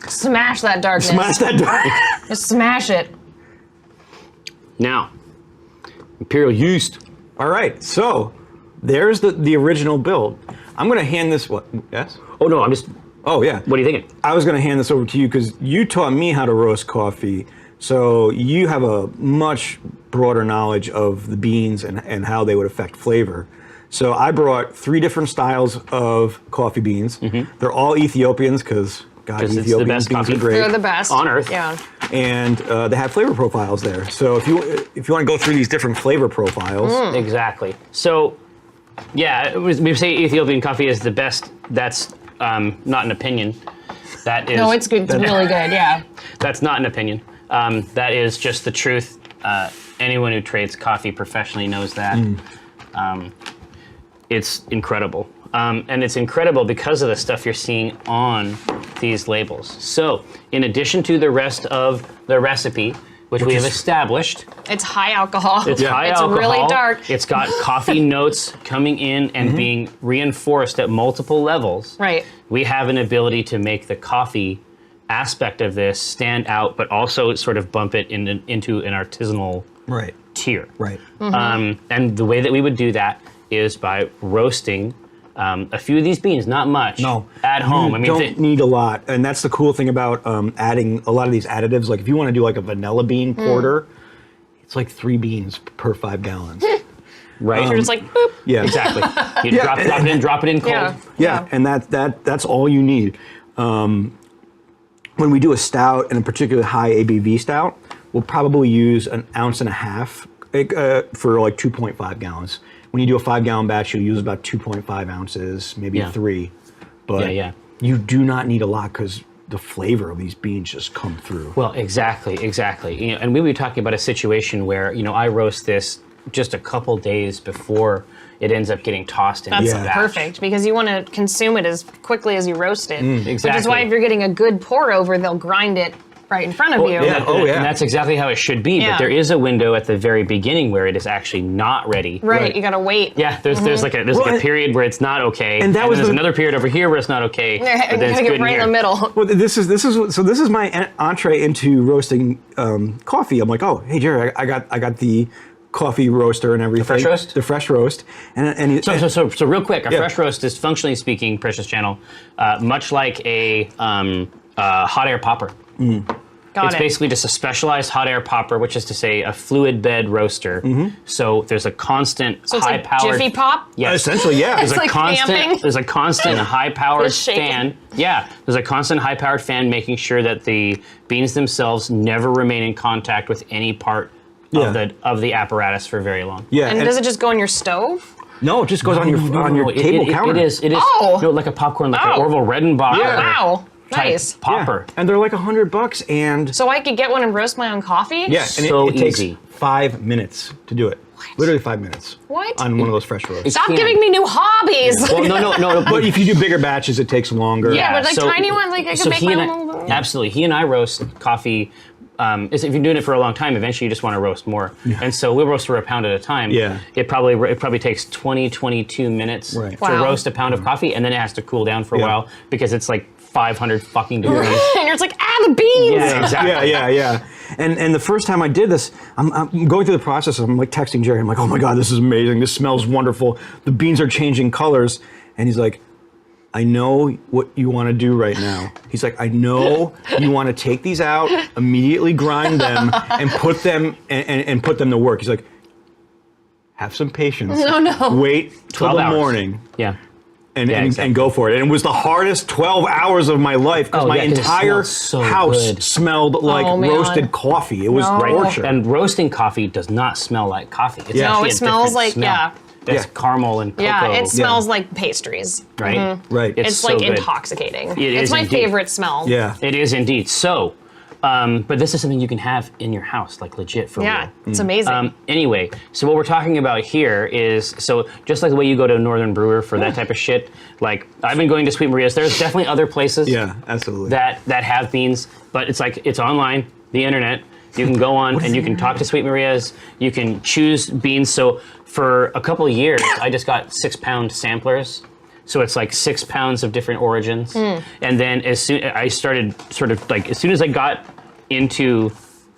S2: smash that darkness.
S3: Smash that door.
S2: Just smash it.
S1: Now, Imperial yeast.
S3: All right, so there's the original build. I'm going to hand this. What? Yes.
S1: Oh no, I'm just.
S3: Oh yeah.
S1: What are you thinking?
S3: I was going to hand this over to you because you taught me how to roast coffee. So you have a much broader knowledge of the beans and how they would affect flavor. So I brought 3 different styles of coffee beans. They're all Ethiopians because God,
S1: 'Cause it's the
S3: Ethiopian
S1: best
S3: beans
S1: coffee.
S3: are great.
S2: They're the best.
S1: On Earth.
S2: Yeah.
S3: And they have flavor profiles there. So if you want to go through these different flavor profiles,
S1: Exactly. So, yeah, we say Ethiopian coffee is the best. That's not an opinion. That is.
S2: No, it's good. It's really good. Yeah.
S1: That's not an opinion. That is just the truth. Anyone who trades coffee professionally knows that. It's incredible. And it's incredible because of the stuff you're seeing on these labels. So, in addition to the rest of the recipe, which we have established,
S2: It's high alcohol.
S1: it's high alcohol.
S2: It's really dark.
S1: It's got coffee notes coming in and being reinforced at multiple levels.
S2: Right.
S1: We have an ability to make the coffee aspect of this stand out, but also sort of bump it into an artisanal
S3: right,
S1: tier.
S3: right.
S1: And the way that we would do that is by roasting a few of these beans, not much,
S3: No,
S1: at home.
S3: You don't need a lot, and that's the cool thing about adding a lot of these additives. Like if you want to do like a vanilla bean porter, it's like 3 beans per 5 gallons.
S1: right?
S2: You're just like, boop.
S3: Yeah,
S1: Exactly. You drop it in cold.
S2: Yeah.
S3: Yeah, and that's all you need. When we do a stout, and a particularly high ABV stout, we'll probably use 1.5 ounces for like 2.5 gallons. When you do a 5-gallon batch, you'll use about 2.5 ounces, maybe
S1: Yeah.
S3: 3. But
S1: Yeah.
S3: you do not need a lot because the flavor of these beans just come through.
S1: Well, exactly. And we were talking about a situation where I roast this just a couple days before it ends up getting tossed into
S2: That's
S1: the batch.
S2: perfect because you want to consume it as quickly as you roast it. Which is
S1: exactly.
S2: why if you're getting a good pour over, they'll grind it right in front of you.
S3: yeah. Oh, yeah.
S1: And that's exactly how it should be.
S2: Yeah.
S1: But there is a window at the very beginning where it is actually not ready.
S2: Right, you gotta wait.
S1: Yeah, there's like a period where it's not okay,
S3: And that was
S1: there's
S3: the-
S1: another period over here where it's not okay.
S2: You
S1: But then it's
S2: gotta
S1: good
S2: get right in
S1: here.
S2: the middle.
S3: Well, this is my entree into roasting coffee. I'm like, oh, hey Jerry, I got the coffee roaster and everything.
S1: fresh roast?
S3: The fresh roast. And
S1: So real quick, a
S3: Yeah.
S1: fresh roast is functionally speaking, Precious Channel, much like a hot air popper.
S2: Got
S1: It's
S2: it.
S1: basically just a specialized hot air popper, which is to say a fluid bed roaster. So there's a constant
S2: So it's like
S1: high-powered.
S2: Jiffy Pop?
S1: Yes.
S3: essentially, yeah.
S1: There's
S2: It's
S1: a
S2: like
S1: constant.
S2: vamping.
S1: There's a constant high-powered
S2: Just shaking.
S1: fan. Yeah, there's a constant high-powered fan making sure that the beans themselves never remain in contact with any part
S3: Yeah.
S1: of the apparatus for very long.
S3: Yeah.
S2: And does it just go in your stove?
S3: No, it just goes on your table counter.
S1: It is.
S2: Oh.
S1: Like a popcorn, like
S2: Oh.
S1: an Orville Redenbacher.
S3: Yeah.
S2: Wow.
S1: type
S2: Nice.
S1: popper.
S3: Yeah. And they're like $100, and
S2: So I could get one and roast my own coffee?
S3: yeah, and
S1: So
S3: it takes
S1: easy.
S3: 5 minutes to do it. Literally 5 minutes.
S2: What?
S3: On one of those fresh roasts.
S2: Stop
S1: can.
S2: giving me new hobbies.
S1: Well, no.
S3: But if you do bigger batches, it takes longer.
S2: Yeah, but like tiny ones, like I could make
S1: he
S2: my
S1: and
S2: own.
S1: Absolutely. He and I roast coffee. If you're doing it for a long time, eventually you just want to roast more. And so we'll roast for a pound at a time.
S3: Yeah.
S1: It probably takes 22 minutes
S3: Right.
S1: to
S2: Wow.
S1: roast a pound of coffee, and then it has to cool down for a
S3: Yeah.
S1: while because it's like 500 fucking degrees.
S2: And you're just like, the beans.
S1: Yeah, exactly.
S3: Yeah. And the first time I did this, I'm going through the process. I'm like texting Jerry. I'm like, oh my God, this is amazing. This smells wonderful. The beans are changing colors. And he's like, I know what you want to do right now. He's like, I know you want to take these out, immediately grind them, and put them and put them to work. He's like, have some patience.
S2: No.
S3: Wait till
S1: 12
S3: the
S1: hours.
S3: morning.
S1: Yeah.
S3: And,
S1: Yeah,
S3: and,
S1: exactly.
S3: and go for it. And it was the hardest 12 hours of my life because
S1: Oh,
S3: my
S1: yeah, 'cause it
S3: entire
S1: smells so
S3: house
S1: good.
S3: smelled like
S2: Oh, man.
S3: roasted coffee. It was
S2: No.
S3: torture.
S1: And roasting coffee does not smell like coffee. It's
S3: Yeah.
S2: No,
S1: actually
S2: it
S1: a
S2: smells
S1: different
S2: like,
S1: smell.
S2: yeah.
S1: It's
S3: Yeah.
S1: caramel and cocoa.
S2: Yeah, it smells like pastries.
S1: right.
S3: Right.
S2: It's
S1: so
S2: like
S1: good.
S2: intoxicating.
S1: It
S2: It's
S1: is
S2: my
S1: indeed.
S2: favorite smell.
S3: Yeah.
S1: It is indeed. So, but this is something you can have in your house, like legit for
S2: Yeah,
S1: real.
S2: it's amazing.
S1: Anyway, so what we're talking about here is, so just like the way you go to a Northern Brewer for that type of shit, like I've been going to Sweet Maria's. There's definitely other places
S3: Yeah, absolutely.
S1: that have beans, but it's like, it's online, the internet. You can go on and you can talk to Sweet Maria's. You can choose beans. So for a couple of years, I just got 6-pound samplers. So it's like 6 pounds of different origins. And then as soon I started sort of like, as soon as I got into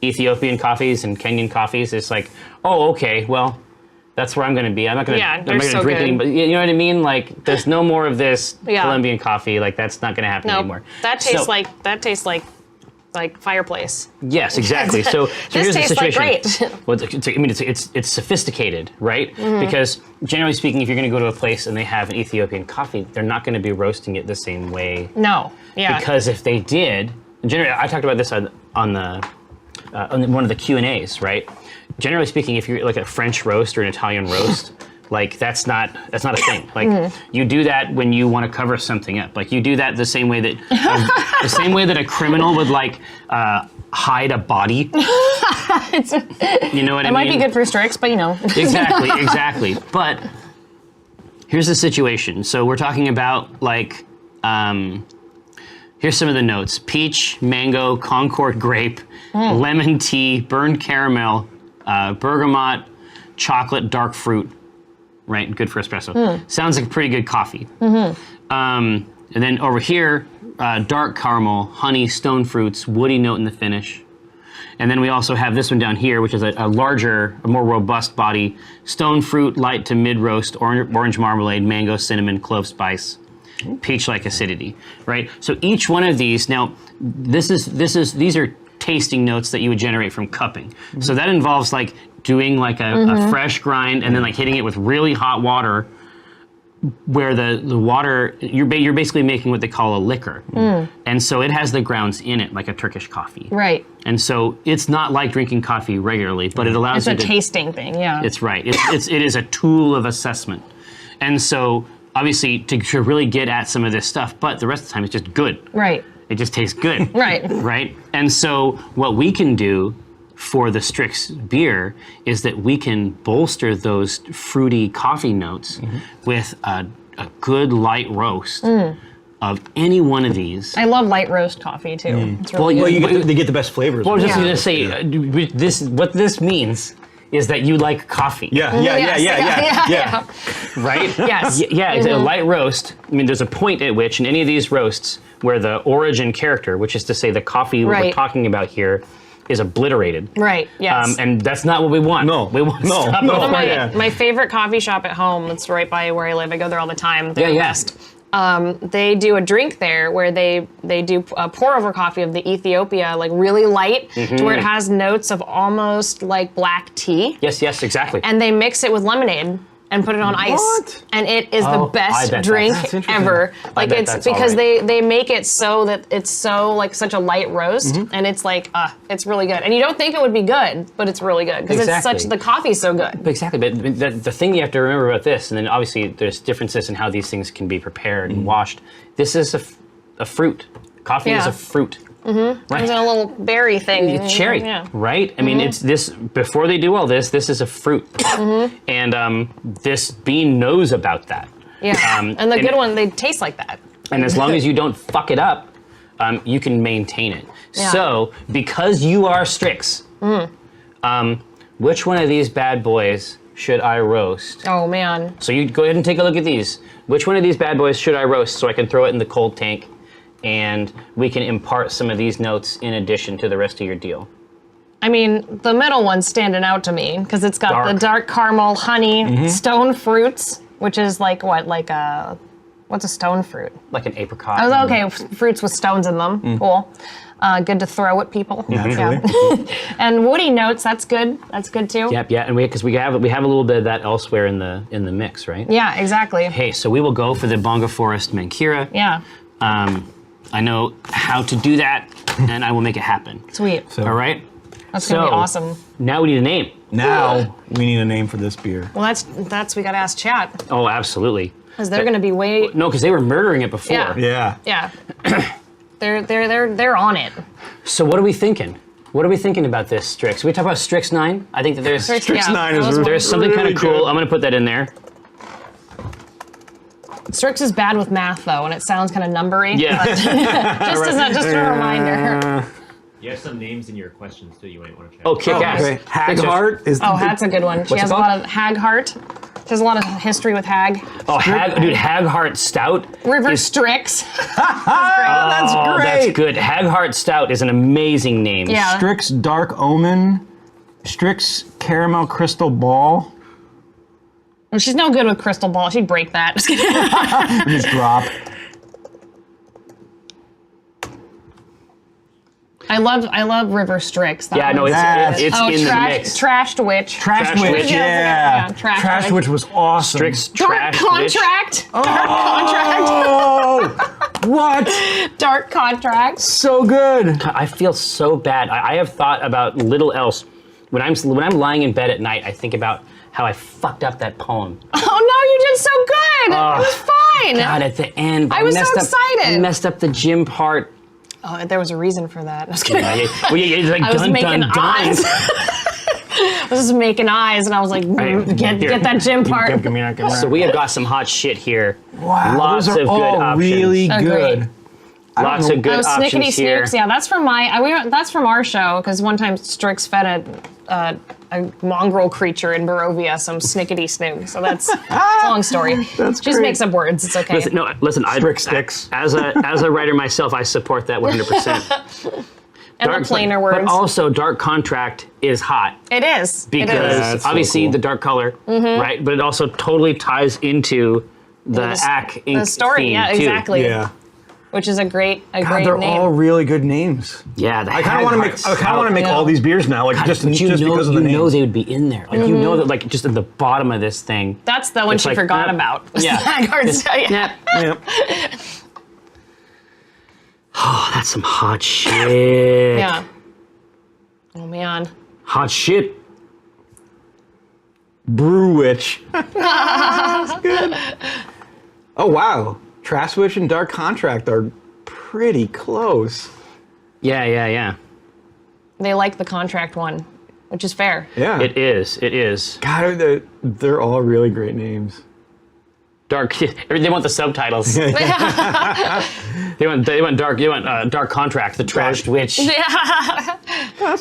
S1: Ethiopian coffees and Kenyan coffees, it's like, oh, okay, well, that's where I'm going to be. I'm not going to,
S2: Yeah,
S1: I'm
S2: they're
S1: not going to
S2: so
S1: drink
S2: good.
S1: any, but you know what I mean? Like, there's no more of this
S2: Yeah.
S1: Colombian coffee. Like, that's not going to happen
S2: No,
S1: anymore.
S2: that tastes
S1: So-
S2: like fireplace.
S1: Yes, exactly. So here's the
S2: tastes like
S1: situation.
S2: great.
S1: Well, it's sophisticated, right? Because generally speaking, if you're going to go to a place and they have an Ethiopian coffee, they're not going to be roasting it the same way.
S2: No. Yeah.
S1: Because if they did, generally, I talked about this on one of the Q&As, right? Generally speaking, if you're like a French roast or an Italian roast, like that's not a thing. Like you do that when you want to cover something up. Like you do that the same way that a criminal would like hide a body. You know what I mean?
S2: it might be good for Strix, but you know.
S1: Exactly. But here's the situation. So we're talking about like, here's some of the notes: peach, mango, Concord grape, lemon tea, burned caramel, bergamot, chocolate, dark fruit. Right, good for espresso. Sounds like a pretty good coffee. And then over here, dark caramel, honey, stone fruits, woody note in the finish. And then we also have this one down here, which is a larger, a more robust body. Stone fruit, light to mid roast, orange marmalade, mango, cinnamon, clove spice, peach-like acidity. Right. So each one of these now, these are tasting notes that you would generate from cupping. So that involves like doing like a fresh grind and then like hitting it with really hot water, where the water, you're basically making what they call a liquor. And so it has the grounds in it, like a Turkish coffee.
S2: Right.
S1: And so it's not like drinking coffee regularly, but it allows
S2: It's
S1: you
S2: a
S1: to...
S2: tasting thing, yeah.
S1: It's right. It is a tool of assessment. And so obviously to really get at some of this stuff, but the rest of the time it's just good.
S2: Right.
S1: It just tastes good.
S2: Right.
S1: Right? And so what we can do for the Strix beer is that we can bolster those fruity coffee notes with a good light roast of any one of these.
S2: I love light roast coffee too. It's really
S3: Well,
S2: good.
S3: they get the best flavors.
S1: Well, I was just
S2: Yeah.
S1: going to say, what this means is that you like coffee.
S3: Yeah.
S1: Right?
S2: Yes.
S1: Yeah, it's a light roast. I mean, there's a point at which in any of these roasts where the origin character, which is to say the coffee we're
S2: Right.
S1: talking about here, is obliterated.
S2: Right, yes.
S1: And that's not what we want.
S3: No.
S1: We want
S3: No.
S1: stuff
S3: No.
S1: before
S2: my,
S3: yeah.
S2: my favorite coffee shop at home, it's right by where I live. I go there all the time. They're the
S1: Yeah.
S2: best. They do a drink there where they do a pour over coffee of the Ethiopia, like really light, to where it has notes of almost like black tea.
S1: Yes, exactly.
S2: And they mix it with lemonade and put it on ice.
S3: What?
S2: And it is
S1: Oh,
S2: the
S1: I
S2: best
S1: bet
S2: drink
S3: that's interesting.
S2: ever. Like
S1: bet
S2: it's
S1: that's
S2: because
S1: all right.
S2: they make it so that it's so like such a light roast, and it's like it's really good. And you don't think it would be good, but it's really good because
S1: Exactly.
S2: it's such the coffee's so good.
S1: Exactly, but the thing you have to remember about this, and then obviously there's differences in how these things can be prepared and washed. This is a fruit. Coffee is
S2: Yeah.
S1: a fruit. Right?
S2: It's a little berry thing.
S1: Cherry,
S2: Yeah.
S1: right? I mean, it's this, before they do all this is a fruit. And this bean knows about that.
S2: Yeah. And the good one, they taste like that.
S1: And as long as you don't fuck it up, you can maintain it.
S2: Yeah.
S1: So, because you are Strix, which one of these bad boys should I roast?
S2: Oh man.
S1: So you go ahead and take a look at these. Which one of these bad boys should I roast so I can throw it in the cold tank and we can impart some of these notes in addition to the rest of your deal?
S2: I mean, the middle one's standing out to me because it's got the dark caramel, honey, stone fruits, which is like what, like what's a stone fruit?
S1: Like an apricot.
S2: I was okay, fruits with stones in them. Cool. Good to throw at people.
S3: Naturally.
S2: Yeah. And woody notes, that's good. That's good too.
S1: Yep, yeah, and because we have a little bit of that elsewhere in the mix, right?
S2: Yeah, exactly.
S1: Hey, so we will go for the Bonga Forest Mankira.
S2: Yeah.
S1: I know how to do that, and I will make it happen.
S2: Sweet.
S3: So
S1: All right?
S2: That's gonna be awesome.
S1: Now we need a name.
S3: now we need a name for this beer.
S2: Well, that's we gotta ask chat
S1: Oh, absolutely.
S2: because they're gonna be way.
S1: No, because they were murdering it before.
S2: Yeah.
S3: Yeah.
S2: Yeah. They're on it.
S1: So what are we thinking? What are we thinking about this Strix? We talk about Strix 9. I think that there's
S3: Strix
S2: yeah,
S3: 9 is
S2: that was
S3: really-
S1: there's something kind
S3: really
S1: of cool.
S3: good.
S1: I'm gonna put that in there.
S2: Strix is bad with math though, and it sounds kind of numbery.
S1: Yeah.
S2: Just a reminder.
S5: You have some names in your questions too. You might want to check.
S1: Oh, kick ass.
S3: Okay. Hagheart is.
S2: Oh, that's a good one. She
S1: What's
S2: has
S1: it
S2: a
S1: called?
S2: lot of hag heart. She has a lot of history with hag.
S1: Oh, Hagheart Stout.
S2: River
S1: is-
S2: Strix.
S3: That's
S1: Oh,
S3: great.
S1: that's good. Hagheart Stout is an amazing name.
S2: Yeah.
S3: Strix Dark Omen, Strix Caramel Crystal Ball.
S2: And she's no good with crystal ball. She'd break that. Just kidding.
S3: Just drop.
S2: I love River Strix. That
S1: Yeah, no,
S2: one's-
S1: it's
S2: oh,
S1: in the mix.
S2: Trashed Witch.
S3: Trash
S1: Trash
S3: Witch,
S1: Witch.
S3: yeah.
S2: Yeah, Trash
S3: Trash
S2: Witch.
S3: Witch was awesome.
S1: Strix
S2: Dark
S1: Trash Witch.
S2: Contract. Dark Contract.
S3: Oh, what?
S2: Dark Contract.
S3: So good.
S1: I feel so bad. I have thought about little else. When I'm lying in bed at night, I think about how I fucked up that poem.
S2: Oh no, you did so good. It was fine.
S1: God, at the end,
S2: I was so
S1: messed up,
S2: excited.
S1: I messed up the gym part.
S2: Oh, there was a reason for that. I was kidding.
S1: It's like
S2: I was
S1: dun,
S2: making
S1: dun, dun.
S2: eyes. I was just making eyes, and I was like, get that gym part.
S1: So we have got some hot shit here.
S3: Wow,
S1: Lots
S3: those are
S1: of good
S3: all
S1: options.
S3: really
S2: Agreed.
S3: good.
S1: Lots of good
S2: Oh, Snickety
S1: options here.
S2: Snooks. Yeah, that's from that's from our show because one time Strix fed a mongrel creature in Barovia some Snickety Snook. So that's it's a long story.
S3: That's
S2: She just
S3: great.
S2: makes up words. It's okay.
S1: Listen.
S3: Strix sticks.
S1: As a writer myself, I support that 100%.
S2: and the plainer words.
S1: But also, Dark Contract is hot
S2: it is.
S1: because
S2: it is.
S3: That's so
S1: obviously
S3: cool.
S1: the dark color, right? But it also totally ties into the ACK ink
S2: the story.
S1: theme,
S2: Yeah,
S1: too.
S2: exactly.
S3: Yeah.
S2: Which is a great
S3: God, they're
S2: name.
S3: all really good names.
S1: Yeah, the
S3: I kind of want to make. I kind of want to make all these beers now, like just
S1: But you
S3: just
S1: know,
S3: because of the
S1: you know
S3: names.
S1: they would be in there. Like you know that, like just at the bottom of this thing.
S2: That's the one
S1: It's
S2: she
S1: like,
S2: forgot
S1: uh,
S2: about.
S1: yeah.
S2: Haggard's- yeah.
S1: Yeah.
S3: Yeah.
S1: Oh, that's some hot shit.
S2: Yeah. Oh man.
S1: Hot shit.
S3: Brew Witch. That's good. Oh wow, Trash Witch and Dark Contract are pretty close.
S1: Yeah.
S2: They like the contract one, which is fair.
S3: Yeah.
S1: It is.
S3: God, they're all really great names.
S1: Dark. They want the subtitles. They want dark. They want Dark Contract, the Trashed Witch.
S2: Yeah.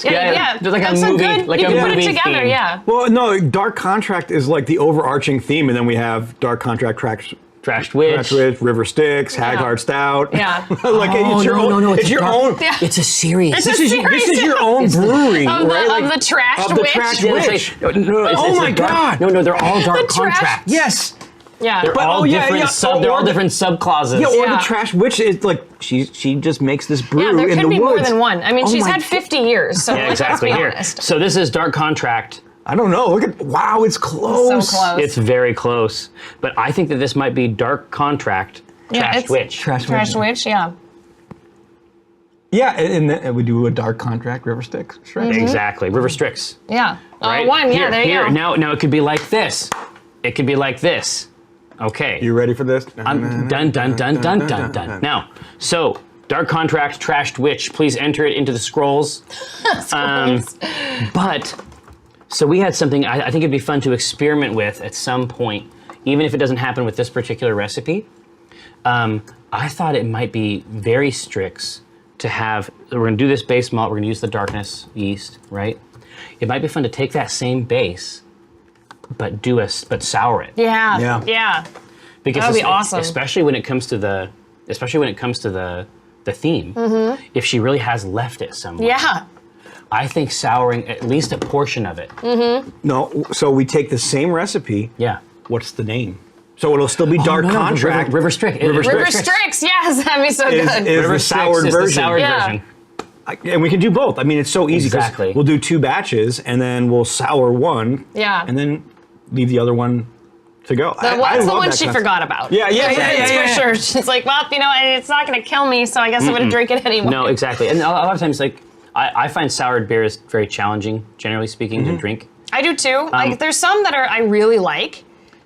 S1: Yeah, there's like a
S2: That's
S1: movie-
S2: good.
S1: like
S2: you
S1: a
S2: can put it
S1: movie
S2: together.
S1: theme.
S2: Yeah.
S3: Well, no, Dark Contract is like the overarching theme, and then we have Dark Contract,
S1: Trashed Witch.
S3: Trash Witch, River Styx, Hagheart Stout.
S2: Yeah.
S3: Like it's your own.
S1: No,
S3: it's your own.
S2: Yeah.
S1: It's a series.
S2: It's
S3: This
S2: a
S3: is
S2: series.
S3: your own brewery,
S2: Of the-
S3: right?
S2: of the Trashed
S3: of the
S2: Witch?
S3: Trashed
S1: Yeah, it's
S3: Witch.
S1: like- no, it's,
S3: Oh
S1: it's
S3: my
S1: like dark-
S3: God.
S1: No, they're all Dark
S2: The trash-
S1: Contracts.
S3: Yes.
S2: Yeah.
S1: They're
S3: But-
S1: all
S3: oh, yeah,
S1: different.
S3: yeah.
S1: They're
S3: Or
S1: all
S3: the-
S1: different subclauses.
S3: Yeah, or
S2: Yeah.
S3: the Trash Witch is like she just makes this brew
S2: Yeah, there
S3: in
S2: could
S3: the
S2: be
S3: woods.
S2: more than one. I mean,
S3: Oh
S2: she's
S3: my
S2: had 50 years, so
S1: Yeah,
S2: let's
S1: exactly.
S2: be
S1: Here.
S2: honest.
S1: So this is Dark Contract.
S3: I don't know. Look at it's close.
S2: So close.
S1: It's very close, but I think that this might be Dark Contract,
S2: Yeah,
S1: Trashed
S2: it's-
S1: Witch.
S3: Trash
S2: Trash Witch, yeah.
S3: Yeah, and then we do a Dark Contract, River Styx. Right?
S2: Mm-hmm.
S1: Exactly. River Strix.
S2: Yeah.
S1: Right?
S2: One, yeah,
S1: Here,
S2: there you
S1: here.
S2: go.
S1: Now it could be like this. It could be like this. Okay.
S3: You ready for this?
S1: I'm dun dun dun dun dun dun. Now, so Dark Contract, Trashed Witch. Please enter it into the scrolls. But so we had something I think it'd be fun to experiment with at some point, even if it doesn't happen with this particular recipe. I thought it might be very Strix to have. We're going to do this base malt. We're going to use the darkness yeast, right? It might be fun to take that same base, but sour it.
S2: Yeah.
S3: Yeah.
S2: Yeah.
S1: Because
S2: That would be awesome.
S1: especially when it comes to the theme. If she really has left it somewhere,
S2: Yeah.
S1: I think souring at least a portion of it.
S3: No, so we take the same recipe.
S1: Yeah.
S3: What's the name? So it'll still be Dark
S1: No, no,
S3: Contract.
S1: River Strix.
S2: River Strix, yes, that'd be so
S3: is,
S2: good.
S3: is
S1: River
S3: the
S1: Strix
S3: soured
S1: is
S3: version.
S1: the soured
S2: Yeah.
S1: version.
S3: And we can do both. I mean, it's so easy. 'Cause
S1: Exactly.
S3: We'll do 2 batches, and then we'll sour one.
S2: Yeah.
S3: And then leave the other one to go.
S2: That's the one she forgot about.
S3: Yeah.
S2: For sure. She's like, well, it's not going to kill me, so I guess I'm going to drink it anyway.
S1: No, exactly. And a lot of times, like, I find soured beer is very challenging, generally speaking, to drink.
S2: I do too. Like, there's some that I really like,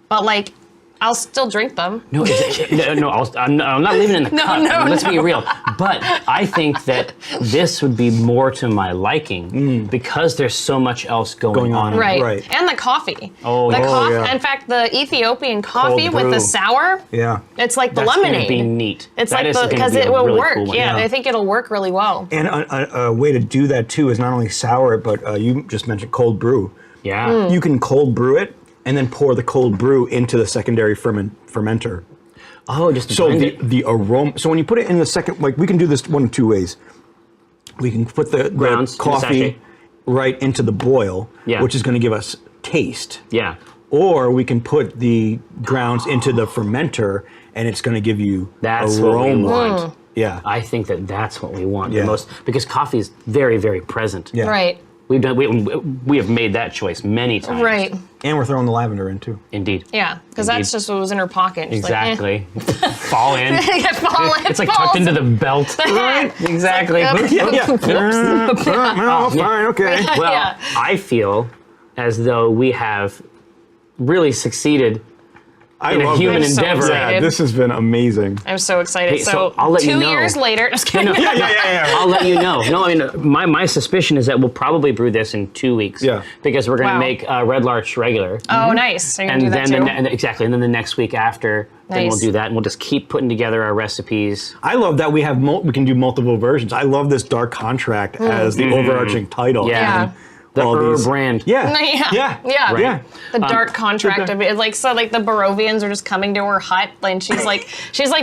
S2: but like, I'll still drink them.
S1: No, I'm not leaving it in the cup.
S2: no,
S1: Let's be real. But I think that this would be more to my liking because there's so much else going on.
S2: Right. And the coffee.
S1: Oh,
S2: the
S1: yeah.
S2: coffee.
S3: Yeah.
S2: In fact, the Ethiopian coffee
S3: Cold
S2: with the
S3: brew.
S2: sour,
S3: Yeah.
S2: it's like the
S1: That's
S2: lemonade.
S1: gonna be neat.
S2: It's
S1: That
S2: like
S1: is gonna
S2: because
S1: be
S2: it
S1: a
S2: will
S1: really
S2: work.
S1: cool one.
S2: Yeah, I think it'll work really well.
S3: And a way to do that too is not only sour it, but you just mentioned cold brew.
S1: Yeah.
S3: You can cold brew it and then pour the cold brew into the secondary fermenter.
S1: Oh, just
S3: So
S1: blend it.
S3: the aroma. So when you put it in the second, like we can do this one of 2 ways. We can put the
S1: Grounds in the
S3: coffee
S1: sachet.
S3: right into the boil,
S1: Yeah.
S3: which is going to give us taste.
S1: Yeah.
S3: Or we can put the grounds into the fermenter, and it's going to give you
S1: That's
S3: aroma.
S1: what we want.
S3: Yeah.
S1: I think that that's what we want
S3: Yeah.
S1: the most because coffee is very, very present.
S3: Yeah.
S2: Right.
S1: We have made that choice many times.
S2: Right.
S3: And we're throwing the lavender in too.
S1: Indeed.
S2: Yeah, because that's
S1: Indeed.
S2: just what was in her pocket. She's
S1: Exactly. Fall in.
S2: Like, eh. Fall in,
S1: It's like
S2: falls.
S1: tucked into the belt.
S2: Right.
S1: Exactly.
S2: It's like,
S3: Yeah. No, fine, okay.
S1: Well,
S2: Yeah.
S1: I feel as though we have really succeeded
S3: I
S1: in a
S3: love
S1: human
S3: this.
S2: I'm so
S1: endeavor.
S2: excited.
S3: Yeah, this has been amazing.
S2: I'm so excited.
S1: Hey, so I'll let you
S2: 2
S1: know.
S2: years later, just kidding.
S3: Yeah.
S1: I'll let you know. No, I mean, my suspicion is that we'll probably brew this in 2 weeks.
S3: Yeah.
S1: Because we're going to
S2: Wow.
S1: make Red Larch regular.
S2: Oh, nice. So you're
S1: and
S2: gonna do
S1: then
S2: that too?
S1: exactly, and then the next week after, then we'll
S2: Nice.
S1: do that, and we'll just keep putting together our recipes.
S3: I love that we have we can do multiple versions. I love this dark contract as the overarching title.
S1: Mm. Yeah.
S3: And
S1: The
S3: all
S1: Ur
S3: these-
S1: brand.
S3: Yeah.
S2: Yeah.
S1: Right.
S3: Yeah.
S2: The dark contract of it, like so, like the Barovians are just coming to her hut, and she's like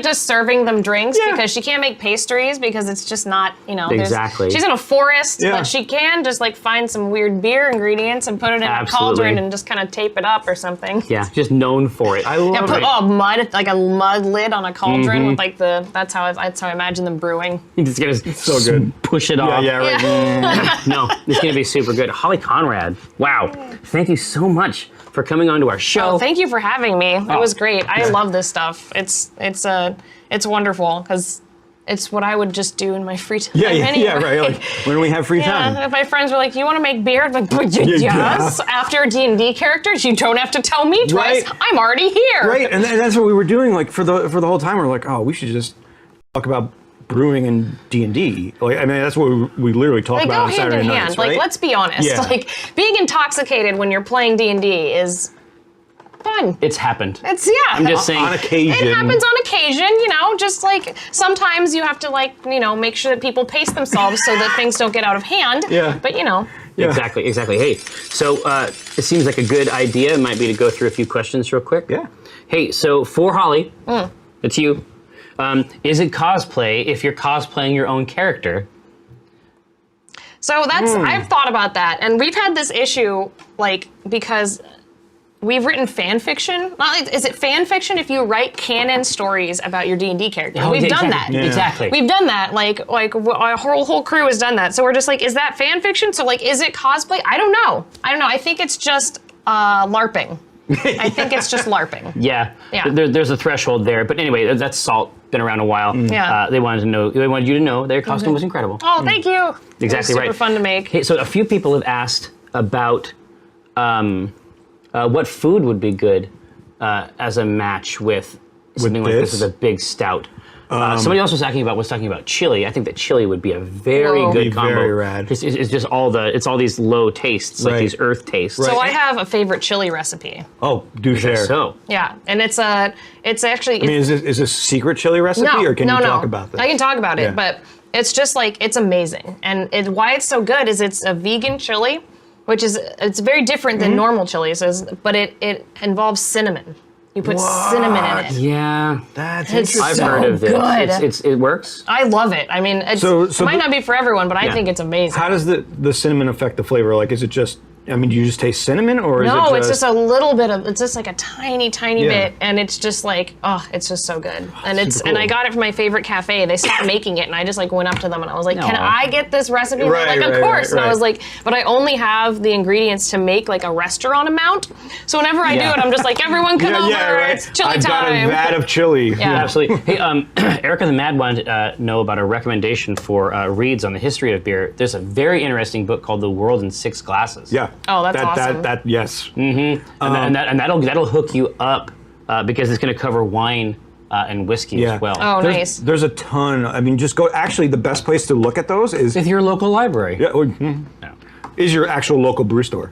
S2: just serving them drinks
S3: Yeah.
S2: because she can't make pastries because it's just not, there's-
S1: Exactly.
S2: She's in a forest,
S3: Yeah.
S2: but she can just like find some weird beer ingredients and put it in
S1: Absolutely.
S2: a cauldron and just kind of tape it up or something.
S1: Yeah, just known for it.
S3: I love
S2: Yeah, put
S3: it.
S2: mud, like a mud lid on a cauldron
S1: Mm-hmm.
S2: with like that's how I imagine them brewing.
S1: You just gotta
S3: So good.
S1: push it
S3: Yeah,
S1: off.
S3: yeah, right.
S1: No, it's gonna be super good. Holly Conrad, wow. Thank you so much for coming on to our show.
S2: Oh, thank you for having me. It
S1: Oh.
S2: was great. I love this stuff. It's wonderful because it's what I would just do in my free time. Anyway.
S3: right. Like when we have free time.
S2: Yeah, if my friends were like, "You want to make beer?" I'm like, "But
S3: Yeah.
S2: yes." After D&D characters, you don't have to tell me twice.
S3: Right.
S2: I'm already here.
S3: Right, and that's what we were doing. Like for the whole time, we're like, oh, we should just talk about brewing and D&D. Like, I mean, that's what we literally talk
S2: They
S3: about
S2: go
S3: on
S2: hand
S3: Saturday
S2: in
S3: nights,
S2: hand.
S3: right?
S2: Like, let's be honest.
S3: Yeah.
S2: Like, being intoxicated when you're playing D&D is fun.
S1: It's happened.
S2: It's yeah.
S1: I'm just saying.
S3: on occasion.
S2: It happens on occasion, just like sometimes you have to make sure that people pace themselves so that things don't get out of hand.
S3: Yeah.
S2: But
S3: Yeah.
S1: Exactly. Hey, so it seems like a good idea. It might be to go through a few questions real quick.
S3: Yeah.
S1: Hey, so for Holly, it's you. Is it cosplay if you're cosplaying your own character?
S2: So I've thought about that, and we've had this issue because we've written fan fiction. Is it fan fiction if you write canon stories about your D&D character?
S1: Oh,
S2: We've
S1: yeah,
S2: done
S1: exactly.
S2: that.
S1: Yeah. Exactly.
S2: We've done that. Our whole crew has done that. So we're just like, is that fan fiction? So is it cosplay? I don't know. I think it's just LARPing. I think it's just LARPing.
S1: Yeah.
S2: Yeah.
S1: There's a threshold there, but anyway, that's Salt. Been around a while.
S2: Yeah.
S1: They wanted you to know their costume was incredible.
S2: Oh, thank you.
S1: Exactly
S2: It was super
S1: right.
S2: fun to make.
S1: Hey, so a few people have asked about what food would be good as a match with something like this
S3: this?
S1: as a big stout. Somebody else was talking about chili. I think that chili would be a very
S2: Whoa.
S1: good
S3: Be
S1: combo.
S3: very rad.
S1: It's just all these low tastes, like
S3: Right.
S1: these earth tastes.
S3: Right.
S2: So I have a favorite chili recipe.
S3: Oh, do share.
S1: So
S2: Yeah, and it's actually.
S3: I mean, is this a secret chili recipe, or can you talk about this?
S2: I can talk about
S3: Yeah.
S2: it, but it's just it's amazing. And why it's so good is it's a vegan chili, which is it's very different
S3: Mm-hmm.
S2: than normal chilies, but it involves cinnamon. You put cinnamon in it.
S1: yeah,
S3: That's
S2: It's
S3: interesting.
S1: I've
S2: so
S1: heard of this.
S2: good.
S1: It works.
S2: I love it. I mean,
S3: So
S2: it might
S3: the-
S2: not be for everyone, but I
S1: Yeah.
S2: think it's amazing.
S3: How does the cinnamon affect the flavor? Like, is it just I mean, do you just taste cinnamon, or is it
S2: No, it's just a little bit of. It's just like a tiny
S3: Yeah.
S2: bit, and it's just like, it's just so good. And it's
S3: Super
S2: and I
S3: cool.
S2: got it from my favorite cafe. They stopped making it, and I just like went up to them and I was like, "Can
S1: Aw.
S2: I get this recipe?" And they're
S3: Right,
S2: like, "Of
S3: right,
S2: course."
S3: right,
S2: And I was
S3: right.
S2: like, "But I only have the ingredients to make like a restaurant amount. So whenever I do
S1: Yeah.
S2: it, I'm just like, everyone come over. It's chili
S3: I've got a
S2: time."
S3: vat of chili.
S2: Yeah.
S1: Absolutely. Hey, Erica the Mad wanted to know about a recommendation for reads on the history of beer. There's a very interesting book called The World in Six Glasses.
S3: Yeah.
S2: Oh, that's awesome.
S3: Yes.
S1: And that'll hook you up because it's going to cover wine and whiskey
S3: Yeah.
S1: as well.
S2: Oh,
S3: There's,
S2: nice.
S3: there's a ton. I mean, just go. Actually, the best place to look at those is
S1: With your local library.
S3: is your actual local brew store.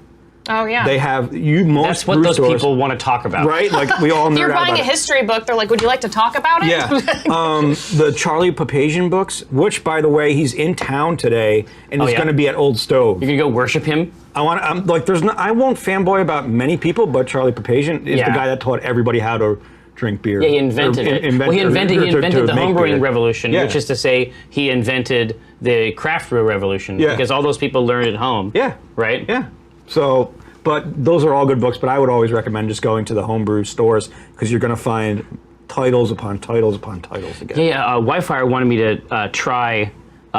S2: Oh yeah.
S3: They have most
S1: That's what
S3: brew
S1: those
S3: stores,
S1: people want to talk about.
S3: right? Like we all
S2: if
S3: nerd
S2: you're
S3: out
S2: buying
S3: about
S2: a
S3: it.
S2: history book, they're like, "Would you like to talk about it?"
S3: Yeah. The Charlie Papazian books, which by the way, he's in town today and he's
S1: yeah?
S3: going to be at Old Stove.
S1: You're going to go worship him?
S3: I'm like, I won't fanboy about many people, but Charlie Papazian is
S1: Yeah.
S3: the guy that taught everybody how to drink beer.
S1: Yeah, he invented it. He invented the homebrewing revolution,
S3: Yeah.
S1: which is to say he invented the craft brew revolution
S3: Yeah.
S1: because all those people learned at home.
S3: Yeah.
S1: Right?
S3: Yeah. So, but those are all good books, but I would always recommend just going to the homebrew stores because you're going to find titles upon titles upon titles again.
S1: Yeah, Wi-Fi wanted me to try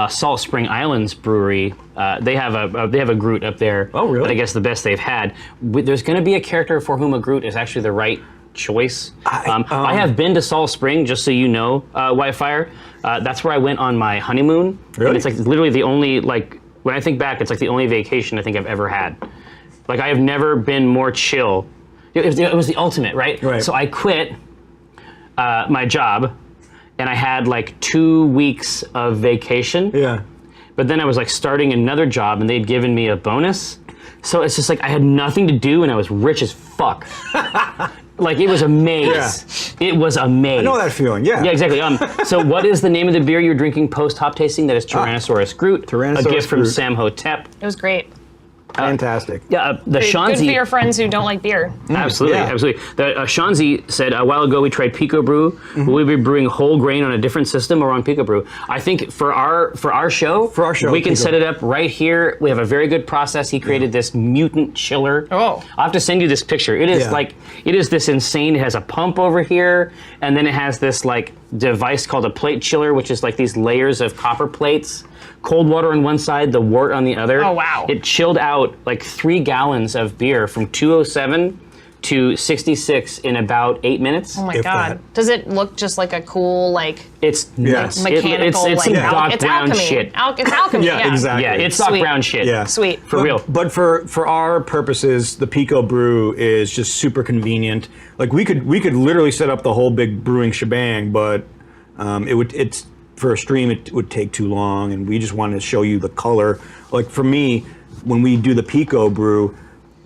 S1: Salt Spring Islands Brewery. They have a Groot up there.
S3: Oh, really?
S1: But I guess the best they've had. There's going to be a character for whom a Groot is actually the right choice. I have been to Salt Spring, just so you know, Wi-Fi. That's where I went on my honeymoon.
S3: Really?
S1: And it's like literally the only, like, when I think back, it's like the only vacation I think I've ever had. Like, I have never been more chill. It was the ultimate, right?
S3: Right.
S1: So I quit my job, and I had like 2 weeks of vacation.
S3: Yeah.
S1: But then I was like starting another job, and they'd given me a bonus. So it's just like I had nothing to do, and I was rich as fuck. Like, it was a maze. It was a maze.
S3: I know that feeling, yeah.
S1: Yeah, exactly. So what is the name of the beer you're drinking post-hop tasting? That is Tyrannosaurus Groot.
S3: Tyrannosaurus
S1: a gift from
S3: Groot.
S1: Sam Hotep.
S2: It was great.
S3: Fantastic.
S1: Yeah, the
S2: Good
S1: Shanzi.
S2: for your friends who don't like beer.
S1: Absolutely,
S3: yeah.
S1: absolutely. The Shanzi said a while ago we tried Pico Brew.
S3: Mm-hmm.
S1: Will we be brewing whole grain on a different system or on Pico Brew? I think for our show, we can
S3: Pico.
S1: set it up right here. We have a very good process. He created this mutant chiller.
S2: Oh.
S1: I'll have to send you this picture. It is
S3: Yeah.
S1: like, it is this insane. It has a pump over here, and then it has this like device called a plate chiller, which is like these layers of copper plates. Cold water on one side, the wort on the other.
S2: Oh, wow.
S1: It chilled out like 3 gallons of beer from 207 to 66 in about 8 minutes.
S2: Oh my
S3: If
S2: god.
S3: that.
S2: Does it look just like a cool, like,
S1: It's
S3: Yes.
S1: nuts.
S2: mechanical,
S1: it's
S2: like,
S1: some Doc
S2: it's
S1: Brown
S2: alchemy.
S1: shit.
S2: It's alchemy,
S3: Yeah,
S2: yeah.
S3: exactly.
S1: Yeah, it's Doc
S2: Sweet.
S1: Brown shit.
S3: Yeah.
S2: Sweet.
S1: For real.
S3: But for our purposes, the Pico Brew is just super convenient. Like we could literally set up the whole big brewing shebang, but it's for a stream it would take too long, and we just wanted to show you the color. Like for me, when we do the Pico Brew,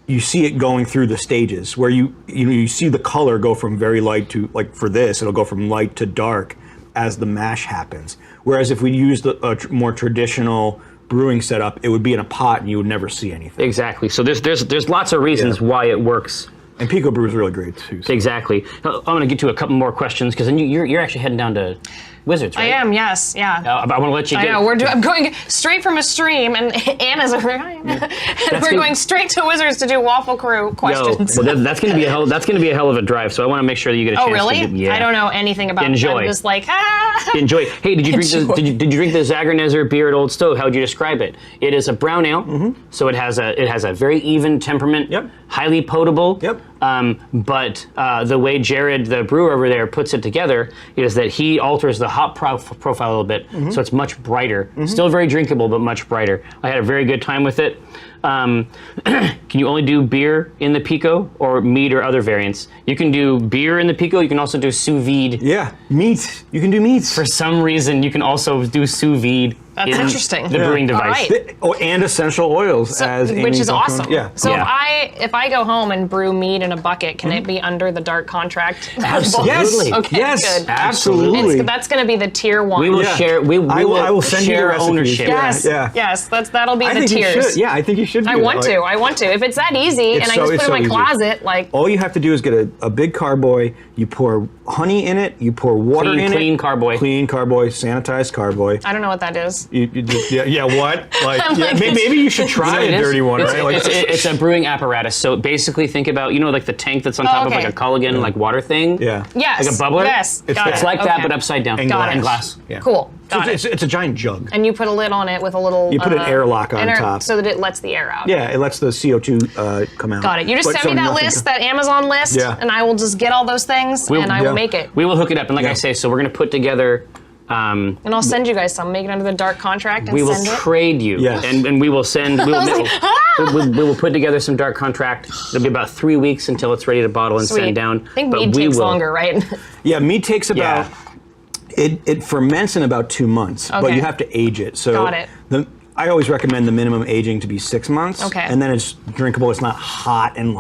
S3: you see it going through the stages where you see the color go from very light to, like for this, it'll go from light to dark as the mash happens. Whereas if we used a more traditional brewing setup, it would be in a pot and you would never see anything.
S1: Exactly. So there's lots of reasons
S3: Yeah.
S1: why it works.
S3: And Pico Brew is really great too. So.
S1: Exactly. I'm going to get to a couple more questions because then you're actually heading down to Wizards, right?
S2: I am, yes, yeah.
S1: I want to let you
S2: I
S1: get.
S2: know, I'm going straight from a stream, and Anna's over here. And we're
S1: good.
S2: going straight to Wizards to do Waffle Crew
S1: Yo,
S2: questions.
S1: well, that's going to be a hell. That's going to be a hell of a drive. So I want to make sure that you get a chance.
S2: Oh, really?
S1: To get,
S2: I don't know anything about it.
S1: Enjoy.
S2: I'm just like,
S1: Enjoy. Hey, did you drink
S2: Enjoy.
S1: did you drink the Zagerneser beer at Old Stove? How would you describe it? It is a brown ale, so it has a very even temperament.
S3: Yep.
S1: Highly potable.
S3: Yep.
S1: But the way Jared, the brewer over there, puts it together is that he alters the hop profile a little bit, so it's much brighter. Still very drinkable, but much brighter. I had a very good time with it. Can you only do beer in the Pico or meat or other variants? You can do beer in the Pico. You can also do sous vide.
S3: Yeah, meat. You can do meats.
S1: For some reason, you can also do sous vide.
S2: That's
S1: in
S2: interesting.
S1: The brewing
S2: All
S1: device.
S2: right.
S3: And essential oils, as Amy
S2: which is
S3: talked
S2: awesome.
S3: about. Yeah.
S2: So
S1: Yeah.
S2: if I go home and brew meat in a bucket, can it be under the dark contract?
S1: Absolutely.
S3: Yes.
S2: Okay,
S3: Yes.
S2: good.
S3: Absolutely.
S2: That's going to be the tier 1.
S1: We will
S3: Yeah.
S1: share. We
S3: I will send you the
S1: share
S3: recipes.
S1: ownership.
S3: Yeah.
S2: Yes, yes, that'll be
S3: I
S2: the
S3: think you
S2: tiers.
S3: should. Yeah, I think you should.
S2: I
S3: do
S2: want
S3: that.
S2: to. I want to. If it's that easy, and I just put it in my
S3: easy.
S2: closet, like,
S3: All you have to do is get a big carboy. You pour honey in it. You pour water
S1: Clean-
S3: in it.
S1: clean carboy.
S3: Clean carboy. Sanitized carboy.
S2: I don't know what that is.
S3: Yeah, what? Like,
S2: I'm like,
S3: maybe you should try
S1: It
S3: a
S1: is.
S3: dirty one,
S1: It's,
S3: right? Like,
S1: it's a brewing apparatus. So basically, think about like the tank that's on top of
S2: okay.
S1: like a Culligan like water thing.
S3: yeah.
S2: Yes.
S1: Like a bubbler?
S2: Yes.
S3: It's-
S2: got
S3: it's
S2: it.
S1: Like that,
S2: Okay.
S1: but upside down.
S3: And
S2: Got it.
S1: And glass.
S3: Yeah.
S2: Cool. Got it.
S3: It's a giant jug.
S2: And you put a lid on it with a little.
S3: You put an airlock on top.
S2: so that it lets the air out.
S3: Yeah, it lets the CO2 come out.
S2: Got it. You just
S3: But
S2: send
S3: so
S2: me that
S3: nothing
S2: list, that Amazon list,
S3: Yeah.
S2: and I will just get all those things, and I will
S3: yeah.
S2: make it.
S1: We will hook it up, and like
S3: Yeah.
S1: I say, so we're gonna put together.
S2: And I'll send you guys some. Make it under the dark contract and
S1: We will
S2: send it.
S1: trade you,
S3: Yes.
S1: and we will send. We will,
S2: was like,
S1: we will put together some dark contract. It'll be about 3 weeks until it's ready to bottle and
S2: Sweet.
S1: send down.
S2: I think
S1: but
S2: mead
S1: we
S2: takes
S1: will.
S2: longer, right?
S3: Yeah, mead takes about. It ferments in about 2 months, but
S2: Okay.
S3: you have to age it. So
S2: Got it.
S3: I always recommend the minimum aging to be 6 months.
S2: Okay.
S3: And then it's drinkable. It's not hot and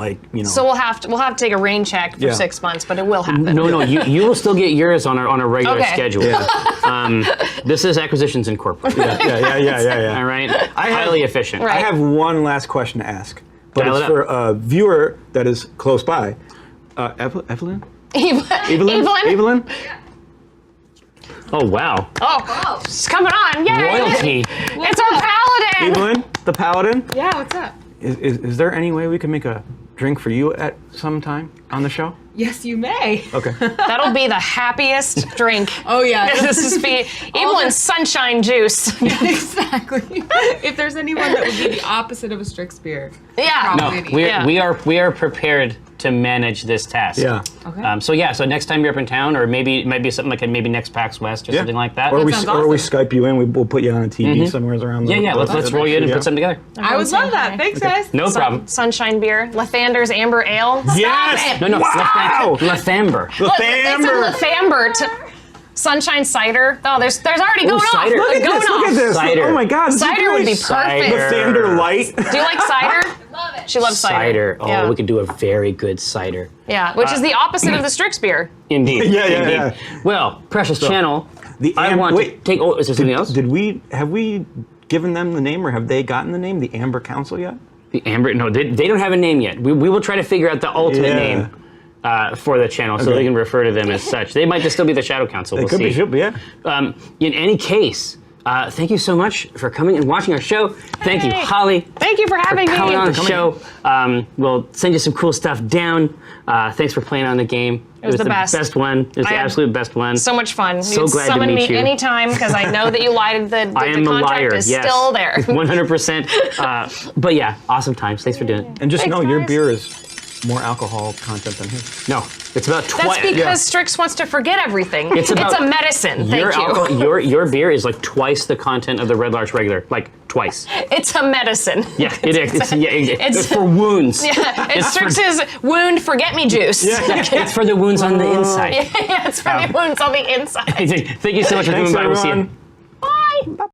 S2: So we'll have to take a rain check for
S3: Yeah.
S2: 6 months, but it will happen.
S1: No, you will still get yours on a regular
S2: Okay.
S1: schedule.
S3: Yeah.
S1: This is Acquisitions Incorporated.
S3: yeah.
S1: All right, highly efficient.
S2: Right.
S3: I have one last question to ask, but
S1: Dial
S3: it's
S1: it
S3: for
S1: up.
S3: a viewer that is close by. Evelyn?
S2: Evelyn?
S3: Evelyn?
S1: Oh wow,
S2: Oh, it's coming on. Yay!
S1: royalty.
S2: It's our paladin!
S3: Evelyn, the paladin?
S6: Yeah, what's up?
S3: Is there any way we can make a drink for you at some time on the show?
S6: Yes, you may.
S3: Okay.
S2: That'll be the happiest drink.
S6: Oh yeah,
S2: This is be Evelyn's sunshine juice.
S6: exactly. If there's anyone that would be the opposite of a Strix beer,
S2: Yeah.
S1: No,
S6: Probably.
S2: Yeah.
S1: we are prepared to manage this task.
S3: Yeah.
S6: Okay.
S1: So next time you're up in town, or maybe it might be something like maybe next PAX West or something like that.
S3: Or we
S6: sounds
S3: or we
S6: awesome.
S3: Skype you in. We'll put you on a TV somewhere around.
S1: yeah, let's roll you in and put something together.
S6: I would love that. Thanks, guys.
S1: No problem.
S2: Sunshine beer. Lavender's Amber Ale.
S3: Yes!
S2: Stop it.
S1: No,
S3: Wow!
S1: Lathamber.
S3: The
S2: It's a Lathamber. Sunshine cider. Oh, there's already going off.
S1: cider.
S3: Look at
S2: Going
S3: this! Look
S2: off.
S3: at this!
S1: Cider.
S3: Oh my God! this is
S2: Cider would be
S3: great.
S2: perfect.
S1: Cider.
S3: Thunder Light.
S2: Do you like cider? Love it. She loves cider.
S1: Cider. Oh,
S2: yeah.
S1: we could do a very good cider.
S2: Yeah, which is the opposite of the Strix beer.
S1: Indeed.
S3: Yeah,
S1: Indeed.
S3: yeah.
S1: Well, Precious Channel. I
S3: Am-
S1: want
S3: wait.
S1: to take. Oh, is there something else?
S3: Have we given them the name, or have they gotten the name, the Amber Council yet?
S1: The Amber. No, they don't have a name yet. We will try to figure out the ultimate
S3: Yeah.
S1: name for the channel, so
S3: Okay.
S1: we can refer to them as such. They might just still be the Shadow Council.
S3: It
S1: We'll
S3: could
S1: see.
S3: be, should be, yeah.
S1: In any case, thank you so much for coming and watching our show. Thank you,
S2: Hey.
S1: Holly.
S2: Thank you for having me.
S1: Coming on the show. We'll send you some cool stuff down. Thanks for playing on the game. It
S2: was the best.
S1: best one. It was
S2: I
S1: the
S2: had
S1: absolute best one.
S2: So much fun.
S1: So
S2: You'd
S1: glad to
S2: summon
S1: meet
S2: me
S1: you.
S2: anytime because I know that you lied. The
S1: I am a
S2: contract
S1: liar.
S2: is
S1: Yes,
S2: still there.
S1: 100%. But yeah, awesome times. Thanks for doing it.
S3: And just
S2: Thanks,
S3: know your
S2: guys.
S3: beer is more alcohol content than his.
S1: No, it's about
S2: That's
S1: twice.
S2: because Strix wants to forget everything.
S1: It's about-
S2: a medicine. Thank
S1: Your
S2: you.
S1: alcohol, your beer is like twice the content of the Red Larch regular, like twice.
S2: It's a medicine.
S1: Yeah, it is. It's
S2: It's-
S1: for wounds.
S2: Yeah, it's
S1: for-
S2: Strix's wound forget me juice.
S1: It's for the wounds on the inside.
S2: Yeah, it's for the wounds on the inside.
S1: Thank you so much for
S3: Thanks,
S1: coming by. We'll see you.
S3: everyone.
S2: Bye.